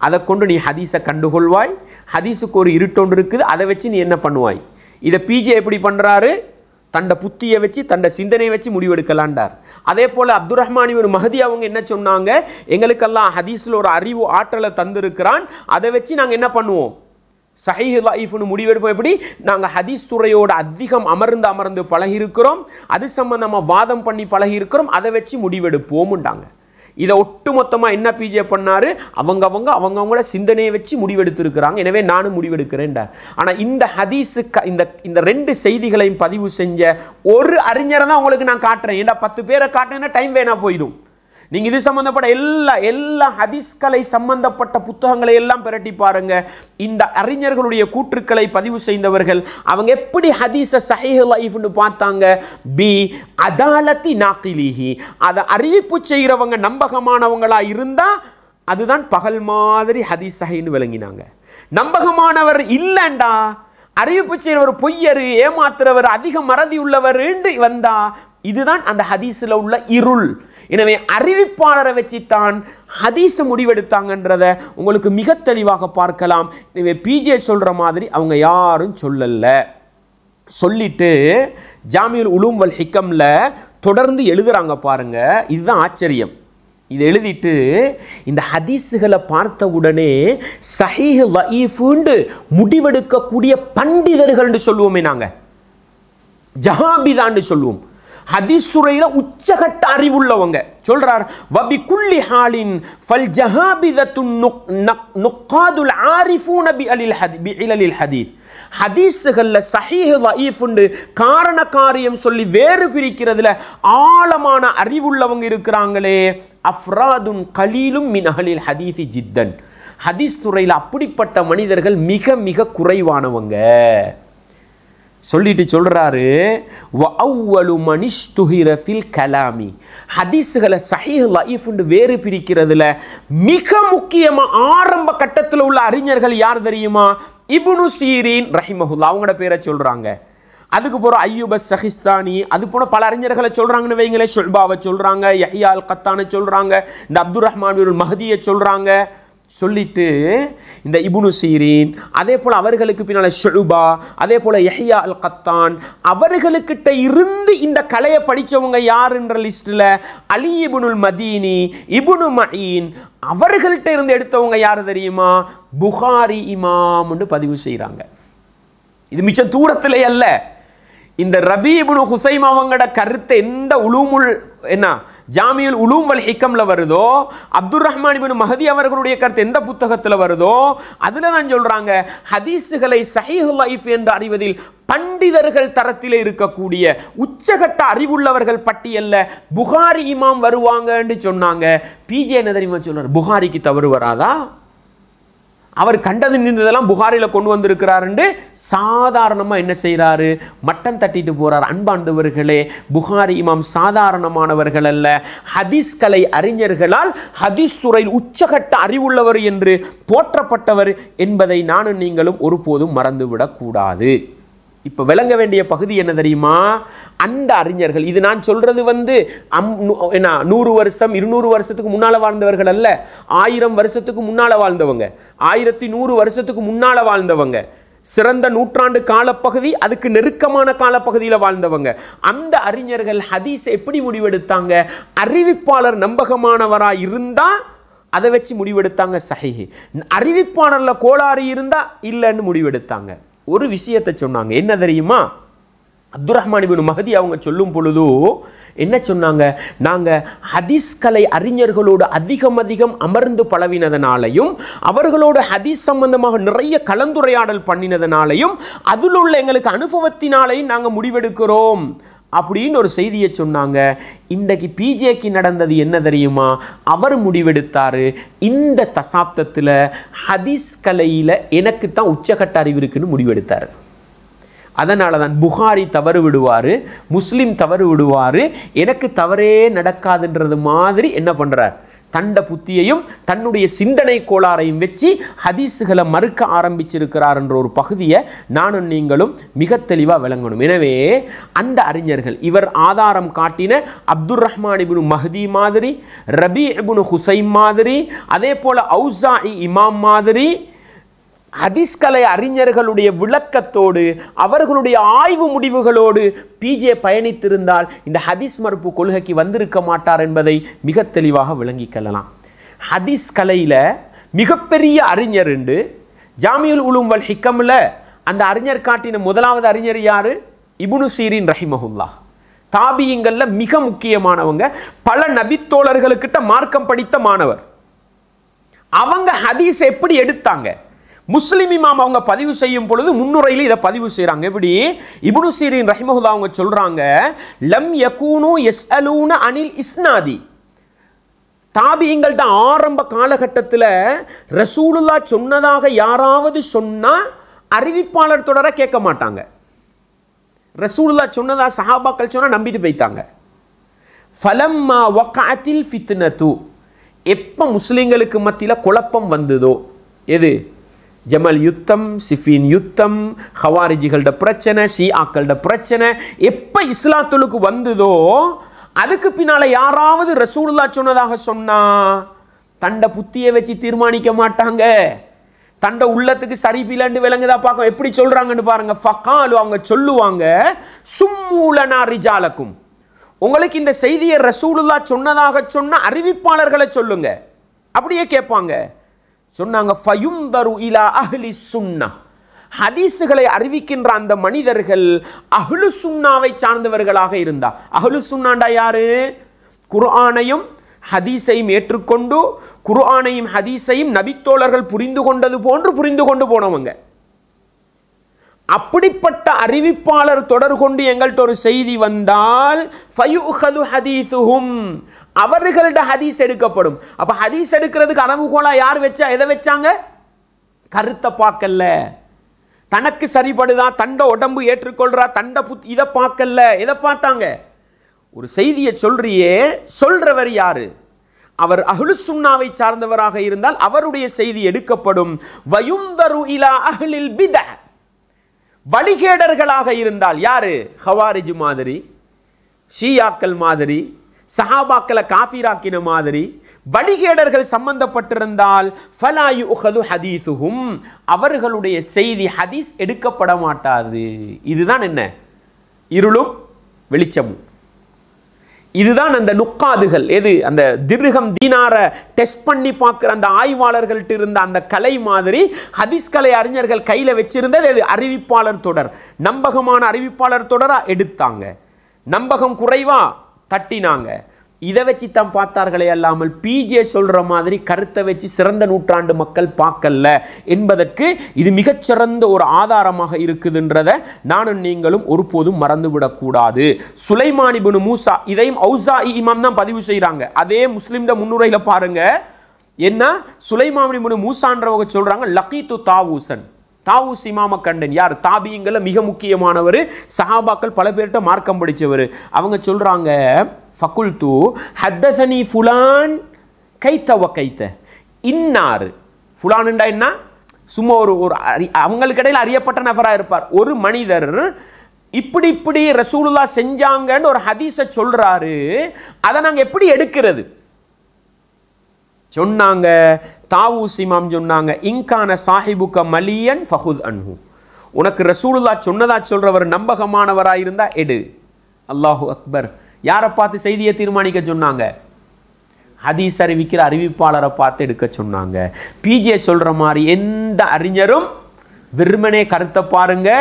அதை கொண்டு நீ ஹதீஸை கண்டுகொள்வாய். ஹதீஸுக்கு ஒரு இருட்டொன்று இருக்குது, அதை வச்சு நீ என்ன பண்ணுவாய். இதை பிஜே எப்படி பண்றாரு? தண்ட புத்தியை வச்சு தண்ட சிந்தனையை வச்சு முடிவெடுக்கலான்டார். அதே போல் அப்துல் ரஹ்மான் இப்னு மஹதி அவங்க என்ன சொன்னாங்க, எங்களுக்கெல்லாம் ஹதீஸில் ஒரு அறிவு ஆற்றலை தந்திருக்கிறான், அதை வச்சு நாங்கள் என்ன பண்ணுவோம்? சஹீஹ் லைஃப்னு முடிவெடுப்போம். எப்படி? நாங்கள் ஹதீஸ் துறையோடு அதிகம் அமர்ந்து பழகி இருக்கிறோம், அது சம்பந்தமாக வாதம் பண்ணி பழகி இருக்கிறோம், அதை வச்சு முடிவெடுப்போம்ட்டாங்க. இதை ஒட்டு மொத்தமாக என்ன பிஜே பண்ணாரு? அவங்களோட சிந்தனையை வச்சு முடிவெடுத்திருக்கிறாங்க, எனவே நானும் முடிவெடுக்கிறேன்டார். ஆனால் இந்த ஹதீஸுக்கு இந்த ரெண்டு செய்திகளையும் பதிவு செஞ்ச ஒரு அறிஞரை தான் உங்களுக்கு நான் காட்டுறேன். ஏன்னா 10 பேரை காட்டுறேன்னா டைம் வேணா போயிடும். நீங்கள் இது சம்பந்தப்பட்ட எல்லா ஹதீஸ்களை சம்பந்தப்பட்ட புத்தகங்களை எல்லாம் பிரட்டி பாருங்க. இந்த அறிஞர்களுடைய கூற்றுக்களை பதிவு செய்தவர்கள் அவங்க எப்படி ஹதீஸை சஹீஹ் லைஃப்னு பார்த்தாங்க? பி அதாலத்தி நாகிலிஹி. அதை அறிவிப்பு செய்கிறவங்க நம்பகமானவங்களா இருந்தா அதுதான் பகல் மாதிரி ஹதீஸ் சஹீஹ்னு விளங்கினாங்க. நம்பகமானவர் இல்லைண்டா, அறிவிப்பு செய்கிற ஒரு பொய்யர், ஏமாத்துறவர், அதிக மறதி உள்ளவர் வந்தா இதுதான் அந்த ஹதீஸில் உள்ள இருள். எனவே அறிவிப்பாளரை வச்சுத்தான் ஹதீஸ் முடிவெடுத்தாங்கன்றத உங்களுக்கு மிக தெளிவாக பார்க்கலாம். எனவே பிஜே சொல்ற மாதிரி அவங்க யாரும் சொல்லல. சொல்லிட்டு ஜாமியுல் உலூம் வல் ஹிக்கம்ல தொடர்ந்து எழுதுறாங்க பாருங்க. இதுதான் ஆச்சரியம். இதை எழுதிட்டு இந்த ஹதீஸுகளை பார்த்த உடனே சஹீஹ் லைஃப்னு முடிவெடுக்கக்கூடிய பண்டிதர்கள்னு சொல்லுவோமே, நாங்க ஜஹாபிதான்னு சொல்லுவோம். ஹதீஸ் துறையில உச்சகட்ட அறிவுள்ளவங்க சொல்றார், வபி குல்லி ஹாலின் ஃபல் ஜஹாபிதத்து நுக்காதுல் ஆரிஃபூன பிஇலலில் ஹதீஸ். ஹதீஸுகள்ல சஹீஹ் லைஃப்னு காரண காரியம் சொல்லி வேறு பிரிக்கிறதுல ஆழமான அறிவுள்ளவங்க இருக்கிறாங்களே, அஃப்ராதுன் கலீலும் மின் அஹ்லில் ஹதீஸி ஜித்தன். ஹதீஸ் துறையில் அப்படிப்பட்ட மனிதர்கள் மிக மிக குறைவானவங்க. சொல்லிட்டு சொல்றாரு, வஅவ்வலு மனிஷ்துஹிர ஃபில் கலாமி. ஹதீஸ்களை சஹீஹ் லைஃப்னு வேறு பிரிக்கிறதுல மிக முக்கியமா ஆரம்ப கட்டத்தில் உள்ள அறிஞர்கள் யார் தெரியுமா? இப்னு சீரீன் ரஹிமஹுல்லாஹ் அவங்களோட பேரை சொல்றாங்க. அதுக்கு போற அய்யூப் அஸ்-சஹிஸ்தானி, அது போன பல அறிஞர்களை சொல்றாங்கன்னு வைங்களே. ஷுபாவை சொல்றாங்க, யஹ்யா அல் கத்தானை சொல்றாங்க, இந்த அப்துல் ரஹ்மான் இப்னு மஹதியை சொல்றாங்க. சொல்லிட்டு இந்த இப்னு சீரின், அதே போல் அவர்களுக்கு பின்னால் ஷுபா, அதே போல் யஹ்யா அல் கத்தான், அவர்களுக்கிட்ட இருந்து இந்த கலையை படித்தவங்க யாருன்ற லிஸ்ட்டில் அலி இப்னுல் மதீனி, இப்னு மஈன், அவர்கள்ட்ட இருந்து எடுத்தவங்க யார் தெரியுமா? புகாரி இமாம்னு பதிவு செய்கிறாங்க. இது மிச்சம் தூரத்திலே அல்ல. இந்த ரபி இப்னு ஹுசைம் அவங்களோட கருத்தை எந்த உலூமுல் ஜாமியுல் உலூம் வல் ஹிக்கம்ல வருதோ, அப்துர் ரஹ்மான் இப்னு மஹதி அவர்களுடைய கருத்து எந்த புத்தகத்தில் வருதோ அதில் தான் சொல்றாங்க, ஹதீஸுகளை சஹீஹ் லைஃப் என்று அறிவதில் பண்டிதர்கள் தரத்தில் இருக்கக்கூடிய உச்சகட்ட அறிவுள்ளவர்கள் பட்டியல்ல புகாரி இமாம் வருவாங்கன்னு சொன்னாங்க. பிஜே என்ன தெரியுமா சொல்றாரு? புகாரிக்கு தவறு வராதா? அவர் கண்டது நின்றதெல்லாம் புகாரில் கொண்டு வந்திருக்கிறாருன்னு சாதாரணமாக என்ன செய்கிறாரு? மட்டம் தட்டிட்டு போகிறார். அன்பாண்டவர்களே, புகாரி இமாம் சாதாரணமானவர்கள் அல்ல, ஹதீஸ் கலை அறிஞர்களால் ஹதீஸ் துறையில் உச்சகட்ட அறிவுள்ளவர் என்று போற்றப்பட்டவர் என்பதை நானும் நீங்களும் ஒருபோதும் மறந்துவிடக்கூடாது. இப்போ விளங்க வேண்டிய பகுதி என்ன தெரியுமா? அந்த அறிஞர்கள், இது நான் சொல்றது 100 வருஷம் 200 வருஷத்துக்கு முன்னால் வாழ்ந்தவர்கள் அல்ல, 1000 வருஷத்துக்கு முன்னால் வாழ்ந்தவங்க, 1100 வருஷத்துக்கு முன்னால் வாழ்ந்தவங்க, சிறந்த நூற்றாண்டு காலப்பகுதி, அதுக்கு நெருக்கமான காலப்பகுதியில் வாழ்ந்தவங்க. அந்த அறிஞர்கள் ஹதீஸ் எப்படி முடிவெடுத்தாங்க? அறிவிப்பாளர் நம்பகமானவராக இருந்தால் அதை வச்சு முடிவெடுத்தாங்க சஹீஹ். அறிவிப்பாளரில் கோளாறு இருந்தால் இல்லைன்னு முடிவெடுத்தாங்க. ஒரு விஷயத்தை சொன்னாங்க, என்ன தெரியுமா? அப்துர் ரஹ்மான் இப்னு மஹதி அவங்க சொல்லும் பொழுது என்ன சொன்னாங்க? நாங்கள் ஹதீஸ் கலை அறிஞர்களோடு அதிகம் அமர்ந்து பழவினதனாலையும் அவர்களோடு ஹதீஸ் சம்பந்தமாக நிறைய கலந்துரையாடல் பண்ணினதனாலையும் அதில் உள்ள எங்களுக்கு அனுபவத்தினாலையும் நாங்கள் முடிவெடுக்கிறோம் அப்படின்னு ஒரு செய்தியை சொன்னாங்க. இன்றைக்கு பிஜேக்கு நடந்தது என்ன தெரியுமா? அவர் முடிவெடுத்தார், இந்த தசாப்தத்தில் ஹதீஸ் கலையில் எனக்கு தான் உச்சகட்ட அறிவு இருக்குன்னு முடிவெடுத்தார். அதனால தான் புகாரி தவறு விடுவார், முஸ்லீம் தவறு விடுவார், எனக்கு தவறே நடக்காதுன்றது மாதிரி என்ன பண்ணுறார்? தண்ட புத்தியையும் தன்னுடைய சிந்தனை கோளாறையும் வச்சு ஹதீஸுகளை மறுக்க ஆரம்பிச்சிருக்கிறார் என்ற ஒரு பகுதியை நானும் நீங்களும் மிக தெளிவாக விளங்கணும். எனவே அந்த அறிஞர்கள், இவர் ஆதாரம் காட்டின அப்துர் ரஹ்மான் இப்னு மஹதி மாதிரி, ரபி இப்னு ஹுசைம் மாதிரி, அதே போல் ஔசாஇ இமாம் மாதிரி ஹதீஸ் கலை அறிஞர்களுடைய விளக்கத்தோடு அவர்களுடைய ஆய்வு முடிவுகளோடு பிஜே பயணித்திருந்தால் இந்த ஹதீஸ் மறுப்பு கொள்கைக்கு வந்திருக்க மாட்டார் என்பதை மிக தெளிவாக விளங்கிக்கொள்ளலாம். ஹதீஸ் கலையில் மிகப்பெரிய அறிஞர் உண்டு. ஜாமியுல் உலூம் வல் ஹிக்கம்ல அந்த அறிஞர் காட்டின முதலாவது அறிஞர் யாரு? இப்னு சீரின் ரஹிமஹுல்லாஹ். தாபியங்கள்ல மிக முக்கியமானவங்க, பல நபித்தோழர்களுக்கிட்ட மார்க்கம் படித்த மாணவர். அவங்க ஹதீஸ் எப்படி எடுத்தாங்க? முஸ்லிம் இமாம் அவங்க பதிவு செய்யும் பொழுது முன்னுரையில் இதை பதிவு செய்கிறாங்க. எப்படி? இப்னு சீரின் ரஹிமஹுல்லாஹ் அவங்க சொல்றாங்க, லம் யகூனு யஸ்அலூன அனில் இஸ்னாதி. தாபியங்கள்ட்ட ஆரம்ப காலகட்டத்தில் ரசூலுல்லாஹ் சொன்னதாக யாராவது சொன்னா அறிவிப்பாளர் தொடர கேட்க மாட்டாங்க. ரசூலுல்லாஹ் சொன்னதா சஹாபாக்கள் சொன்னா நம்பிட்டு போய்த்தாங்க. ஃபலம்மா வக்அத்தில் ஃபித்னது, எப்போ முஸ்லிம்களுக்கு மத்தியில் குழப்பம் வந்ததோ, எது? ஜமல் யுத்தம், சிஃபின் யுத்தம், ஹவாரிஜிகளோட பிரச்சனை, ஷிஆக்களோட பிரச்சனை எப்போ இஸ்லாத்துக்கு வந்ததோ அதுக்கு பின்னால் யாராவது ரசூலுல்லாஹ் சொன்னதாக சொன்னா தண்ட புத்தியை வச்சு தீர்மானிக்க மாட்டாங்க. தண்ட உள்ளத்துக்கு சரிபிலண்டு விளங்குதா பார்க்க எப்படி சொல்றாங்கன்னு பாருங்க. ஃபகாலு, அவங்க சொல்லுவாங்க, சும்மூலனா ரிஜாலக்கும், உங்களுக்கு இந்த செய்தியை ரசூலுல்லாஹ் சொன்னதாக சொன்ன அறிவிப்பாளர்களை சொல்லுங்க. அப்படியே கேட்பாங்க. சொன்னாங்க, ஃபயுந்தரு இலா அஹ்லி சுன்னா, ஹதீஸுகளை அறிவிக்கின்ற அந்த மனிதர்கள் அஹ்லு சுன்னாவை சார்ந்தவர்களாக இருந்தா. அஹ்லு சுன்னாண்டா யாரு? குர்ஆனையும் ஹதீஸையும் ஏற்றுக்கொண்டு குர்ஆனையும் ஹதீஸையும் நபித்தோழர்கள் புரிந்து கொண்டது போன்று புரிந்து கொண்டு போனவங்க. அப்படிப்பட்ட அறிவிப்பாளர் தொடர் கொண்டு எங்கள்கிட்ட ஒரு செய்தி வந்தால் ஃபயுஹது ஹதீஸுஹும், அவர்களோட ஹதீஸ் எடுக்கப்படும். அப்ப ஹதீஸ் எடுக்கிறதுக்கு அளவுகோலா யார் வச்சா? எதை வச்சாங்க? கருத்தை பார்க்கல, தனக்கு சரிபடுதா, தண்ட உடம்பு ஏற்றுக்கொள்றா, தண்ட இதை பார்க்கல. எதை பார்த்தாங்க? ஒரு செய்தியை சொல்றியே, சொல்றவர் யாரு? அவர் அஹ்லு சுன்னாவை சார்ந்தவராக இருந்தால் அவருடைய செய்தி எடுக்கப்படும். வயுந்தரு இலா அஹ்லில் பிதஅ, வழிகேடர்களாக இருந்தால் யாரு? ஹவாரிஜ் மாதிரி, ஷியாக்கள் மாதிரி, சஹாபாக்களை காஃபிராக்கின மாதிரி, வழிகேடர்கள் சம்பந்தப்பட்டிருந்தால் ஃபலா யுஅது ஹதீஸுஹும், அவர்களுடைய செய்தி ஹதீஸ் எடுக்கப்பட மாட்டாது. இதுதான் என்ன? இருளும் வெளிச்சமும். இதுதான் அந்த நுக்காதுகள், எது அந்த திர்ஹம் தீனார டெஸ்ட் பண்ணி பார்க்குற அந்த ஆய்வாளர்கள்ட்ட இருந்த அந்த கலை மாதிரி ஹதீஸ் கலை அறிஞர்கள் கையில் வச்சிருந்தது எது? அறிவிப்பாளர் தொடர். நம்பகமான அறிவிப்பாளர் தொடரா எடுத்தாங்க, நம்பகம் குறைவா தட்டினாங்க. இதை வச்சு தான் பார்த்தார்களே அல்லாமல் பிஜே சொல்ற மாதிரி கருத்தை வச்சு சிறந்த நூற்றாண்டு மக்கள் பார்க்கல என்பதற்கு இது மிகச்சிறந்த ஒரு ஆதாரமாக இருக்குதுன்றதை நானும் நீங்களும் ஒருபோதும் மறந்துவிடக்கூடாது. சுலைமான் இப்னு மூசா, இதையும் ஔசாஇ இமாம் தான் பதிவு செய்கிறாங்க. அதே முஸ்லிம்ட முன்னுரையில் பாருங்க என்ன சுலைமான் இப்னு மூசான்றவங்க சொல்றாங்க, லகீத்து தாவூசன், தாவூஸ் இமாம கண்டன். யார்? தாபியங்கள மிக முக்கியமானவர், சஹாபாக்கள் பல பேர்கிட்ட மார்க்கம் படித்தவர். அவங்க சொல்றாங்க, ஃபகுல்து ஹத்தஸனி ஃபுலான் கைத்த வ கைத்த, இன்னார் ஃபுலான்டா என்ன? சும்மா ஒரு அவங்களுக்கு இடையில் அறியப்பட்ட நபராக இருப்பார். ஒரு மனிதர் இப்படி இப்படி ரசூலுல்லாஹ் செஞ்சாங்கன்னு ஒரு ஹதீஸை சொல்றாரு, அதை நாங்கள் எப்படி எடுக்கிறது சொன்னாங்க. தாவூஸ் இமாம் சொன்னாங்க, இன்கான சாஹிபுக்க மலியன் ஃபஹுத் அன்ஹு, உனக்கு ரசூலுல்லாஹ் சொன்னதா சொல்றவர் நம்பகமானவராக இருந்தா எடு. அல்லாஹு அக்பர். யாரை பார்த்து செய்தியை தீர்மானிக்க சொன்னாங்க? ஹதீஸ் அறிவிக்கிற அறிவிப்பாளரை பார்த்து எடுக்க சொன்னாங்க. பிஜே சொல்ற மாதிரி எந்த அறிஞரும் வெறுமனே கருத்தை பாருங்க,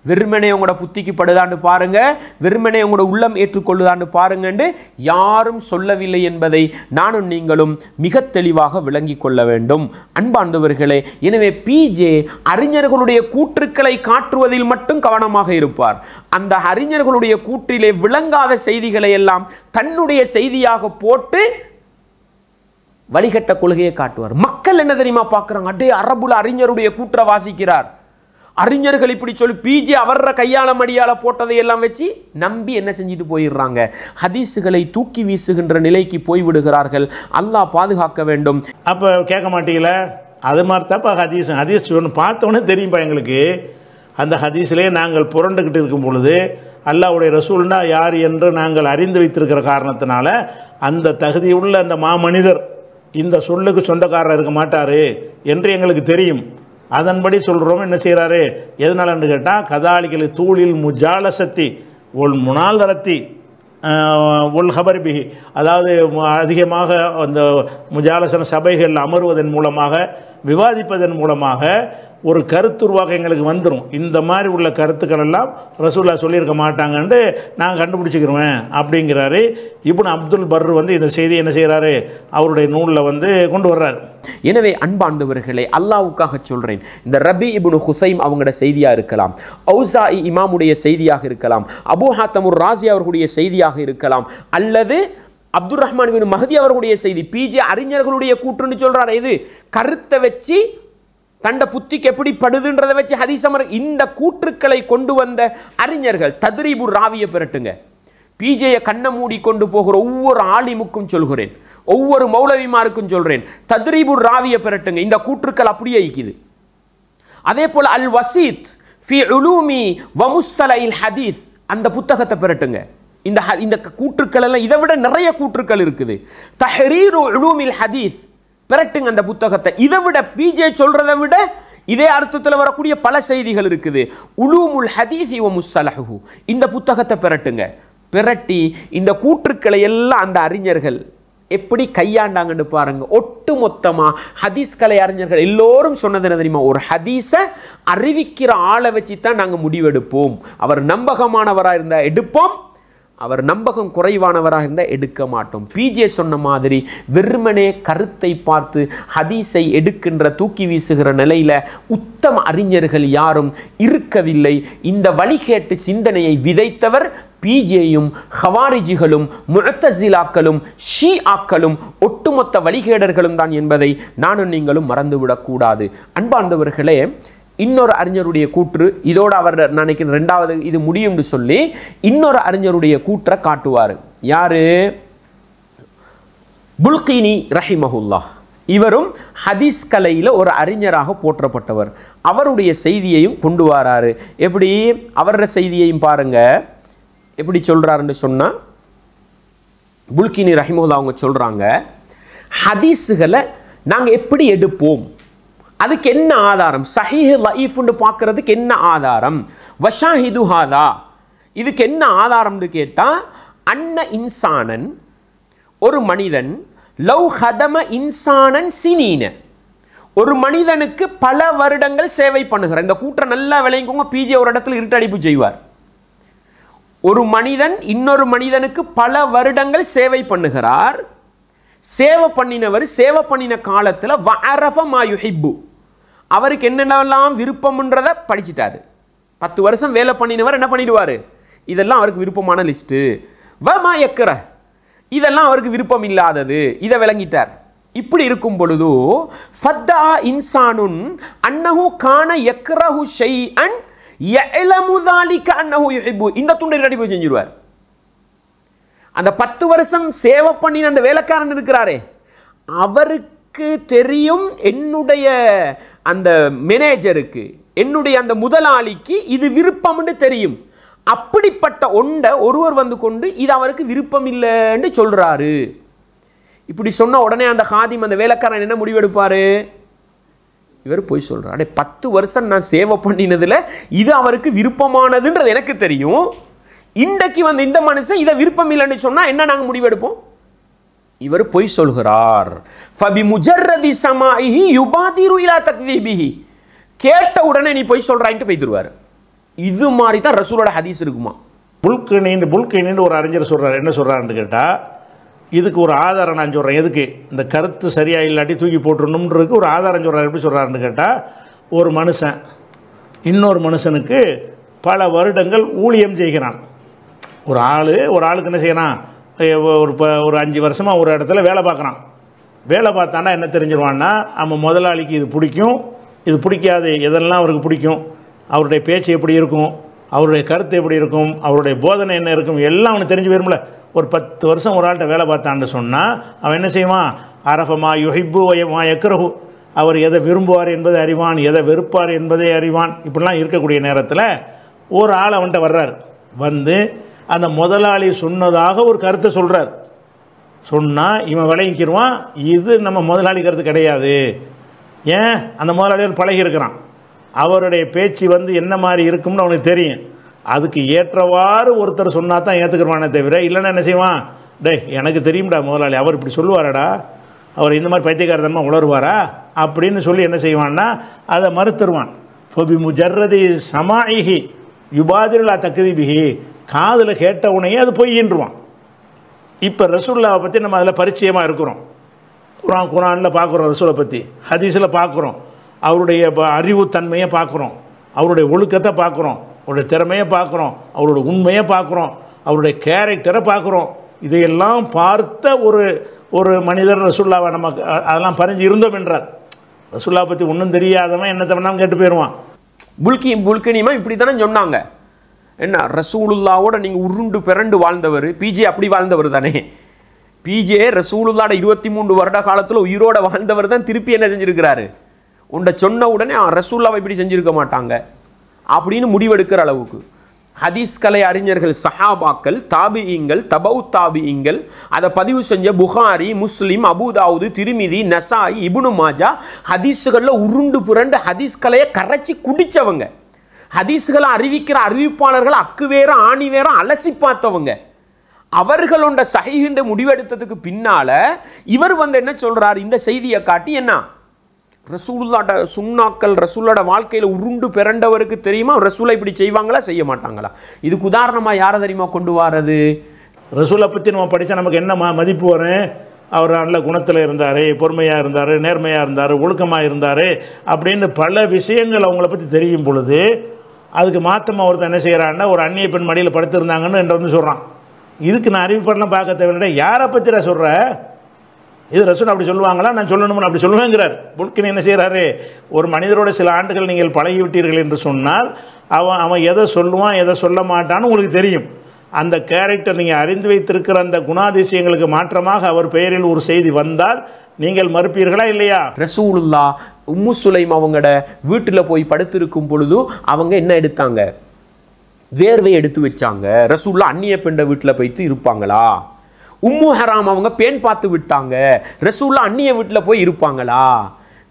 வெறுமனே உங்களோட புத்திக்கு படுதான்னு பாருங்க, வெறுமனே உங்களோட உள்ளம் ஏற்றுக்கொள்ளுதான்னு பாருங்கன்னு யாரும் சொல்லவில்லை என்பதை நானும் நீங்களும் மிக தெளிவாக விளங்கி கொள்ள வேண்டும் அன்பார்ந்தவர்களே. எனவே பிஜே அறிஞர்களுடைய கூற்றுக்களை காட்டுவதில் மட்டும் கவனமாக இருப்பார். அந்த அறிஞர்களுடைய கூற்றிலே விளங்காத செய்திகளை எல்லாம் தன்னுடைய செய்தியாக போட்டு வழிகட்ட கொள்கையை காட்டுவார். மக்கள் என்ன தெரியுமா பார்க்குறாங்க? அடே, அரபுல அறிஞருடைய கூற்றை வாசிக்கிறார், அறிஞர்கள் இப்படி சொல்லி பிஜே அவர கையாள மடியால போட்டதை எல்லாம் வச்சு நம்பி என்ன செஞ்சுட்டு போயிடுறாங்க? ஹதீஸுகளை தூக்கி வீசுகின்ற நிலைக்கு போய்விடுகிறார்கள். அல்லாஹ் பாதுகாக்க வேண்டும். அப்போ கேட்க மாட்டீங்களா? அது மாதிரி தான்ப்பா ஹதீஸ் ஒன்று பார்த்தோன்னே தெரியும்பா எங்களுக்கு. அந்த ஹதீஸிலே நாங்கள் புரண்டுக்கிட்டு இருக்கும் பொழுது அல்லாஹ்வுடைய ரசூல்னா யார் என்று நாங்கள் அறிந்து வைத்திருக்கிற காரணத்தினால அந்த தகுதியுள்ள அந்த மாமனிதர் இந்த சொல்லுக்கு சொந்தக்காரர் இருக்க மாட்டார் என்று எங்களுக்கு தெரியும். அதன்படி சொல்கிறோம். என்ன செய்கிறாரு? எதனாலன்னு கேட்டால், கதாலிகள் தூளில் முஜாலசத்தி ஒல் முனால்தரத்தி ஒல் ஹபர்பிஹி, அதாவது அதிகமாக அந்த முஜாலசன சபைகள் அமர்வதன் மூலமாக, விவாதிப்பதன் மூலமாக ஒரு கருத்துருவாக எங்களுக்கு வந்துடும். இந்த மாதிரி உள்ள கருத்துக்கள் எல்லாம் ரசூலுல்லாஹ் சொல்லியிருக்க மாட்டாங்கன்ட்டு நான் கண்டுபிடிச்சிக்கிறேன் அப்படிங்கிறாரு. இப்னு அப்துல் பர் இந்த செய்தியை என்ன செய்கிறாரு? அவருடைய நூலில் கொண்டு வர்றாரு. எனவே அன்பார்ந்தவர்களே, அல்லாஹ்வுக்காக சொல்றேன், இந்த ரபி இப்னு ஹுசைம் அவங்களோட செய்தியாக இருக்கலாம், ஔசாஇ இமாமுடைய செய்தியாக இருக்கலாம், அபூ ஹாத்தமுர் ராஸி அவர்களுடைய செய்தியாக இருக்கலாம், அல்லது அப்துர் ரஹ்மான் பின் மஹதி அவர்களுடைய செய்தி. பிஜே அறிஞர்களுடைய கூற்றுன்னு சொல்றாரு. இது கருத்தை வச்சு தண்ட புத்திக்கு எப்படி படுதுன்றதை வச்சு ஹதீஸ் அமர். இந்த கூற்றுக்களை கொண்டு வந்த அறிஞர்கள் தத்ரீபுர் ராவியை பெறட்டுங்க. பிஜேயை கண்ணை மூடி கொண்டு போகிற ஒவ்வொரு ஆலிமுக்கும் சொல்கிறேன், ஒவ்வொரு மௌலவிமாருக்கும் சொல்றேன், தத்ரீபுர் ராவியை பெறட்டுங்க. இந்த கூற்றுக்கள் அப்படியே இருக்குது. அதே போல அல் வசீத் ஃபி உலூமி வ முஸ்தலஹில் ஹதீஸ், அந்த புத்தகத்தை பெறட்டுங்க. இந்த கூற்றுக்கள் எல்லாம் இதை விட நிறைய கூற்றுக்கள் இருக்குது. தஹ்ரீரு உலூமில் ஹதீஸ் பெறட்டுங்க அந்த புத்தகத்தை. இதை விட பிஜே சொல்றதை விட இதே அர்த்தத்தில் வரக்கூடிய பல செய்திகள் இருக்குது. உலூமுல் ஹதீஸ் வ முஸ்தலஹு, இந்த புத்தகத்தை பெறட்டுங்க. பெரட்டி இந்த கூற்றுக்களை எல்லாம் அந்த அறிஞர்கள் எப்படி கையாண்டாங்கன்னு பாருங்க. ஒட்டு மொத்தமா ஹதீஸ் கலை அறிஞர்கள் எல்லோரும் சொன்னது என்ன தெரியுமா? ஒரு ஹதீஸை அறிவிக்கிற ஆளை வச்சு தான் நாங்கள் முடிவெடுப்போம். அவர் நம்பகமானவராக இருந்தால் எடுப்போம், அவர் நம்பகம் குறைவானவராக இருந்தால் எடுக்க மாட்டோம். பிஜே சொன்ன மாதிரி வெறுமனே கருத்தை பார்த்து ஹதீஸை எடுக்கின்ற தூக்கி வீசுகிற நிலையில உத்தம அறிஞர்கள் யாரும் இருக்கவில்லை. இந்த வழிகேட்டு சிந்தனையை விதைத்தவர் பிஜேயும் ஹவாரிஜிகளும் முஅத்தஸிலாக்களும் ஷீஆக்களும் ஒட்டுமொத்த வழிகேடர்களும் தான் என்பதை நானும் நீங்களும் மறந்துவிடக்கூடாது. அன்பார்ந்தவர்களே, இன்னொரு அறிஞருடைய கூற்று இதோடு அவர் நினைக்கிறேன் ரெண்டாவது இது முடியும்னு சொல்லி இன்னொரு அறிஞருடைய கூற்றை காட்டுவார். யாரு? புல்கீனி ரஹிமஹுல்லாஹ். இவரும் ஹதீஸ் கலையில் ஒரு அறிஞராக போற்றப்பட்டவர். அவருடைய செய்தியையும் கொண்டு வராரு. எப்படி? அவரோட செய்தியையும் பாருங்க. எப்படி சொல்றாருன்னு சொன்னா, புல்கீனி ரஹிமஹுல்லாஹ் அவங்க சொல்றாங்க, ஹதீஸுகளை நாங்கள் எப்படி எடுப்போம், அதுக்கு என்ன ஆதாரம், சஹீஹ் லஈஃப்னு பார்க்கறதுக்கு என்ன ஆதாரம், வஷாஹிது ஹாதா இதுக்கு என்ன ஆதாரம்னு கேட்டால், அன்ன இன்சானன் ஒரு மனிதன், லவ் ஹதம இன்சானன் சினீன ஒரு மனிதனுக்கு பல வருடங்கள் சேவை பண்ணுகிறார். இந்த கூற்றை நல்லா விளங்கிக்கோங்க. பிஜே ஒரு இடத்துல இருட்டடிப்பு செய்வார். ஒரு மனிதன் இன்னொரு மனிதனுக்கு பல வருடங்கள் சேவை பண்ணுகிறார். சேவை பண்ணினவர் சேவை பண்ணின காலத்தில் வஅரஃப மா யுஹிப்பு அவருக்கு என்னென்னலாம் விருப்பம்ன்றதை படிச்சிட்டாரு. 10 வருஷம் வேலை பண்ணினவர் என்ன பண்ணிடுவார், இதெல்லாம் அவருக்கு விருப்பமான லிஸ்ட்டு. வமா யக்ர இதெல்லாம் அவருக்கு விருப்பம் இல்லாதது, இதை விளங்கிட்டார். இப்படி இருக்கும் பொழுது ஃபத்தா இன்சானுன் அன்னஹு கான யக்ரஹு ஷைஅன் யஅலமு ذلك அன்னஹு யுஹிப்பு இந்த துண்டை ரெடி போய் செஞ்சிருவார். அந்த 10 வருஷம் சேவை பண்ணின அந்த வேலைக்காரன் இருக்கிறாரே, அவருக்கு தெரியும் என்னுடைய அந்த மேனேஜருக்கு, என்னுடைய அந்த முதலாளிக்கு இது விருப்பம்னு தெரியும். அப்படிப்பட்ட ஒன்றை ஒருவர் வந்து கொண்டு இது அவருக்கு விருப்பம் இல்லைன்னு சொல்றாரு. இப்படி சொன்ன உடனே அந்த ஹாதிம் அந்த வேலைக்காரன் என்ன முடிவெடுப்பாரு, இவர் போய் சொல்றார், அடே 10 வருஷம் நான் சேவை பண்ணினதுல இது அவருக்கு விருப்பமானதுன்றது எனக்கு தெரியும், இன்றைக்கு வந்து இந்த மனுஷன் இதை விருப்பம் இல்லைன்னு சொன்னா என்ன நாங்கள் முடிவெடுப்போம். இவர் பொய் சொல்கிறார். ஃபபி முஜர்ரதி சமாஇஹி யுபாதிரு இலா தக்தீபிஹி கேட்ட உடனே நீ பொய் சொல்றாயின்ட்டு போய்த்துருவார். இது மாதிரி தான் ரசூலோட ஹதீஸ் இருக்குமா. புல்கைனின்னு ஒரு அறிஞர் சொல்றாரு. என்ன சொல்றாருன்னு கேட்டா, இதுக்கு ஒரு ஆதாரம் நான் சொல்றேன். எதுக்கு இந்த கருத்து சரியா இல்லாட்டி தூக்கி போட்டுருணும்ன்றதுக்கு ஒரு ஆதாரம் சொல்றாரு. எப்படி சொல்றாருன்னு கேட்டா, ஒரு மனுஷன் இன்னொரு மனுஷனுக்கு பல வருடங்கள் ஊழியம் செய்கிறான். ஒரு ஆளுக்கு என்ன செய்யறான், ஒரு 5 வருஷமாக ஒரு இடத்துல வேலை பார்க்குறான். வேலை பார்த்தானா என்ன தெரிஞ்சிருவான்னா, நம்ம முதலாளிக்கு இது பிடிக்கும், இது பிடிக்காது, எதெல்லாம் அவருக்கு பிடிக்கும், அவருடைய பேச்சு எப்படி இருக்கும், அவருடைய கருத்து எப்படி இருக்கும், அவருடைய போதனை என்ன இருக்கும், எல்லாம் அவனுக்கு தெரிஞ்சு போயிரும்ல. ஒரு 10 வருஷம் ஒரு ஆள்கிட்ட வேலை பார்த்தான்னு சொன்னால் அவன் என்ன செய்வான், அரஃபமா யுஹிப்பு மா யக்ரஹு அவர் எதை விரும்புவார் என்பதை அறிவான், எதை வெறுப்பார் என்பதை அறிவான். இப்படிலாம் இருக்கக்கூடிய நேரத்தில் ஒரு ஆள் அவன்கிட்ட வர்றார். வந்து அந்த முதலாளி சொன்னதாக ஒரு கருத்தை சொல்கிறார். சொன்னால் இவன் விளங்கிக்கிடுவான், இது நம்ம முதலாளி கருத்து கிடையாது. ஏன், அந்த முதலாளியார் பழகி இருக்கிறான், அவருடைய பேச்சு வந்து என்ன மாதிரி இருக்கும்னு அவனுக்கு தெரியும். அதுக்கு ஏற்றவாறு ஒருத்தர் சொன்னா தான் ஏற்றுக்கிறவானே தவிர, இல்லைன்னா என்ன செய்வான், டே எனக்கு தெரியும்டா முதலாளி அவர் இப்படி சொல்லுவாரடா, அவர் இந்த மாதிரி பைத்தியக்காரத்தனமாக உளருவாரா அப்படின்னு சொல்லி என்ன செய்வான்னா அதை மறுத்துருவான். ஃபபி முஜர்ரதி சமாஇஹி யுபாதிருலா தக்தீபிஹி காதில் கேட்ட உடனே அது பொய்யின்றுவான். இப்போ ரசூலுல்லாவை பற்றி நம்ம அதில் பரிச்சயமாக இருக்கிறோம். குரானில் பார்க்குறோம், ரசூலை பற்றி ஹதீஸில் பார்க்குறோம், அவருடைய அறிவுத்தன்மையை பார்க்குறோம், அவருடைய ஒழுக்கத்தை பார்க்குறோம், அவருடைய திறமையை பார்க்குறோம், அவருடைய உண்மையை பார்க்குறோம், அவருடைய கேரக்டரை பார்க்குறோம். இதையெல்லாம் பார்த்த ஒரு மனிதர் ரசூலுல்லாவை நமக்கு அதெல்லாம் பறிஞ்சு இருந்தோம் என்றார். ரசூலுல்லாவை பற்றி ஒன்றும் தெரியாதவன் என்ன தவறாமல் கேட்டு போயிடுவான். புல்கினிமா இப்படி தானே சொன்னாங்க. என்ன, ரசூலுல்லாவோட நீங்கள் உருண்டு பிறண்டு வாழ்ந்தவர், பிஜே அப்படி வாழ்ந்தவர் தானே. பிஜே ரசூலுல்லாட 23 வருட காலத்தில் உயிரோட வாழ்ந்தவர் தான். திருப்பி என்ன செஞ்சிருக்கிறாரு, உன்னை சொன்ன உடனே ரசூலுல்லாவை இப்படி செஞ்சிருக்க மாட்டாங்க அப்படின்னு முடிவெடுக்கிற அளவுக்கு ஹதீஸ் கலை அறிஞர்கள், சஹாபாக்கள், தாபியீங்கள், தபவு தாபியீங்கள், அதை பதிவு செஞ்ச புகாரி, முஸ்லிம், அபூதாவுது, திருமிதி, நசாயி, இப்னு மாஜா ஹதீஸுகளில் உருண்டு புரண்டு ஹதீஸ் கலையை கரைச்சி குடித்தவங்க, ஹதீஸுகளை அறிவிக்கிற அறிவிப்பாளர்கள் அக்கு வேற ஆணி வேற அலசி பார்த்தவங்க. அவர்களோட சஹீஹ்ன்ற முடிவெடுத்ததுக்கு பின்னால இவர் வந்து என்ன சொல்றார், இந்த செய்தியை காட்டி என்ன ரசூலுல்லாட சுன்னாக்கள், ரசூலோட வாழ்க்கையில் உருண்டு பிறண்டவருக்கு தெரியுமா ரசூலை இப்படி செய்வாங்களா செய்ய மாட்டாங்களா. இதுக்கு உதாரணமாக யாரை தெரியுமா கொண்டு வாரது, ரசூலை பற்றி நம்ம படித்தா நமக்கு என்ன மதிப்பு வரும், அவர் நல்ல குணத்தில் இருந்தார், பொறுமையாக இருந்தார், நேர்மையாக இருந்தார், ஒழுக்கமாக இருந்தார் அப்படின்னு பல விஷயங்கள் அவங்கள பற்றி தெரியும் பொழுது, அதுக்கு மாற்றமாக ஒருத்தர் என்ன செய்கிறான்னா, ஒரு அந்நிய பெண் மடியில் படுத்திருந்தாங்கன்னு என்ற வந்து சொல்கிறான். இதுக்கு நான் அறிவிப்படலாம் பார்க்க தேவையில்லை, யாரை பற்றி நான் சொல்கிறேன், இது ரசூல் அப்படி சொல்லுவாங்களா, நான் சொல்லணும்னு அப்படி சொல்லுவேங்கிறார். புல்கின் என்ன செய்கிறாரு, ஒரு மனிதரோட சில ஆண்டுகள் நீங்கள் பழகிவிட்டீர்கள் என்று சொன்னால் அவன் எதை சொல்லுவான் எதை சொல்ல மாட்டான்னு உங்களுக்கு தெரியும். அந்த கேரக்டர் நீங்கள் அறிந்து வைத்திருக்கிற அந்த குணாதிசயங்களுக்கு மாற்றமாக அவர் பெயரில் ஒரு செய்தி வந்தால் நீங்கள் மறுப்பீர்களா இல்லையா. ரசூலுல்லா உம்மு சுலைம் அவங்களோட வீட்டில் போய் படுத்திருக்கும் பொழுது அவங்க என்ன எடுத்தாங்க, வேர்வை எடுத்து வச்சாங்க. ரசூலுல்லா அந்நிய பெண்ட வீட்டில் போய்த்து இருப்பாங்களா, உம்மு ஹராம் அவங்க பேன் பார்த்து விட்டாங்க, ரசூலுல்லாஹ் அந்நிய வீட்டில் போய் இருப்பாங்களா?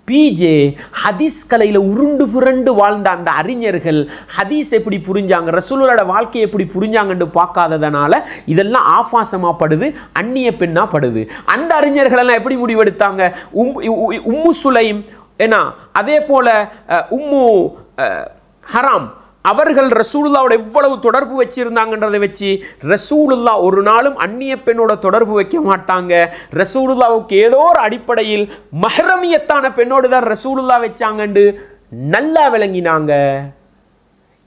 பிஜே ஹதீஸ் கலையில் உருண்டு புரண்டு வாழ்ந்த அந்த அறிஞர்கள் ஹதீஸ் எப்படி புரிஞ்சாங்க, ரசூலுல்லாஹ்வோட வாழ்க்கையை எப்படி புரிஞ்சாங்கன்னு பார்க்காததுனால இதெல்லாம் ஆபாசமாகப்படுது, அந்நிய பெண்ணாகப்படுது. அந்த அறிஞர்களெல்லாம் எப்படி முடிவெடுத்தாங்க? உம்மு சுலைம் ஏன்னா அதே போல உம்மு ஹராம் அவர்கள் ரசூலுல்லாவோட எவ்வளவு தொடர்பு வச்சிருந்தாங்கன்றதை வச்சு ரசூலுல்லாஹ் ஒரு நாளும் அந்நிய பெண்ணோட தொடர்பு வைக்க மாட்டாங்க. ரசூலுல்லாவுக்கு ஏதோ ஒரு அடிப்படையில் மஹ்ரமியத்தான பெண்ணோடு தான் ரசூலுல்லாஹ் வச்சாங்கன்னு நல்லா விளங்கினாங்க.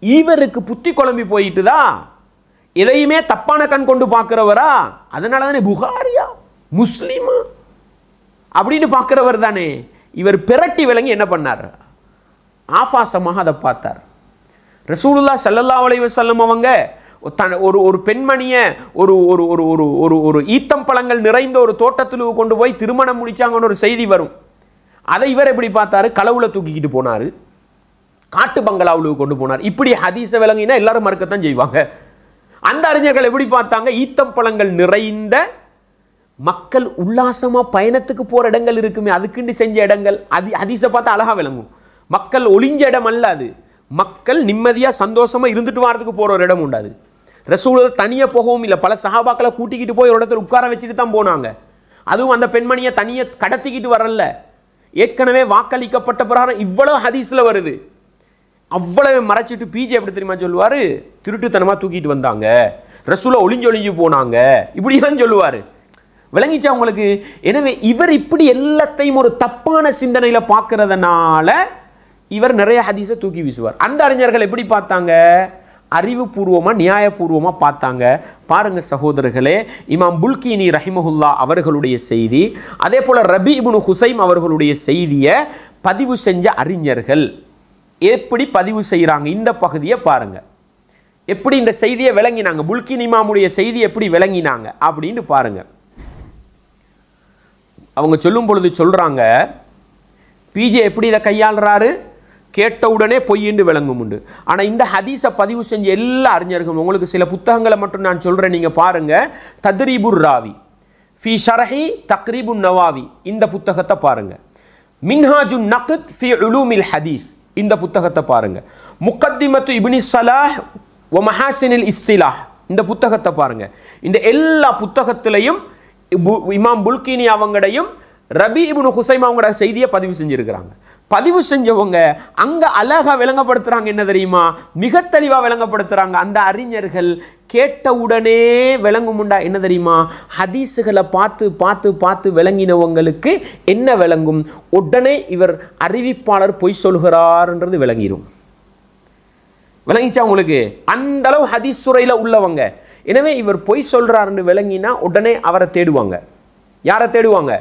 இவருக்கு புத்தி குழம்பி போயிட்டுதா, எதையுமே தப்பான கண் கொண்டு பார்க்கிறவரா, அதனால தானே புகாரியா முஸ்லிமா அப்படின்னு பார்க்கிறவர் தானே. இவர் பிரட்டி விளங்கி என்ன பண்ணார்? ஆபாசமாக அதை பார்த்தார். ரசூலுல்லாஹ் ஸல்லல்லாஹு அலைஹி வஸல்லம் அவங்க ஒரு பெண்மணியை ஒரு ஒரு ஒரு ஒரு ஒரு ஒரு ஈத்தம் பழங்கள் நிறைந்த ஒரு தோட்டத்தில் கொண்டு போய் திருமணம் முடிச்சாங்கன்னு ஒரு செய்தி வரும். அதை இவர் எப்படி பார்த்தாரு? களவுல தூக்கிக்கிட்டு போனார், காட்டு பங்களாவுக்கு கொண்டு போனார். இப்படி ஹதீஸை விளங்கினா எல்லாரும் மறுக்கத்தான் செய்வாங்க. அந்த அறிஞர்கள் எப்படி பார்த்தாங்க? ஈத்தம் பழங்கள் நிறைந்த மக்கள் உல்லாசமா பயணத்துக்கு போற இடங்கள் இருக்குமே, அதுக்குண்டு செஞ்ச இடங்கள், ஹதீஸை பார்த்தா அழகா விளங்கும். மக்கள் ஒளிஞ்ச இடம் அல்ல அது, மக்கள் நிம்மதியா சந்தோஷமா இருந்துட்டு வரதுக்கு போற ஒரு இடம் உண்டாது. ரசூலுல்லாஹ் தனியா போகவும் இல்லை, பல சஹாபாக்களை கூட்டிக்கிட்டு போய் ஒரு இடத்துல உட்கார வச்சுட்டு தான் போனாங்க. அதுவும் அந்த பெண்மணியை தனியா கடத்திக்கிட்டு வரல, ஏற்கனவே வாக்களிக்கப்பட்ட பிரகாரம் இவ்வளவு ஹதீஸ்ல வருது. அவ்வளவு மறைச்சிட்டு பிஜே எப்படி தெரியுமா சொல்லுவாரு? திருட்டுத்தனமா தூக்கிட்டு வந்தாங்க, ரசூலுல்லாஹ் ஒளிஞ்சு போனாங்க, இப்படிதான் சொல்லுவாரு. விளங்கிச்சா உங்களுக்கு? எனவே இவர் இப்படி எல்லாத்தையும் ஒரு தப்பான சிந்தனையில பார்க்கறதுனால இவர் நிறைய ஹதீஸை தூக்கி வீசுவார். அந்த அறிஞர்கள் எப்படி பார்த்தாங்க? அறிவுபூர்வமா நியாயபூர்வமா பார்த்தாங்க. பாருங்க சகோதரர்களே, இமாம் புல்கினி ரஹிமஹுல்லா அவர்களுடைய செய்தி, அதே போல ரபி இப்னு ஹுசைம் அவர்களுடைய செய்தியை பதிவு செஞ்ச அறிஞர்கள் எப்படி பதிவு செய்யறாங்க இந்த பகுதியை பாருங்க. எப்படி இந்த செய்தியை விளங்கினாங்க, புல்கினி இமாமுடைய செய்தி எப்படி விளங்கினாங்க அப்படின்னு பாருங்க. அவங்க சொல்லும் பொழுது சொல்றாங்க, பிஜே எப்படி இதை கையாளுறாரு? கேட்ட உடனே பொய்யென்று விளங்கும் உண்டு. ஆனால் இந்த ஹதீஸை பதிவு செஞ்ச எல்லா அறிஞர்களும், உங்களுக்கு சில புத்தகங்களை மட்டும் நான் சொல்கிறேன், நீங்கள் பாருங்க. தத்ரீபுர் ராவி ஃபி ஷரஹி தக்ரீபுன் நவாவி இந்த புத்தகத்தை பாருங்க. மின்ஹாஜுன் நக்த் ஃபி உலூமில் ஹதீஸ் இந்த புத்தகத்தை பாருங்க. முகத்திமத்து இப்னி ஸலாஹ் வ மஹாசினில் இஸ்திலாஹ் இந்த புத்தகத்தை பாருங்க. இந்த எல்லா புத்தகத்திலையும் இமாம் புல்கினி அவங்களையும் ரபி இப்னு ஹுசைம் அவங்களோட செய்தியை பதிவு செஞ்சிருக்கிறாங்க. பதிவு செஞ்சவங்க அங்க அழகா விளங்கப்படுத்துறாங்க. என்ன தெரியுமா? மிக தெளிவா விளங்கப்படுத்துறாங்க. அந்த அறிஞர்கள் கேட்ட உடனே விளங்குமுண்டா என்ன தெரியுமா? ஹதீஸுகளை பார்த்து பார்த்து பார்த்து விளங்கினவங்களுக்கு என்ன விளங்கும்? உடனே இவர் அறிவிப்பாளர் பொய் சொல்கிறார்ன்றது விளங்கிடும். விளங்கிச்சா உங்களுக்கு? அந்த அளவு ஹதீஸ் துறையில உள்ளவங்க. எனவே இவர் பொய் சொல்றாருன்னு விளங்கினா உடனே அவரை தேடுவாங்க. யாரை தேடுவாங்க?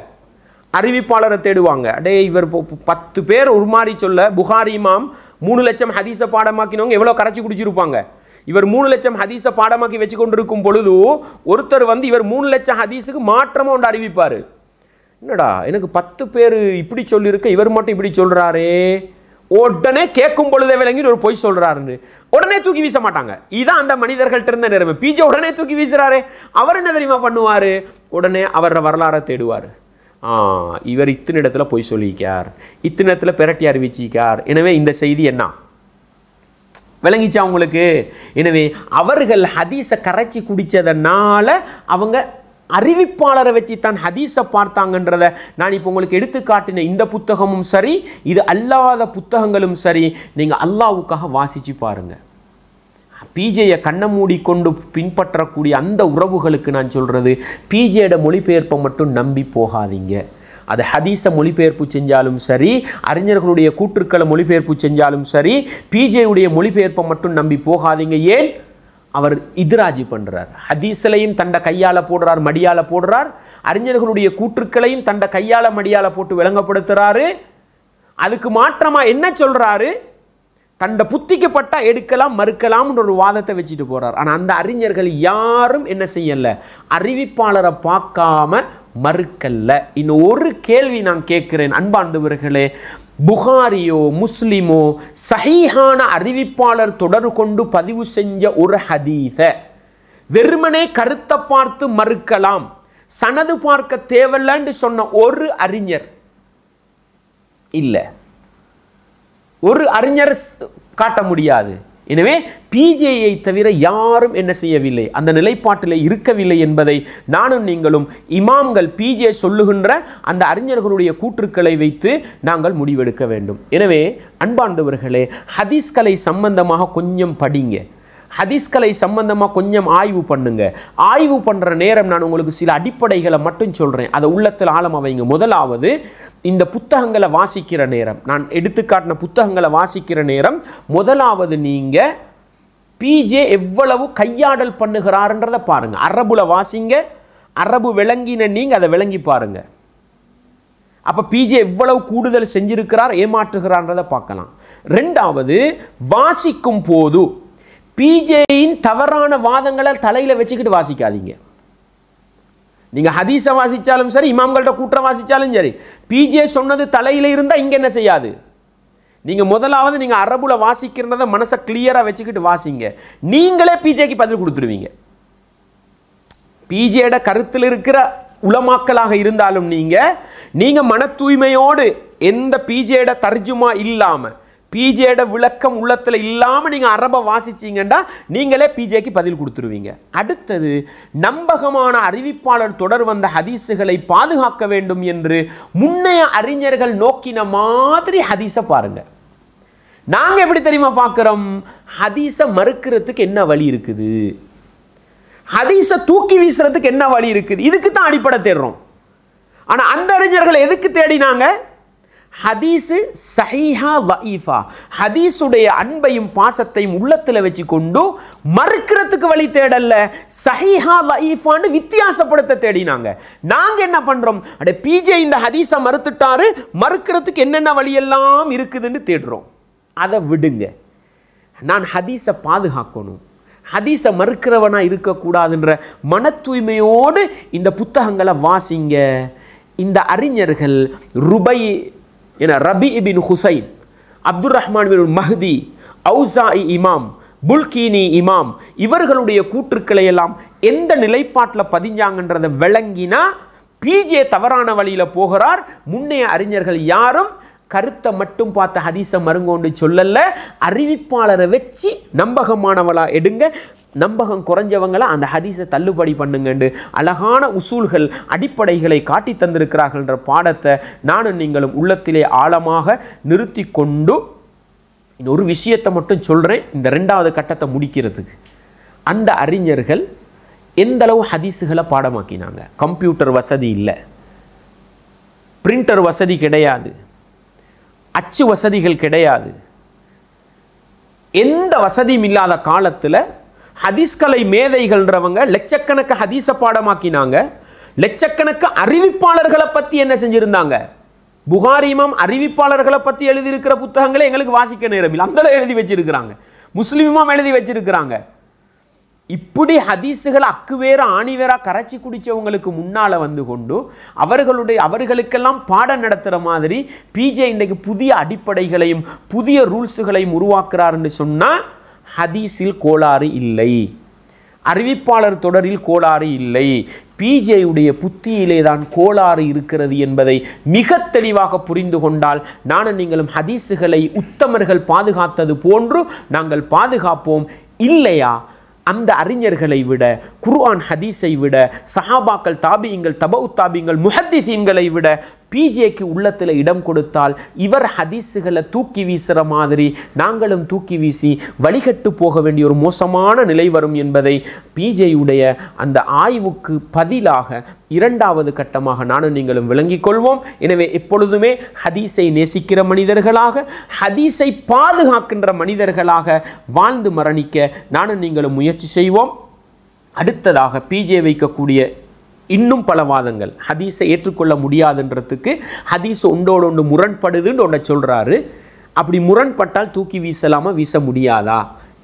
அறிவிப்பாளரை தேடுவாங்க. அடே இவர் 10 பேர் உருமாறி சொல்ல புகாரி இமாம் 3 லட்சம் ஹதீஸை பாடமாக்கினவங்க எவ்வளோ கரைச்சி குடிச்சிருப்பாங்க. இவர் 3 லட்சம் ஹதீஸை பாடமாக்கி வச்சு கொண்டிருக்கும் பொழுது ஒருத்தர் வந்து இவர் 3 லட்சம் ஹதீஸுக்கு மாற்றமாக ஒன்று அறிவிப்பார். என்னடா எனக்கு 10 பேர் இப்படி சொல்லியிருக்க, இவர் மட்டும் இப்படி சொல்றாரே, உடனே கேட்கும் பொழுதே விளங்கி ஒரு பொய் சொல்றாருன்னு உடனே தூக்கி வீச மாட்டாங்க. இதுதான் அந்த மனிதர்கள்ட்ட இருந்த நிலைமை. பிஜே உடனே தூக்கி வீசுறாரு. அவர் என்ன தெரியுமா பண்ணுவாரு? உடனே அவர வரலாறை தேடுவார். இவர் இத்தனை இடத்துல பொய் சொல்லிக்கார், இத்தனை இடத்துல பிரட்டி அறிவிச்சிக்கார், எனவே இந்த செய்தி என்ன விளங்கிச்சா உங்களுக்கு? எனவே அவர்கள் ஹதீஸை கரைச்சி குடிச்சதனால அவங்க அறிவிப்பாளரை வச்சு தான் ஹதீஸை பார்த்தாங்கன்றதை நான் இப்போ உங்களுக்கு எடுத்து காட்டின இந்த புத்தகமும் சரி, இது அல்லாத புத்தகங்களும் சரி, நீங்கள் அல்லாஹ்வுக்காக வாசிச்சு பாருங்க. பிஜேயை கண்ணை மூடிக்கொண்டு பின்பற்றக்கூடிய அந்த உறவுகளுக்கு நான் சொல்றது, பிஜேயோட மொழிபெயர்ப்பை மட்டும் நம்பி போகாதீங்க. அது ஹதீஸை மொழிபெயர்ப்பு செஞ்சாலும் சரி, அறிஞர்களுடைய கூற்றுக்களை மொழிபெயர்ப்பு செஞ்சாலும் சரி, பிஜேயுடைய மொழிபெயர்ப்பை மட்டும் நம்பி போகாதீங்க. ஏன்? அவர் இத்ராஜி பண்றார். ஹதீஸ்லையும் தண்ட கையால போடுறார், மடியால போடுறார். அறிஞர்களுடைய கூற்றுக்களையும் தண்ட கையால மடியால போட்டு விளங்கப்படுத்துறாரு. அதுக்கு மாற்றமா என்ன சொல்றாரு? தண்ட புத்திக்கப்பட்டா எடுக்கலாம் மறுக்கலாம்ன்ற ஒரு வாதத்தை வச்சுட்டு போறார். ஆனால் அந்த அறிஞர்கள் யாரும் என்ன செய்யல? அறிவிப்பாளரை பார்க்காம மறுக்கல்ல. இன்னும் ஒரு கேள்வி நான் கேட்கிறேன் அன்பார்ந்தவர்களே, புகாரியோ முஸ்லிமோ சஹீஹான அறிவிப்பாளர் தொடர் கொண்டு பதிவு செஞ்ச ஒரு ஹதீஸை வெறுமனே கருத்தை பார்த்து மறுக்கலாம், சனது பார்க்க தேவையில்லைன்னு சொன்ன ஒரு அறிஞர் இல்லை, ஒரு அறிஞர் காட்ட முடியாது. எனவே பிஜேயை தவிர யாரும் என்ன செய்யவில்லை, அந்த நிலைப்பாட்டில் இருக்கவில்லை என்பதை நானும் நீங்களும் இமாம்கள் பிஜே சொல்லுகின்ற அந்த அறிஞர்களுடைய கூற்றுக்களை வைத்து நாங்கள் முடிவெடுக்க வேண்டும். எனவே அன்பார்ந்தவர்களே, ஹதீஸ்களை சம்பந்தமாக கொஞ்சம் படிங்க, ஹதீஸ்களை சம்பந்தமாக கொஞ்சம் ஆய்வு பண்ணுங்க. ஆய்வு பண்ணுற நேரம் நான் உங்களுக்கு சில அடிப்படைகளை மட்டும் சொல்கிறேன், அதை உள்ளத்தில் ஆழமாக வைங்க. முதலாவது, இந்த புத்தகங்களை வாசிக்கிற நேரம், நான் எடுத்துக்காட்டின புத்தகங்களை வாசிக்கிற நேரம், முதலாவது நீங்கள் பிஜே எவ்வளவு கையாடல் பண்ணுகிறாருன்றதை பாருங்கள். அரபுல வாசிங்க, அரபு விளங்கின நீங்கள் அதை விளங்கி பாருங்க. அப்போ பிஜே எவ்வளவு கூடுதல் செஞ்சிருக்கிறார், ஏமாற்றுகிறான்றதை பார்க்கலாம். ரெண்டாவது, வாசிக்கும் போது பிஜேயின் தவறான வாதங்களை தலையில் வச்சுக்கிட்டு வாசிக்காதீங்க. நீங்கள் ஹதீஸை வாசித்தாலும் சரி, இமாம்கள்ட்ட கூற்ற வாசித்தாலும் சரி, பிஜே சொன்னது தலையில் இருந்தால் இங்கே என்ன செய்யாது. நீங்கள் முதலாவது நீங்கள் அரபுல வாசிக்கிறத மனசை கிளியராக வச்சுக்கிட்டு வாசிங்க. நீங்களே பிஜேக்கு பதில் கொடுத்துருவீங்க. பிஜேட கருத்தில் இருக்கிற உலமாக்களாக இருந்தாலும் நீங்கள் மன தூய்மையோடு எந்த பிஜேட தர்ஜுமா இல்லாமல், பிஜேட விளக்கம் உள்ளத்தில் இல்லாமல் நீங்கள் அரபை வாசிச்சிங்கன்னா நீங்களே பிஜேக்கு பதில் கொடுத்துருவீங்க. அடுத்தது, நம்பகமான அறிவிப்பாளர் தொடர் வந்த ஹதீஸுகளை பாதுகாக்க வேண்டும் என்று முன்னைய அறிஞர்கள் நோக்கின மாதிரி ஹதீஸை பாருங்க. நாங்கள் எப்படி தெரியுமா பார்க்குறோம், ஹதீஸை மறுக்கிறதுக்கு என்ன வழி இருக்குது, ஹதீஸை தூக்கி வீசுறதுக்கு என்ன வழி இருக்குது, இதுக்கு தான் அடிப்படை தேடுறோம். ஆனால் அந்த அறிஞர்கள் எதுக்கு தேடினாங்க, ஹதீஸு சஹீஹா வஈஃபா, ஹதீஸுடைய அன்பையும் பாசத்தையும் உள்ளத்தில் வச்சு கொண்டு மறுக்கிறதுக்கு வழி தேடல்ல, சஹீஹா வஈஃபான்னு வித்தியாசப்படுத்த தேடினாங்க. நாங்கள் என்ன பண்ணுறோம், அட பிஜே இந்த ஹதீஸை மறுத்துட்டாரு, மறுக்கிறதுக்கு என்னென்ன வழியெல்லாம் இருக்குதுன்னு தேடுறோம். அதை விடுங்க. நான் ஹதீஸை பாதுகாக்கணும், ஹதீஸை மறுக்கிறவனா இருக்கக்கூடாதுன்ற மன தூய்மையோடு இந்த புத்தகங்களை வாசிங்க. இந்த அறிஞர்கள் ரபி இபின் ஹுசைன், அப்துல் ரஹ்மான் பின் மஹ்தி, ஔசாஇ இமாம், புல்கீனி இமாம், இவர்களுடைய கூற்றுக்களை எல்லாம் எந்த நிலைப்பாட்டில் பதிஞ்சாங்கன்றதை விளங்கினா பிஜே தவறான வழியில் போகிறார். முன்னைய அறிஞர்கள் யாரும் கருத்தை மட்டும் பார்த்த ஹதீஸை மறுங்கொண்டு சொல்லல, அறிவிப்பாளரை வச்சு நம்பகமானவளா எடுங்க, நம்பகம் குறைஞ்சவங்களை அந்த ஹதீஸை தள்ளுபடி பண்ணுங்கண்டு அழகான உசூல்கள் அடிப்படைகளை காட்டி தந்திருக்கிறார்கள்ன்ற பாடத்தை நானும் நீங்களும் உள்ளத்திலே ஆழமாக நிறுத்தி கொண்டு இன்னொரு விஷயத்தை மட்டும் சொல்கிறேன். இந்த ரெண்டாவது கட்டத்தை முடிக்கிறதுக்கு, அந்த அறிஞர்கள் எந்தளவு ஹதீஸுகளை பாடமாக்கினாங்க. கம்ப்யூட்டர் வசதி இல்லை, பிரிண்டர் வசதி கிடையாது, அச்சு வசதிகள் கிடையாது. எந்த வசதியும் இல்லாத காலத்தில் ஹதீஸ்கலை மேதைகள்ன்றவங்க லட்சக்கணக்கு ஹதீஸை பாடமாக்கினாங்க. லட்சக்கணக்கு அறிவிப்பாளர்களை பற்றி என்ன செஞ்சுருந்தாங்க, புகாரி இமாம் அறிவிப்பாளர்களை பற்றி எழுதியிருக்கிற புத்தகங்களை எங்களுக்கு வாசிக்க நேரமில்லை, அந்த எழுதி வச்சிருக்கிறாங்க. முஸ்லிம் இமாம் எழுதி வச்சிருக்கிறாங்க. இப்படி ஹதீஸுகளை அக்குவேற ஆணிவேரா கரைச்சி குடித்தவங்களுக்கு முன்னால் வந்து கொண்டு அவர்களுக்கெல்லாம் பாடம் நடத்துகிற மாதிரி பிஜே இன்றைக்கு புதிய அடிப்படைகளையும் புதிய ரூல்ஸுகளையும் உருவாக்குறாருன்னு சொன்னால் ஹதீஸில் கோளாறு இல்லை, அறிவிப்பாளர் தொடரில் கோளாறு இல்லை, பிஜேயுடைய புத்தியிலே தான் கோளாறு இருக்கிறது என்பதை மிக தெளிவாக புரிந்து கொண்டால் நானும் நீங்களும் ஹதீஸுகளை உத்தமர்கள் பாதுகாத்தது போன்று நாங்கள் பாதுகாப்போம். இல்லையா, அந்த அறிஞர்களை விட, குர்ஆன் ஹதீஸை விட, சஹாபாக்கள், தாபியங்கள், தபவு தாபியங்கள், முஹத்திஸீன்களை விட பிஜேக்கு உள்ளத்தில் இடம் கொடுத்தால் இவர் ஹதீஸுகளை தூக்கி வீசுகிற மாதிரி நாங்களும் தூக்கி வீசி வழிகட்டு போக வேண்டிய ஒரு மோசமான நிலை வரும் என்பதை பிஜேயுடைய அந்த ஆய்வுக்கு பதிலாக இரண்டாவது கட்டமாக நானும் நீங்களும் விளங்கிக் கொள்வோம். எனவே எப்பொழுதுமே ஹதீஸை நேசிக்கிற மனிதர்களாக, ஹதீஸை பாதுகாக்கின்ற மனிதர்களாக வாழ்ந்து மரணிக்க நானும் நீங்களும் முயற்சி செய்வோம். அடுத்ததாக பிஜே வைக்கக்கூடிய இன்னும் பல வாதங்கள், ஹதீஸை ஏற்றுக்கொள்ள முடியாதுன்றதுக்கு ஹதீஸ் ஒன்றோடு ஒன்று முரண்படுதுன்னு ஒன்றை சொல்கிறாரு. அப்படி முரண்பட்டால் தூக்கி வீசலாமா, வீச முடியாதா,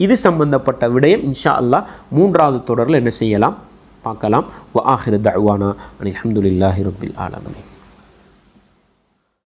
இது சம்பந்தப்பட்ட விடயம் இன்ஷா அல்லாஹ் மூன்றாவது தொடரில் என்ன செய்யலாம் பார்க்கலாம். வ ஆஹிரு தஅவானா அனில் ஹம்துலில்லாஹி ரப்பில் ஆலமீன்.